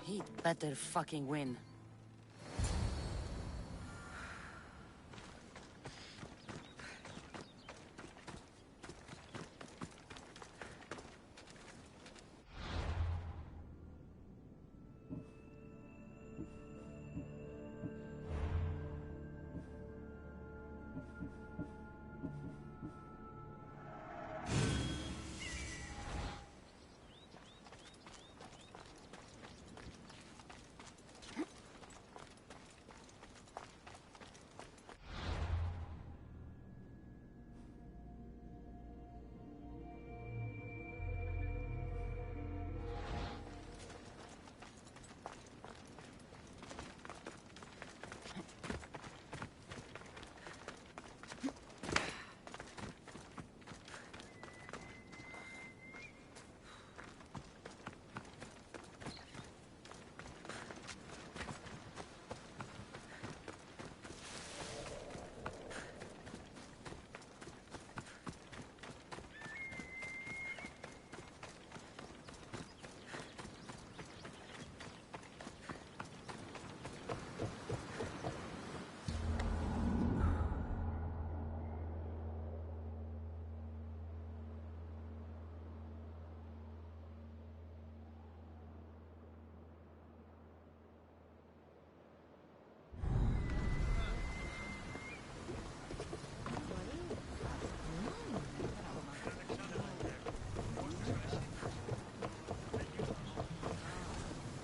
He'd better fucking win.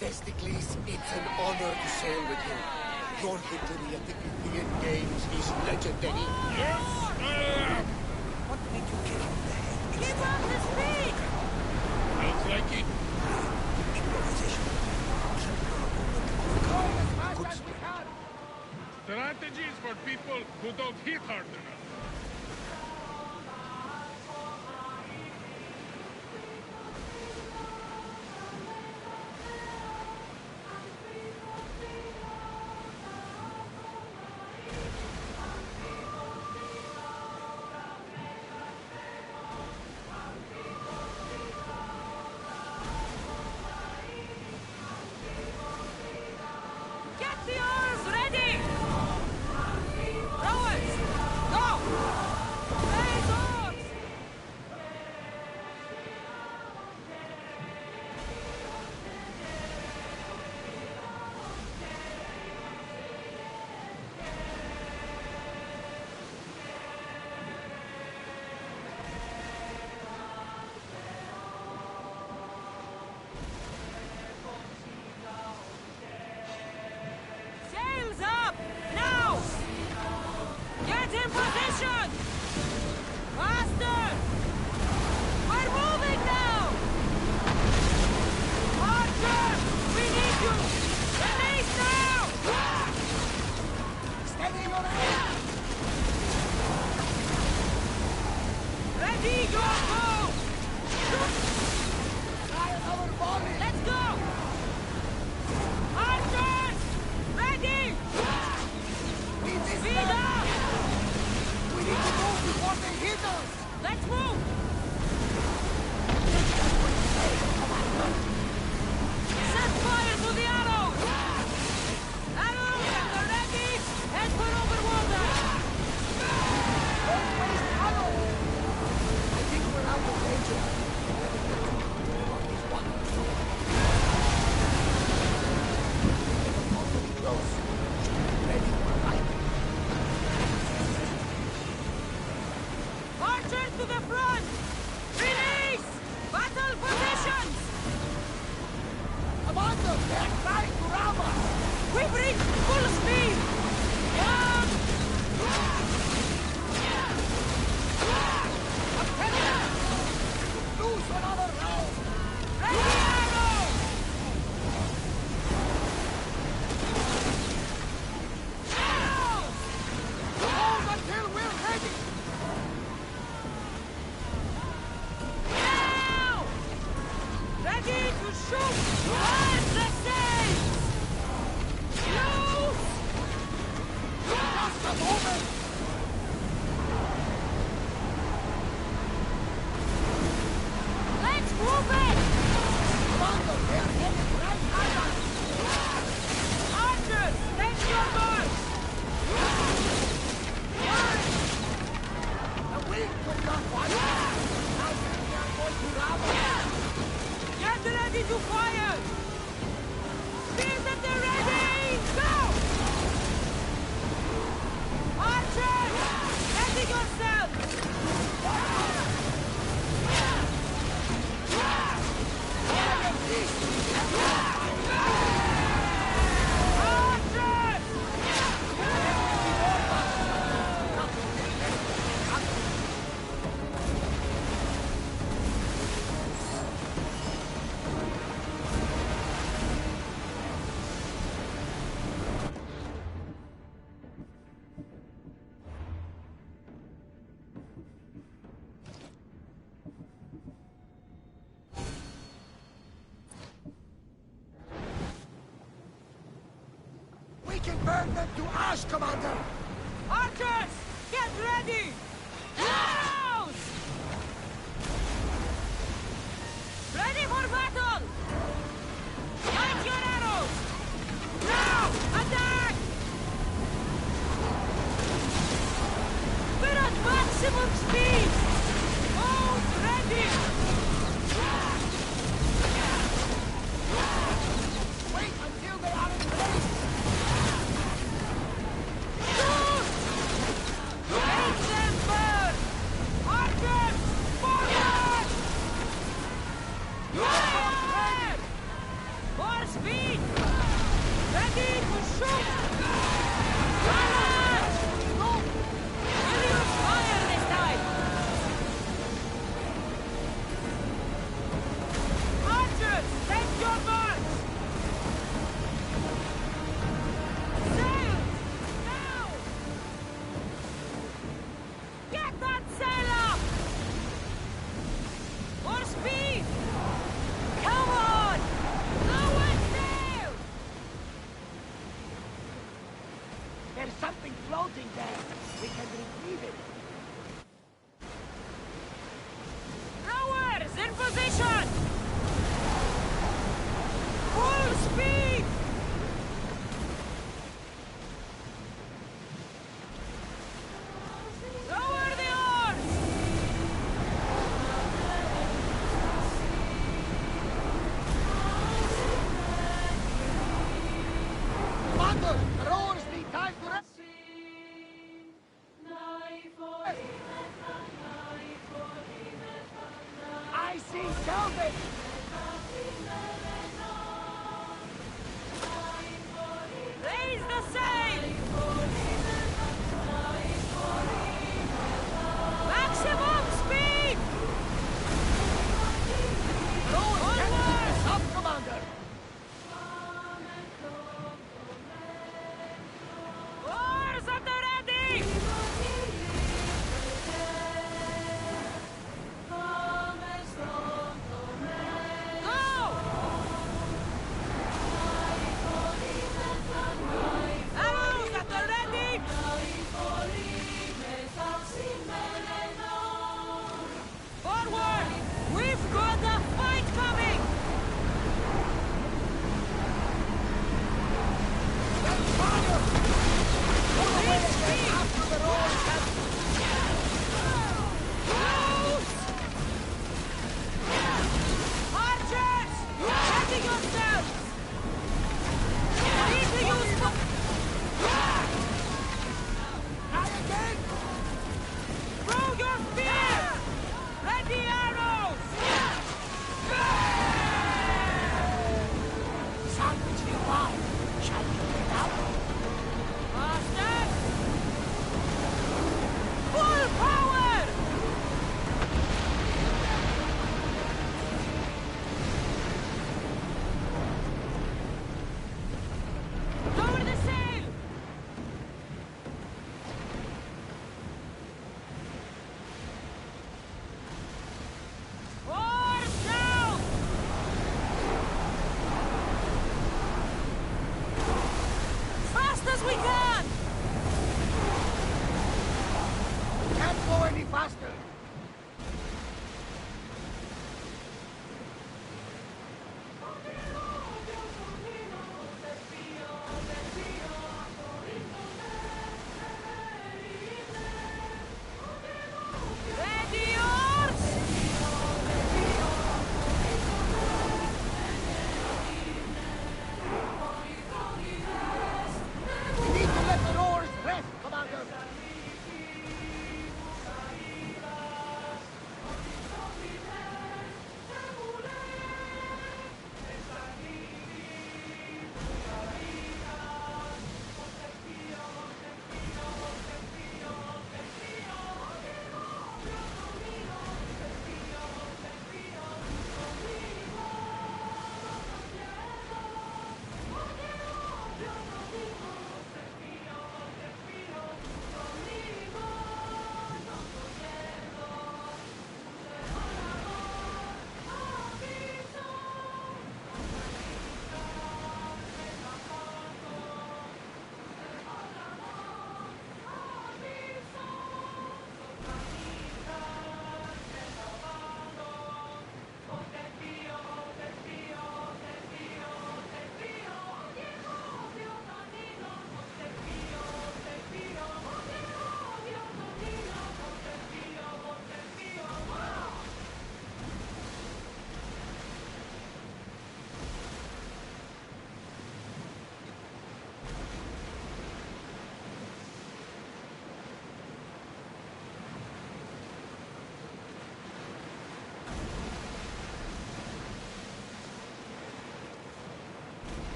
Testicles, it's an honor to sail with you. Your victory at the Indian Games is legendary. Yes, I am! What made you kick him in the head? Keep up the speed! Sounds like it. Improvisation. Good. Strategies for people who don't hit hard enough. We bring full speed! Lose another round! Ready arrow! Hold until we're ready! Now! Ready to shoot! Where's the sails? Loose! Just a moment! Let's move it! Commander, they are headed right at us! Archers, take your mark! The wind could not watch us! Now we are going to ram. Get ready to fire! Spears at the ready! Go! Archers! Ready yourselves! We can burn them to ash, Commander! Archers! Get ready! Arrows! Ready for battle! Light your arrows! Now! Attack! We're at maximum speed! Both ready! Wait until they are in place! Shoot! Make them burn! Archers! Forward! Fire! More speed! Ready to shoot! Balance! Will you fire this time? Archers, take your marks! Sail! Now! Get that sail up! More speed! Come on! Lower sail! There's something floating there. We can retrieve it. Rowers in position! Full speed! Lower the oars! Commander, the rowers need time to rest. I see salvage! Raise the sail! Maximum speed! Rowers can't keep us up, Commander! Oars at the ready! Go! Faster! We need to let the oars rest, Commander!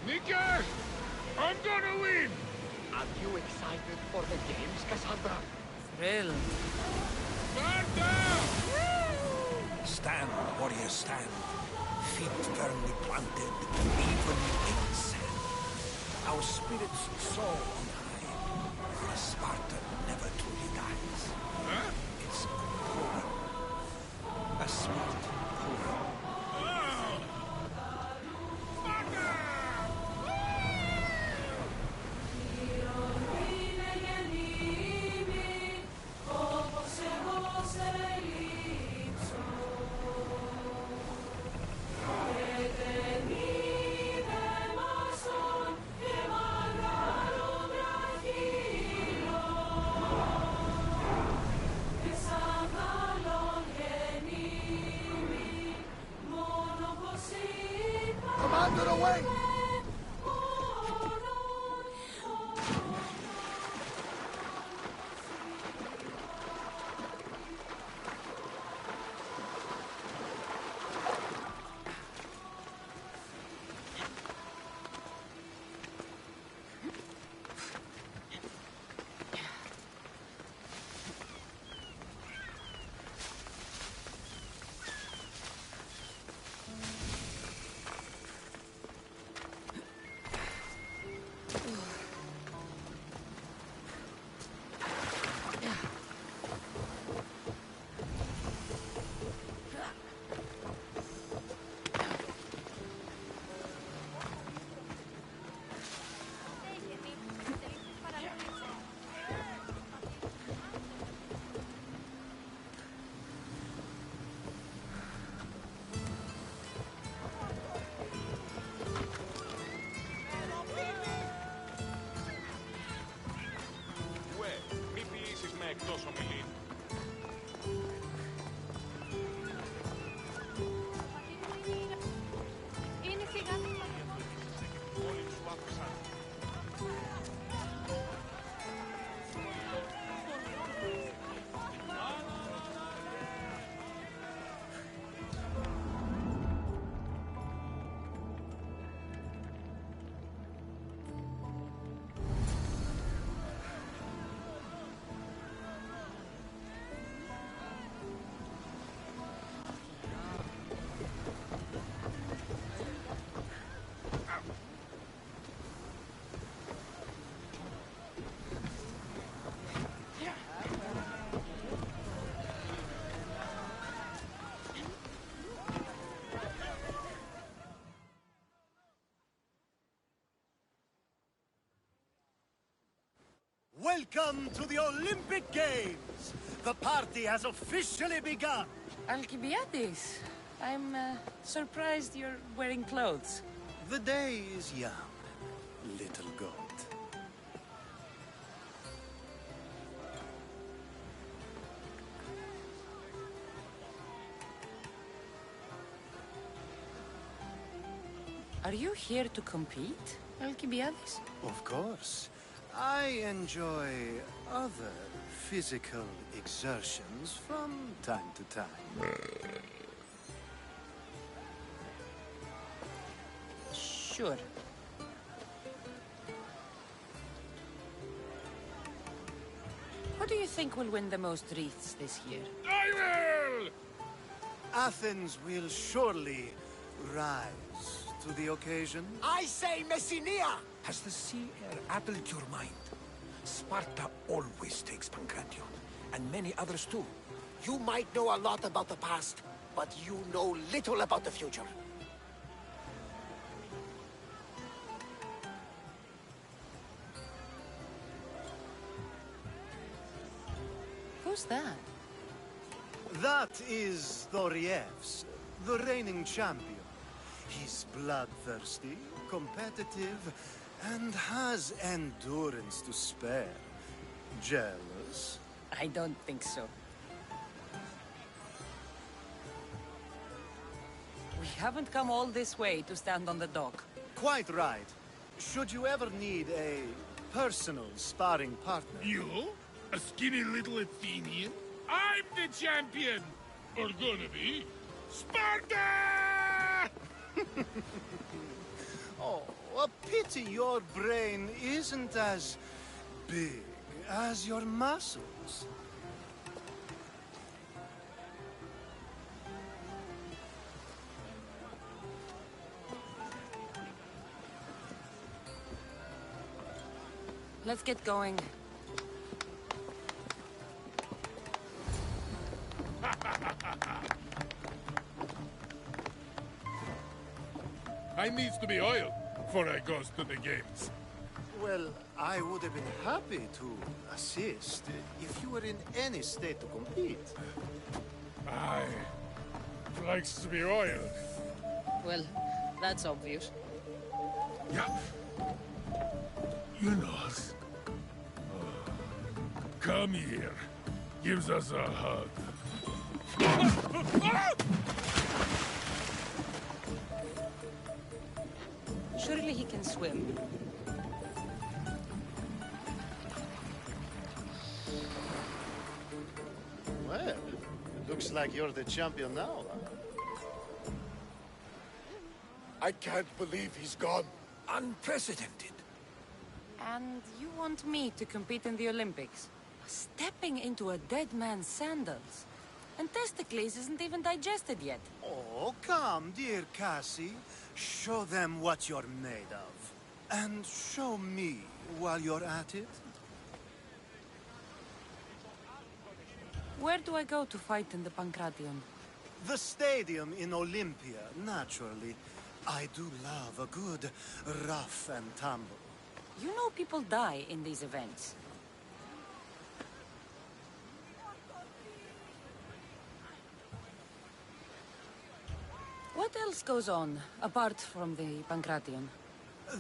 Nicker! I'm gonna win! Are you excited for the games, Cassandra? Thrilled. Sparta! Stand, warrior, stand. Feet firmly planted, even in sand. Our spirits soar on high, for a Spartan never truly dies. Huh? It's poor. A sweet poor. Commander, away! εκτός ομιλήν. Είναι σιγά. Όλοι σου άφησαν. Welcome to the Olympic Games! The party has officially begun! Alcibiades, I'm surprised you're wearing clothes. The day is young, little goat. Are you here to compete, Alcibiades? Of course. I enjoy other physical exertions from time to time. Sure. Who do you think will win the most wreaths this year? I will! Athens will surely rise to the occasion. I say Messinia! Has the sea air addled your mind? Sparta always takes Pancration, and many others too. You might know a lot about the past, but you know little about the future. Who's that? That is Thorievs, the reigning champion. He's bloodthirsty, competitive, and has endurance to spare. Jealous? I don't think so. We haven't come all this way to stand on the dock. Quite right. Should you ever need a personal sparring partner... You? A skinny little Athenian? I'm the champion! Or gonna be. Sparta! Oh, a pity your brain isn't as big as your muscles. Let's get going. I needs to be oiled before I goes to the games. Well, I would have been happy to assist if you were in any state to compete. I likes to be oiled. Well, that's obvious. Yeah. You know. Come here. Gives us a hug. Surely he can swim. Well, it looks like you're the champion now, huh? I can't believe he's gone. Unprecedented. And you want me to compete in the Olympics? Stepping into a dead man's sandals. And Testicles isn't even digested yet. Oh, come, dear Cassie. Show them what you're made of. And show me while you're at it. Where do I go to fight in the Pancration? The stadium in Olympia, naturally. I do love a good rough and tumble. You know people die in these events. What else goes on, apart from the Pancration?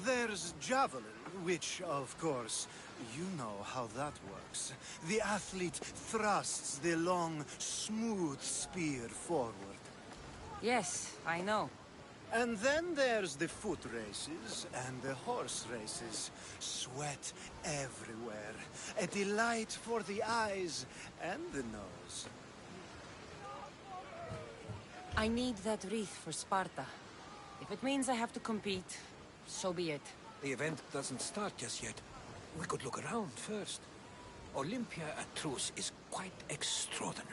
There's javelin, which, of course, you know how that works. The athlete thrusts the long, smooth spear forward. Yes, I know. And then there's the foot races and the horse races. Sweat everywhere. A delight for the eyes and the nose. I need that wreath for Sparta. If it means I have to compete, so be it. The event doesn't start just yet. We could look around first. Olympia at truce is quite extraordinary.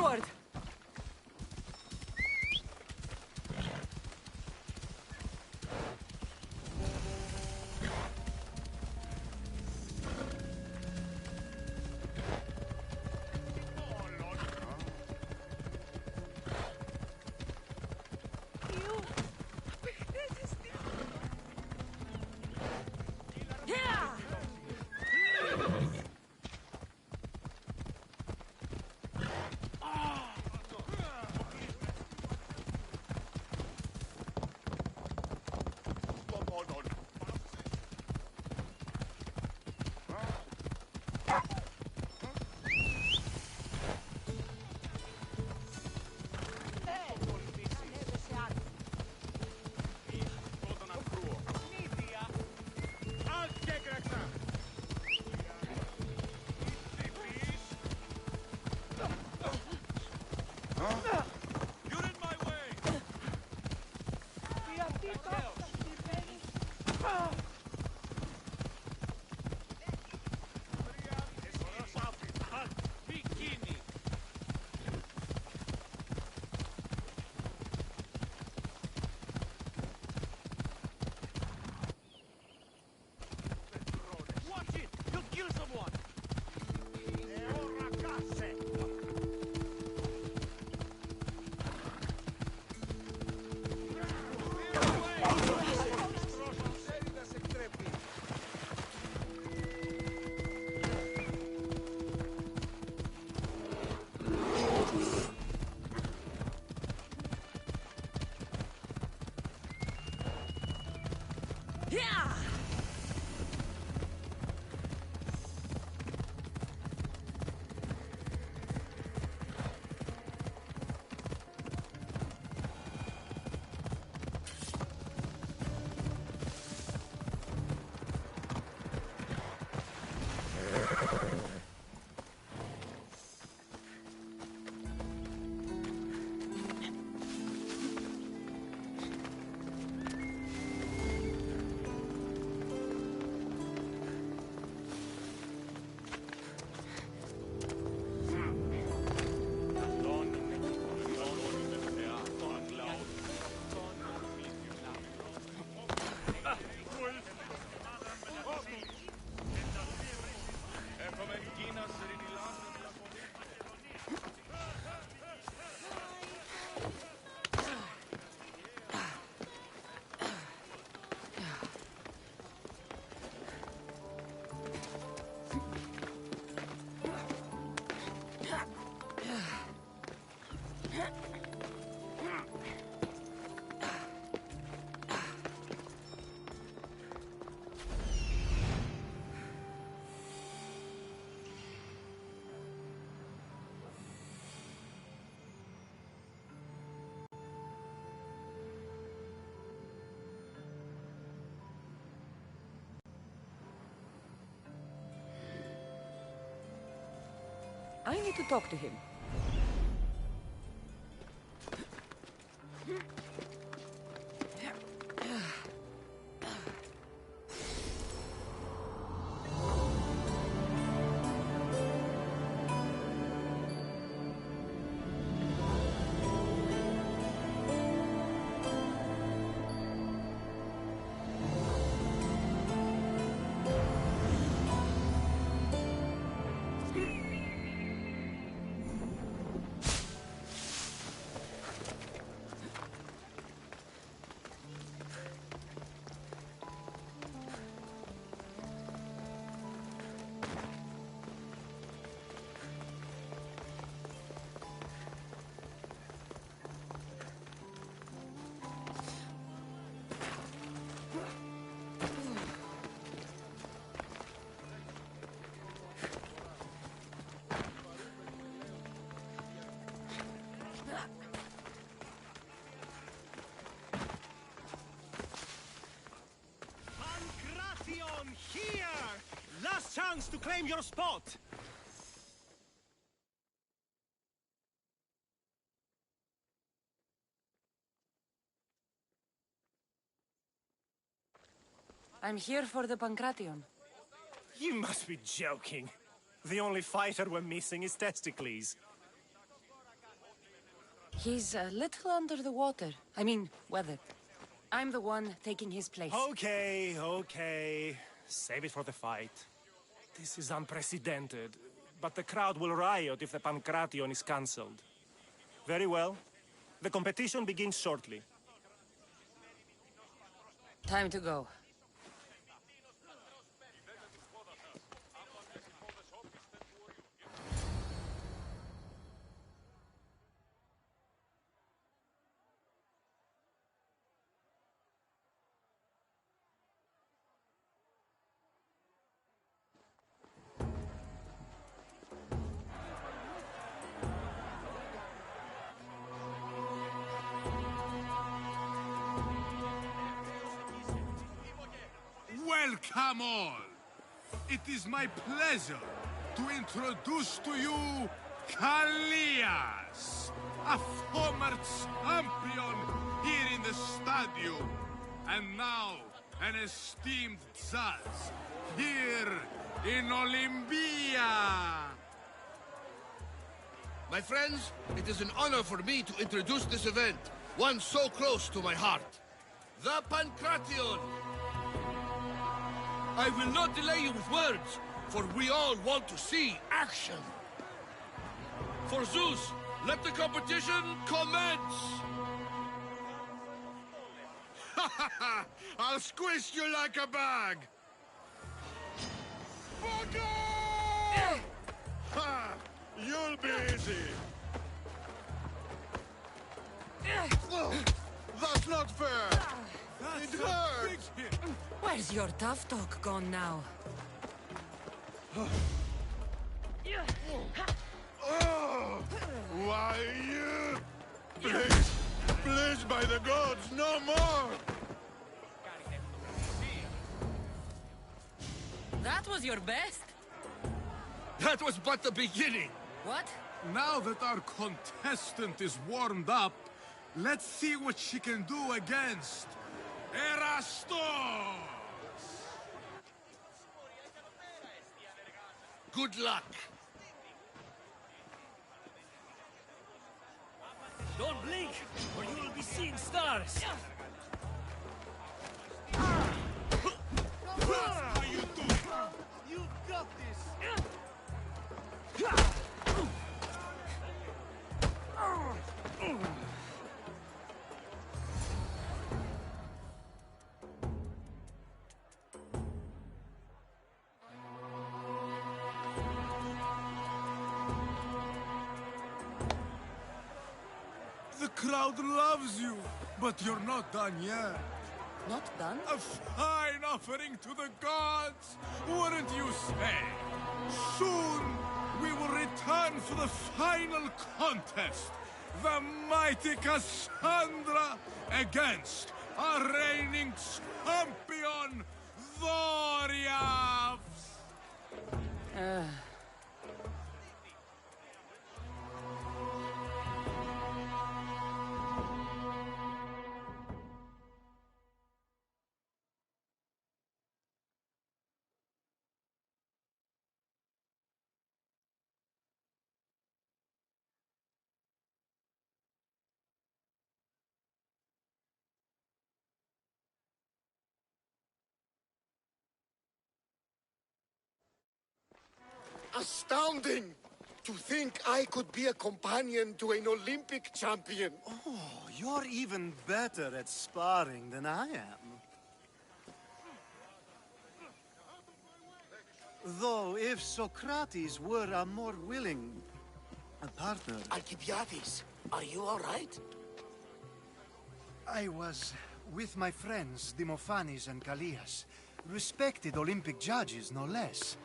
Onward! I need to talk to him. Chance to claim your spot! I'm here for the Pancration. You must be joking. The only fighter we're missing is Testicles. He's a little under the water. I mean, weather. I'm the one taking his place. Okay, okay. Save it for the fight. This is unprecedented. But the crowd will riot if the Pancration is cancelled. Very well. The competition begins shortly. Time to go. Welcome all! It is my pleasure to introduce to you Kalias, a former champion here in the stadium, and now an esteemed judge here in Olympia. My friends, it is an honor for me to introduce this event, one so close to my heart. The Pancration! I will not delay you with words, for we all want to see action. For Zeus, let the competition commence! Ha ha ha! I'll squish you like a bag! Fuck off! Ha! You'll be easy! That's not fair! It hurts! Where's your tough talk gone now? Why you? Please! Please, by the gods, no more! That was your best? That was but the beginning! What? Now that our contestant is warmed up, let's see what she can do against Erastos! Good luck! Don't blink, or you will be seeing stars! How you do? You've got this! The crowd loves you, but you're not done yet. Not done? A fine offering to the gods, wouldn't you say? Soon, we will return for the final contest. The mighty Cassandra against our reigning champion, Doriath! Astounding! To think I could be a companion to an Olympic champion. Oh, you're even better at sparring than I am. Though, if Socrates were a more willing partner... Alcibiades, are you all right? I was with my friends, Demophanes and Callias. Respected Olympic judges, no less.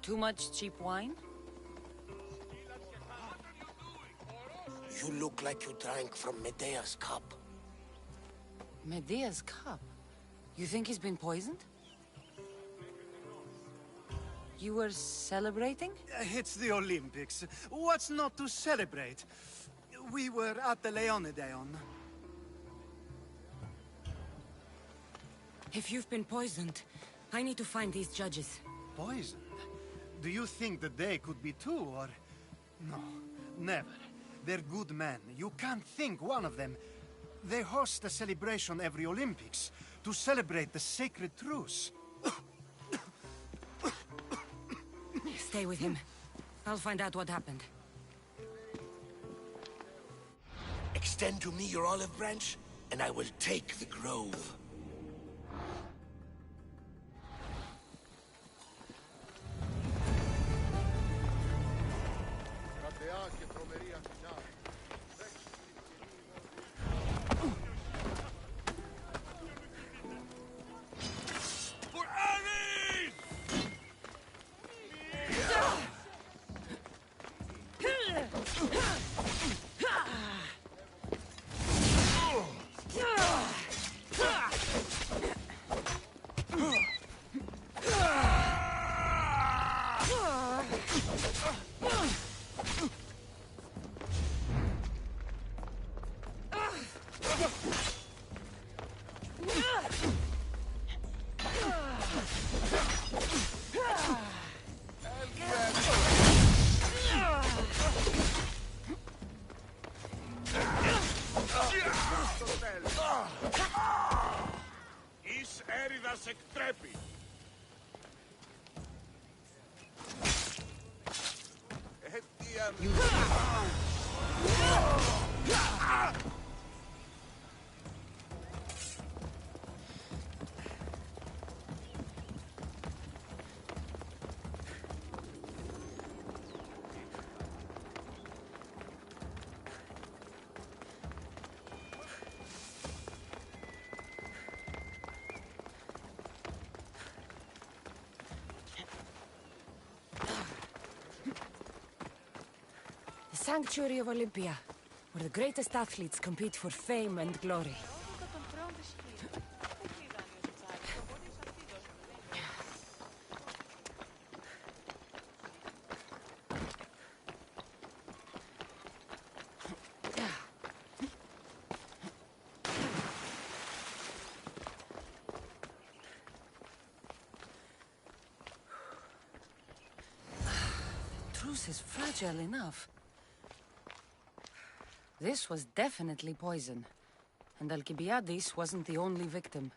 Too much cheap wine? You look like you drank from Medea's cup. Medea's cup? You think he's been poisoned? You were celebrating? It's the Olympics. What's not to celebrate? We were at the Leonideon. If you've been poisoned, I need to find these judges. Poisoned? Do you think that they could be too, or... No, never. They're good men. You can't think one of them. They host a celebration every Olympics to celebrate the sacred truce. Stay with him. I'll find out what happened. Extend to me your olive branch, and I will take the grove. Εις έριδας εκτρέπει. The Sanctuary of Olympia, where the greatest athletes compete for fame and glory. Truce is fragile enough. This was definitely poison, and Alcibiades wasn't the only victim.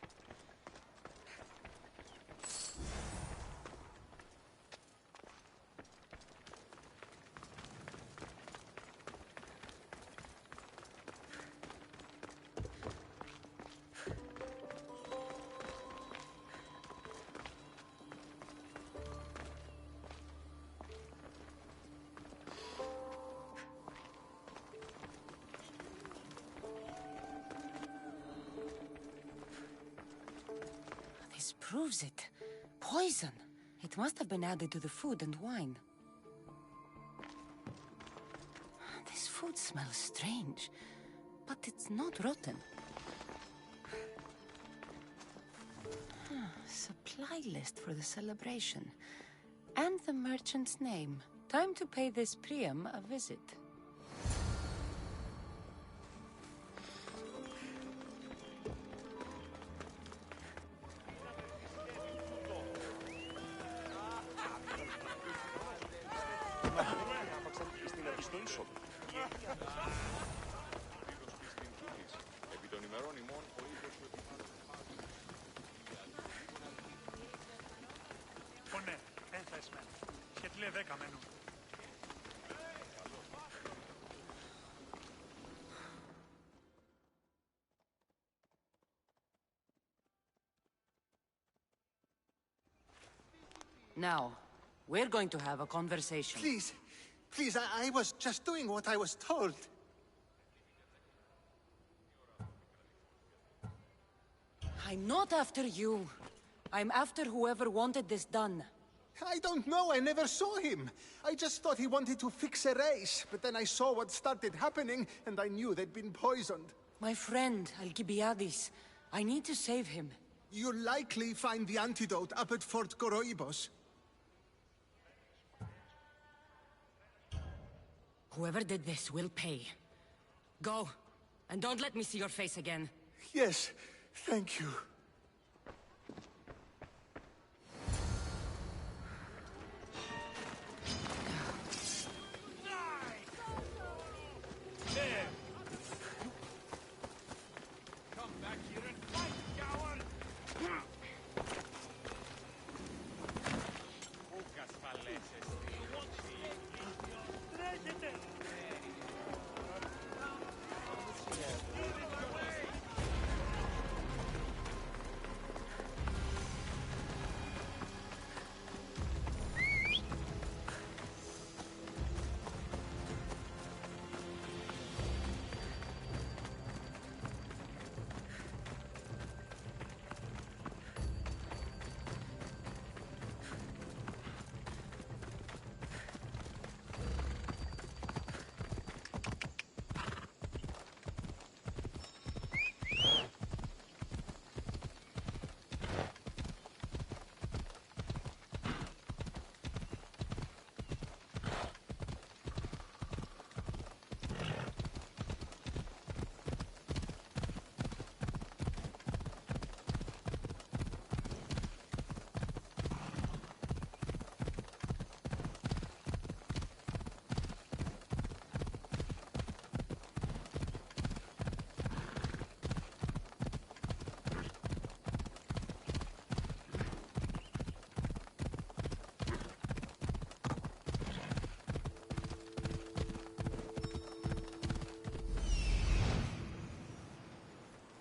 This proves it. Poison. It must have been added to the food and wine. This food smells strange, but it's not rotten. Supply list for the celebration. And the merchant's name. Time to pay this Priam a visit. Now, we're going to have a conversation. Please, please, I was just doing what I was told. I'm not after you. I'm after whoever wanted this done. I don't know, I never saw him. I just thought he wanted to fix a race, but then I saw what started happening, and I knew they'd been poisoned. My friend, Alcibiades. I need to save him. You'll likely find the antidote up at Fort Coroibos. Whoever did this will pay. Go, and don't let me see your face again. Yes, thank you.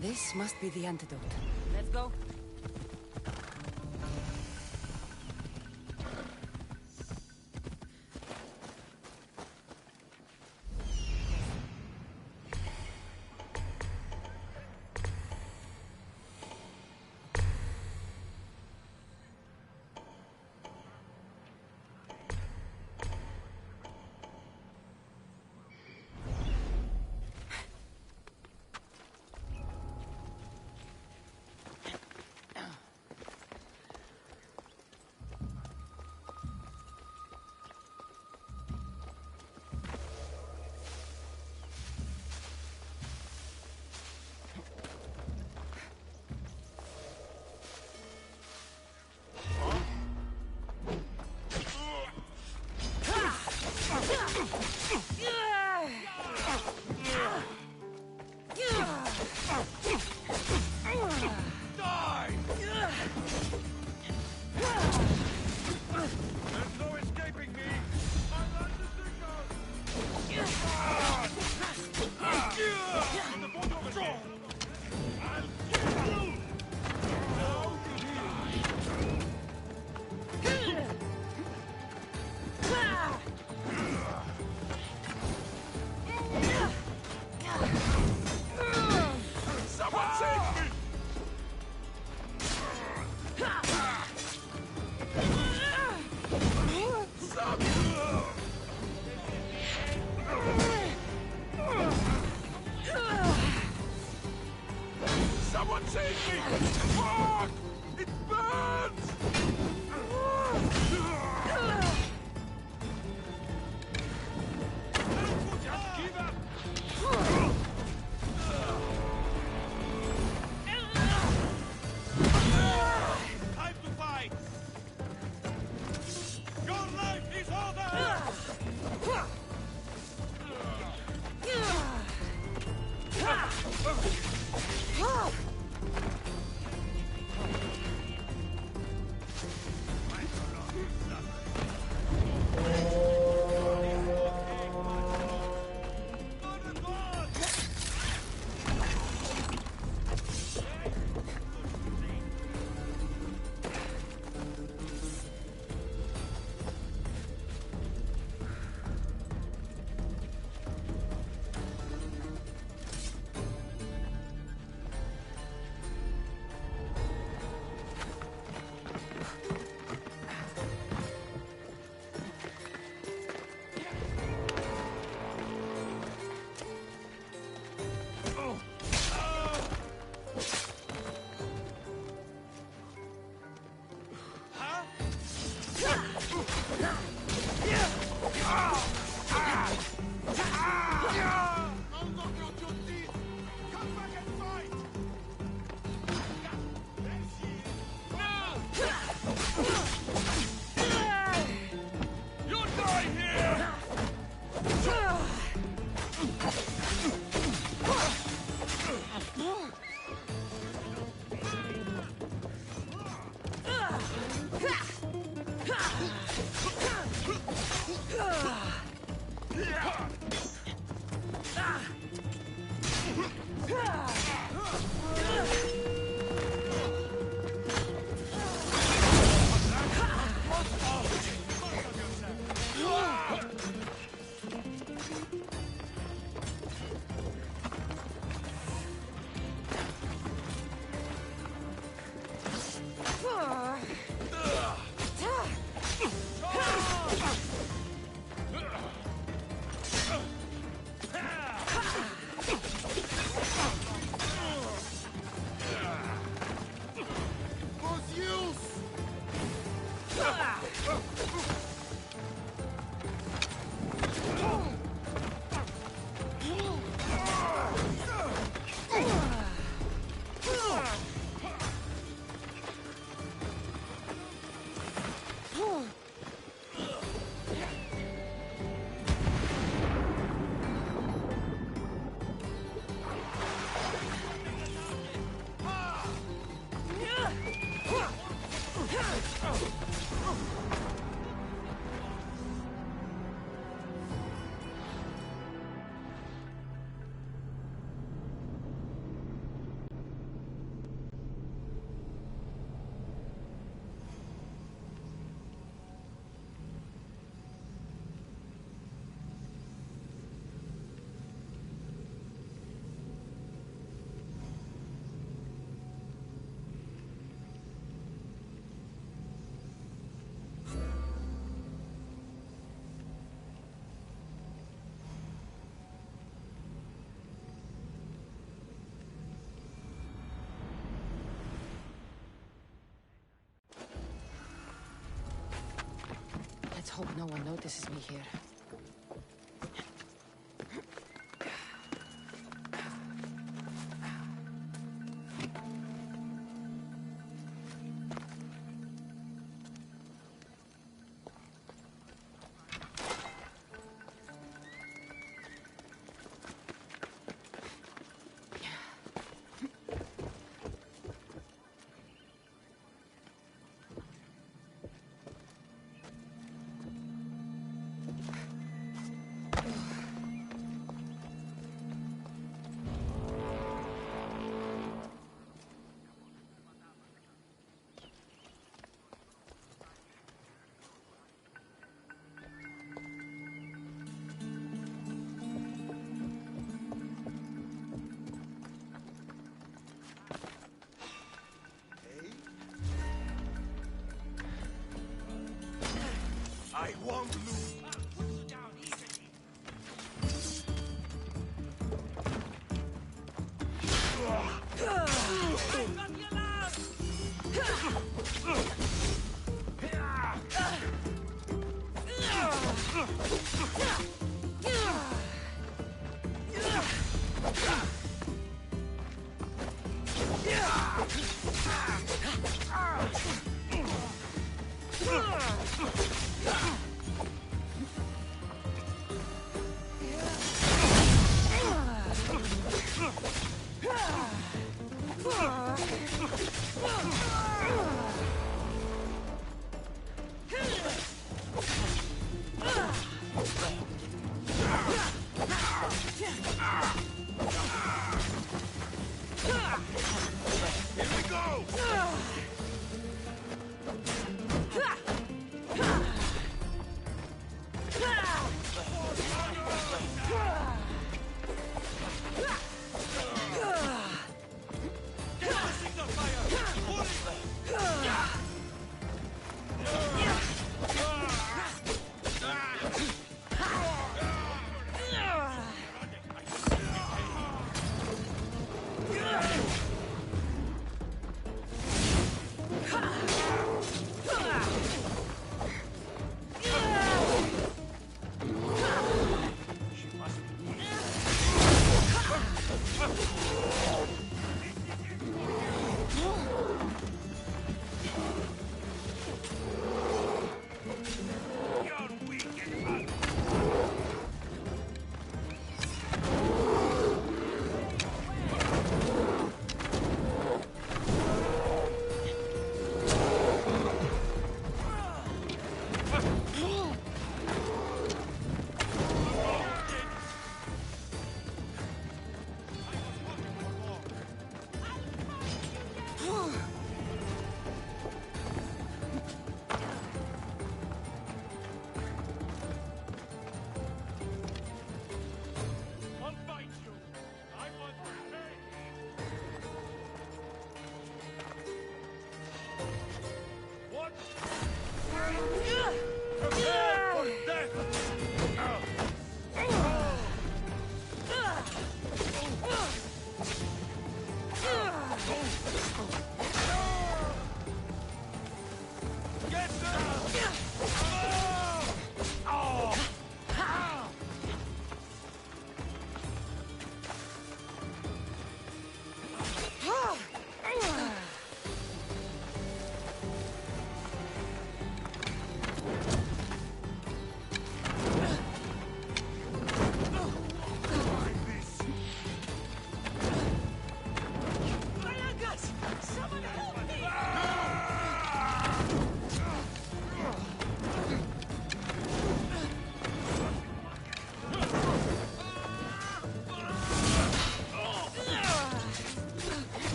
This must be the antidote. Let's go. hope no one notices me here. I won't lose.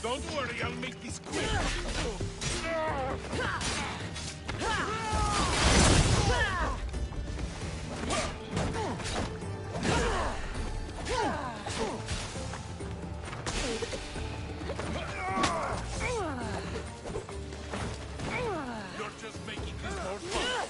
Don't worry, I'll make this quick. You're just making this more fun.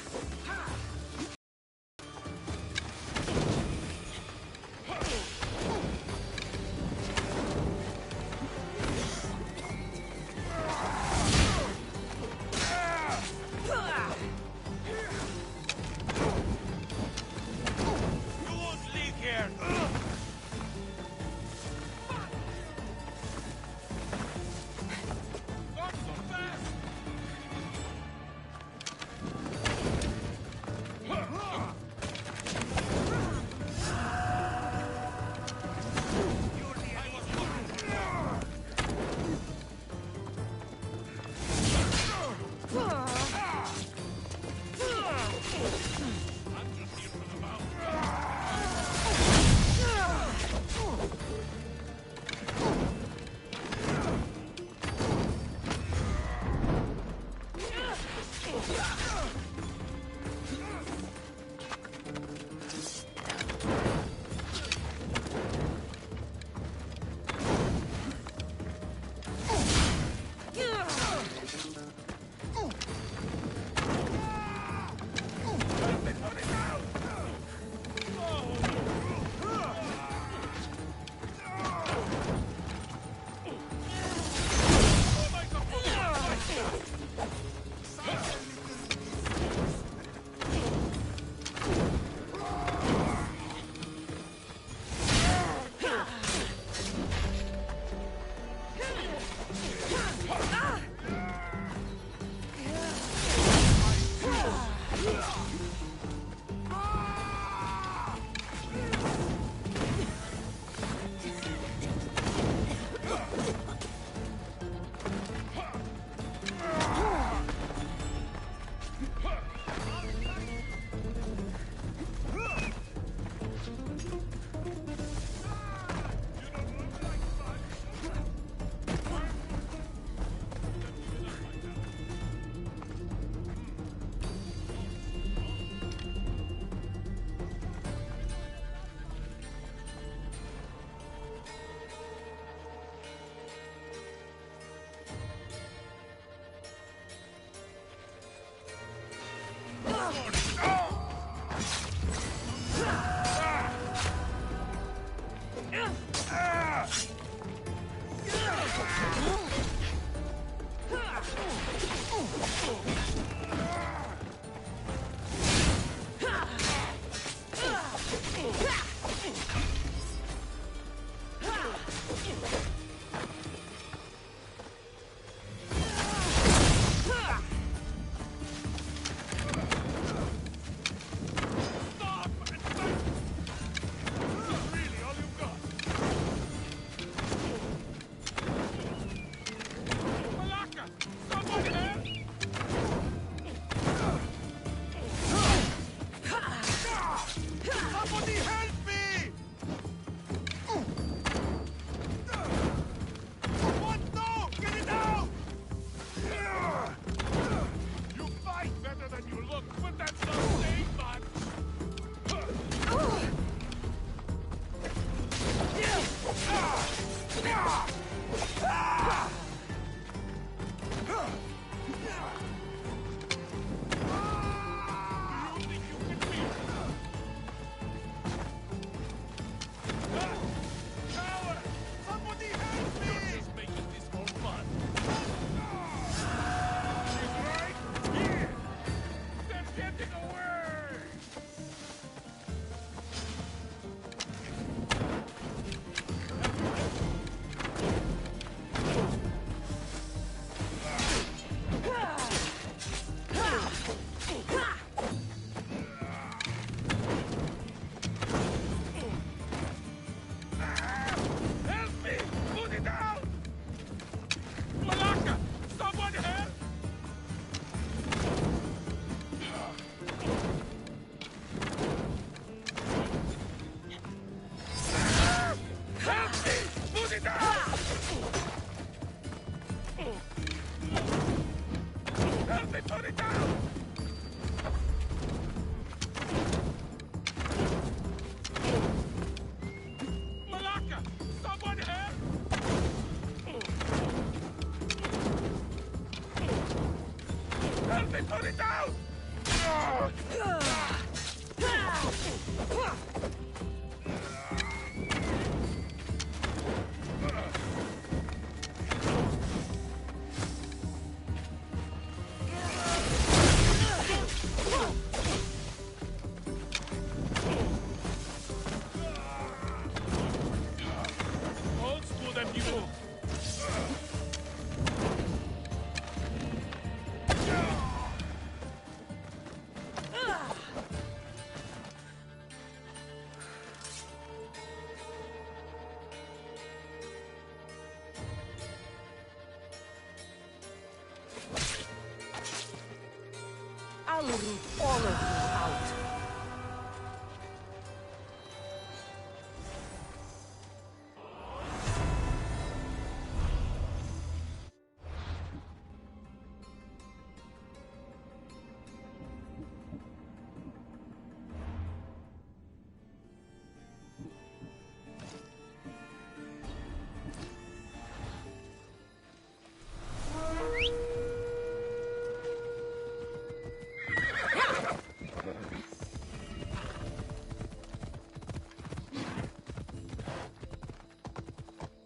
root all of you out.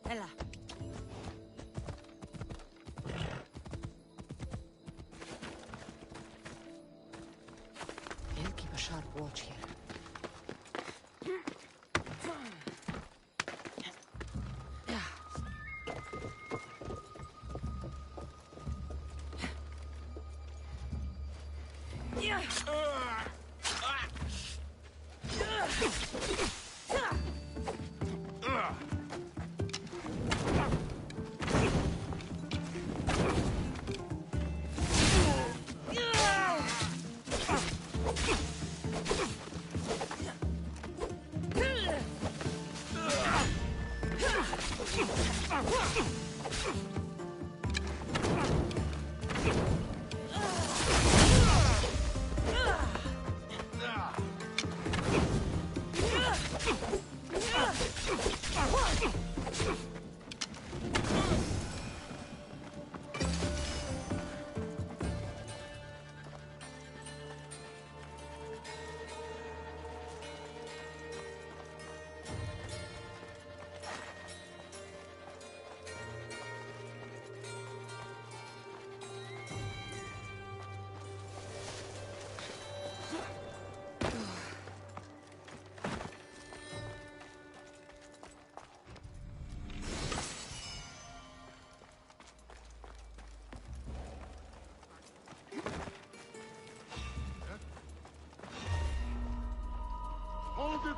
Ella. We'll keep a sharp watch here. Hold it,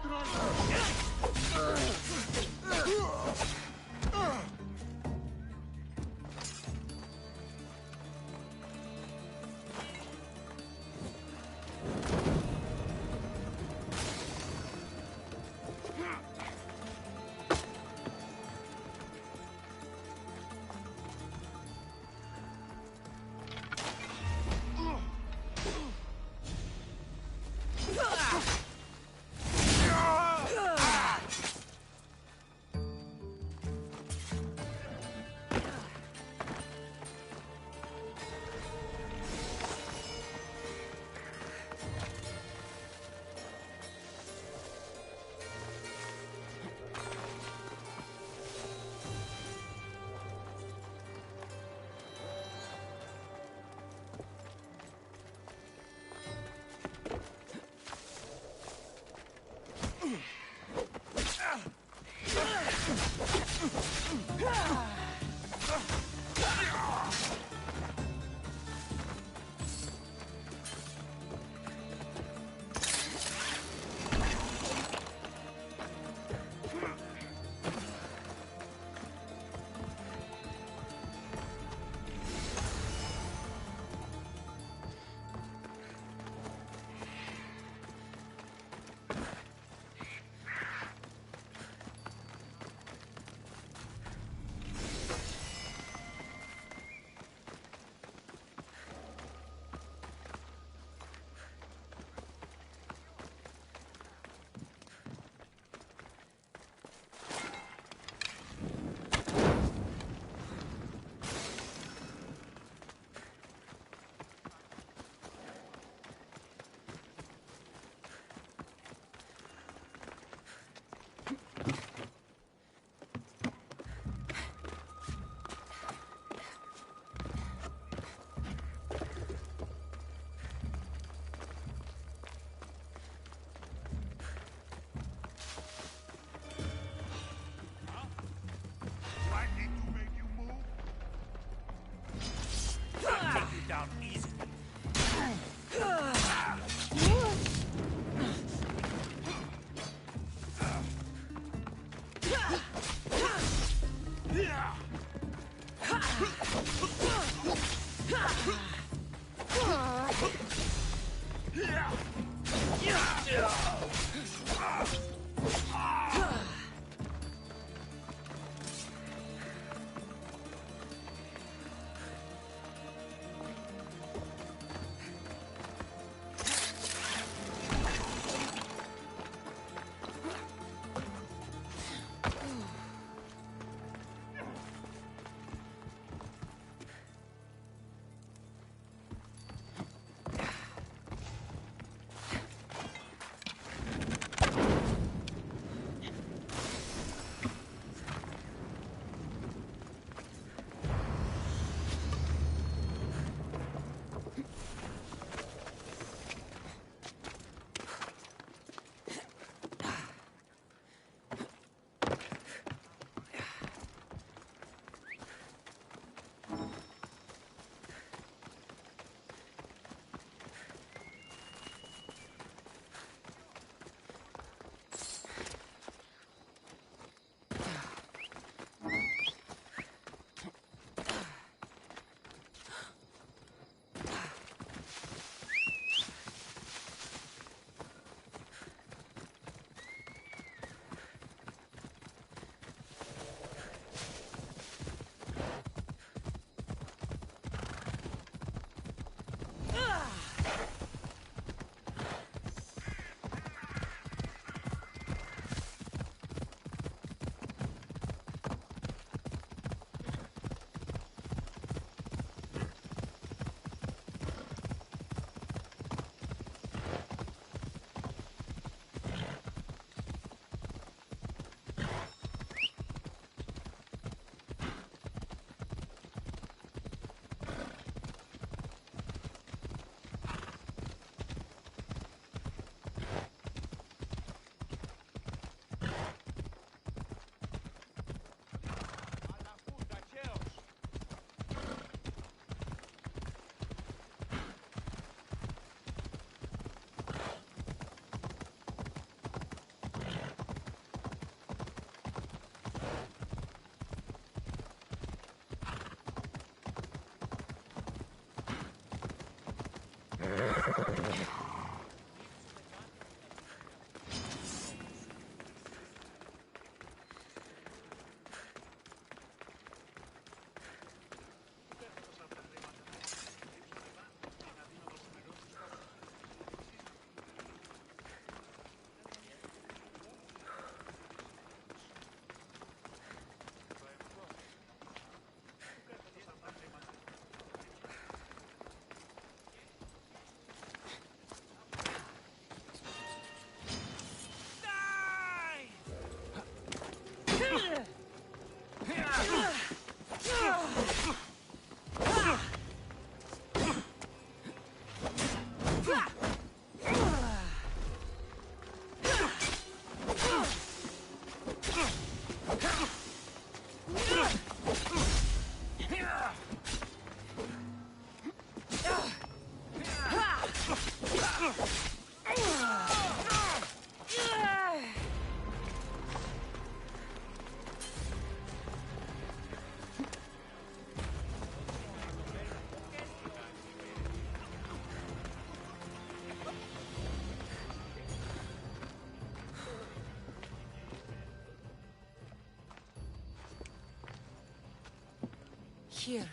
Here,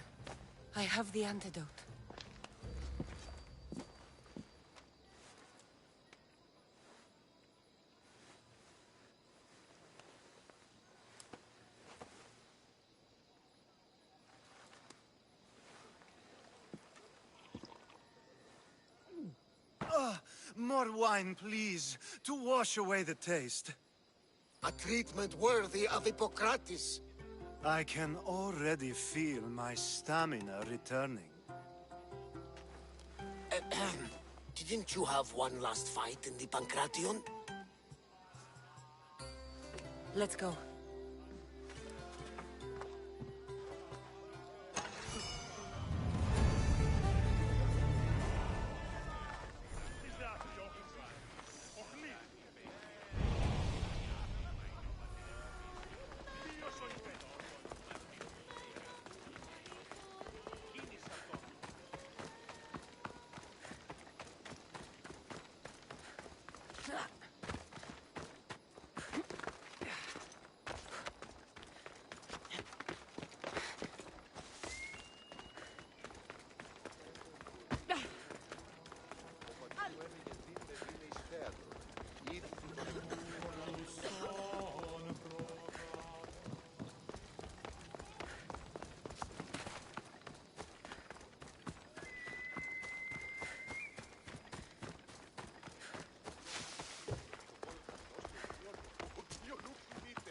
I have the antidote. More wine, please, to wash away the taste. A treatment worthy of Hippocrates. I can already feel my stamina returning. Didn't you have one last fight in the Pancration? Let's go.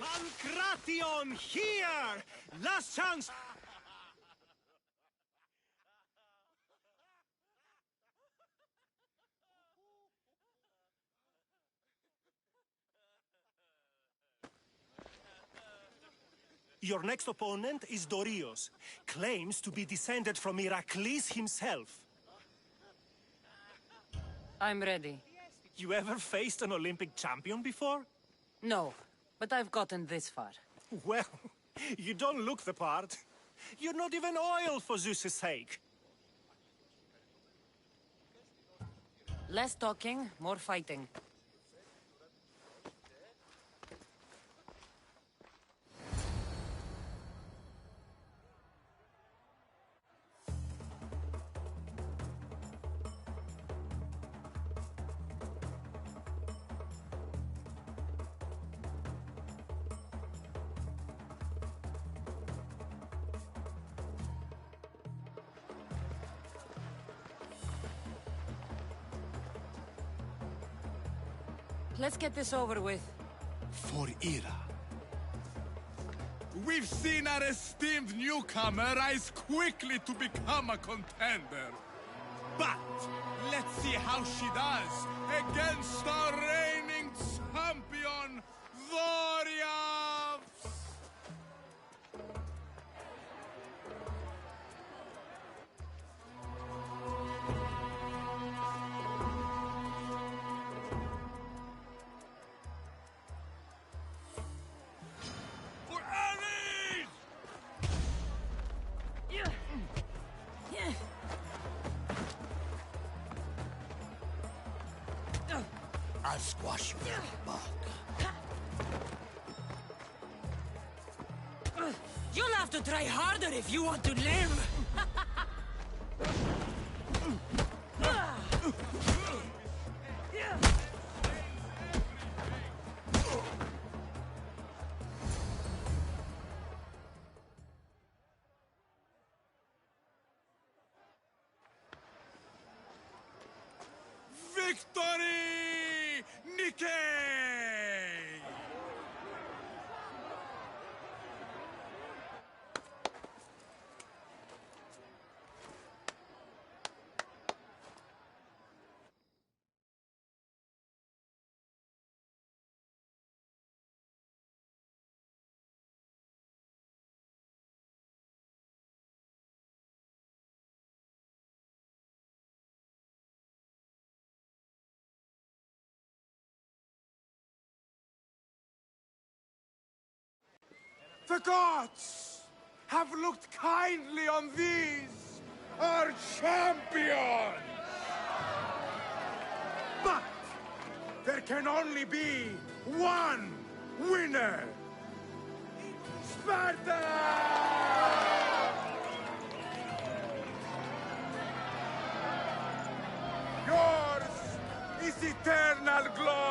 Pancration, here! Last chance! Your next opponent is Dorios. Claims to be descended from Heracles himself. I'm ready. You ever faced an Olympic champion before? No, but I've gotten this far. Well, you don't look the part. You're not even oil for Zeus's sake. Less talking, more fighting. Let's get this over with. For Ira. We've seen our esteemed newcomer rise quickly to become a contender. But let's see how she does against our reigning champion, Dorios! I'll squash you in the bug. You'll have to try harder if you want to live! Victory! Nikkei! The gods have looked kindly on these, our champions! But there can only be one winner! Sparta! Yours is eternal glory!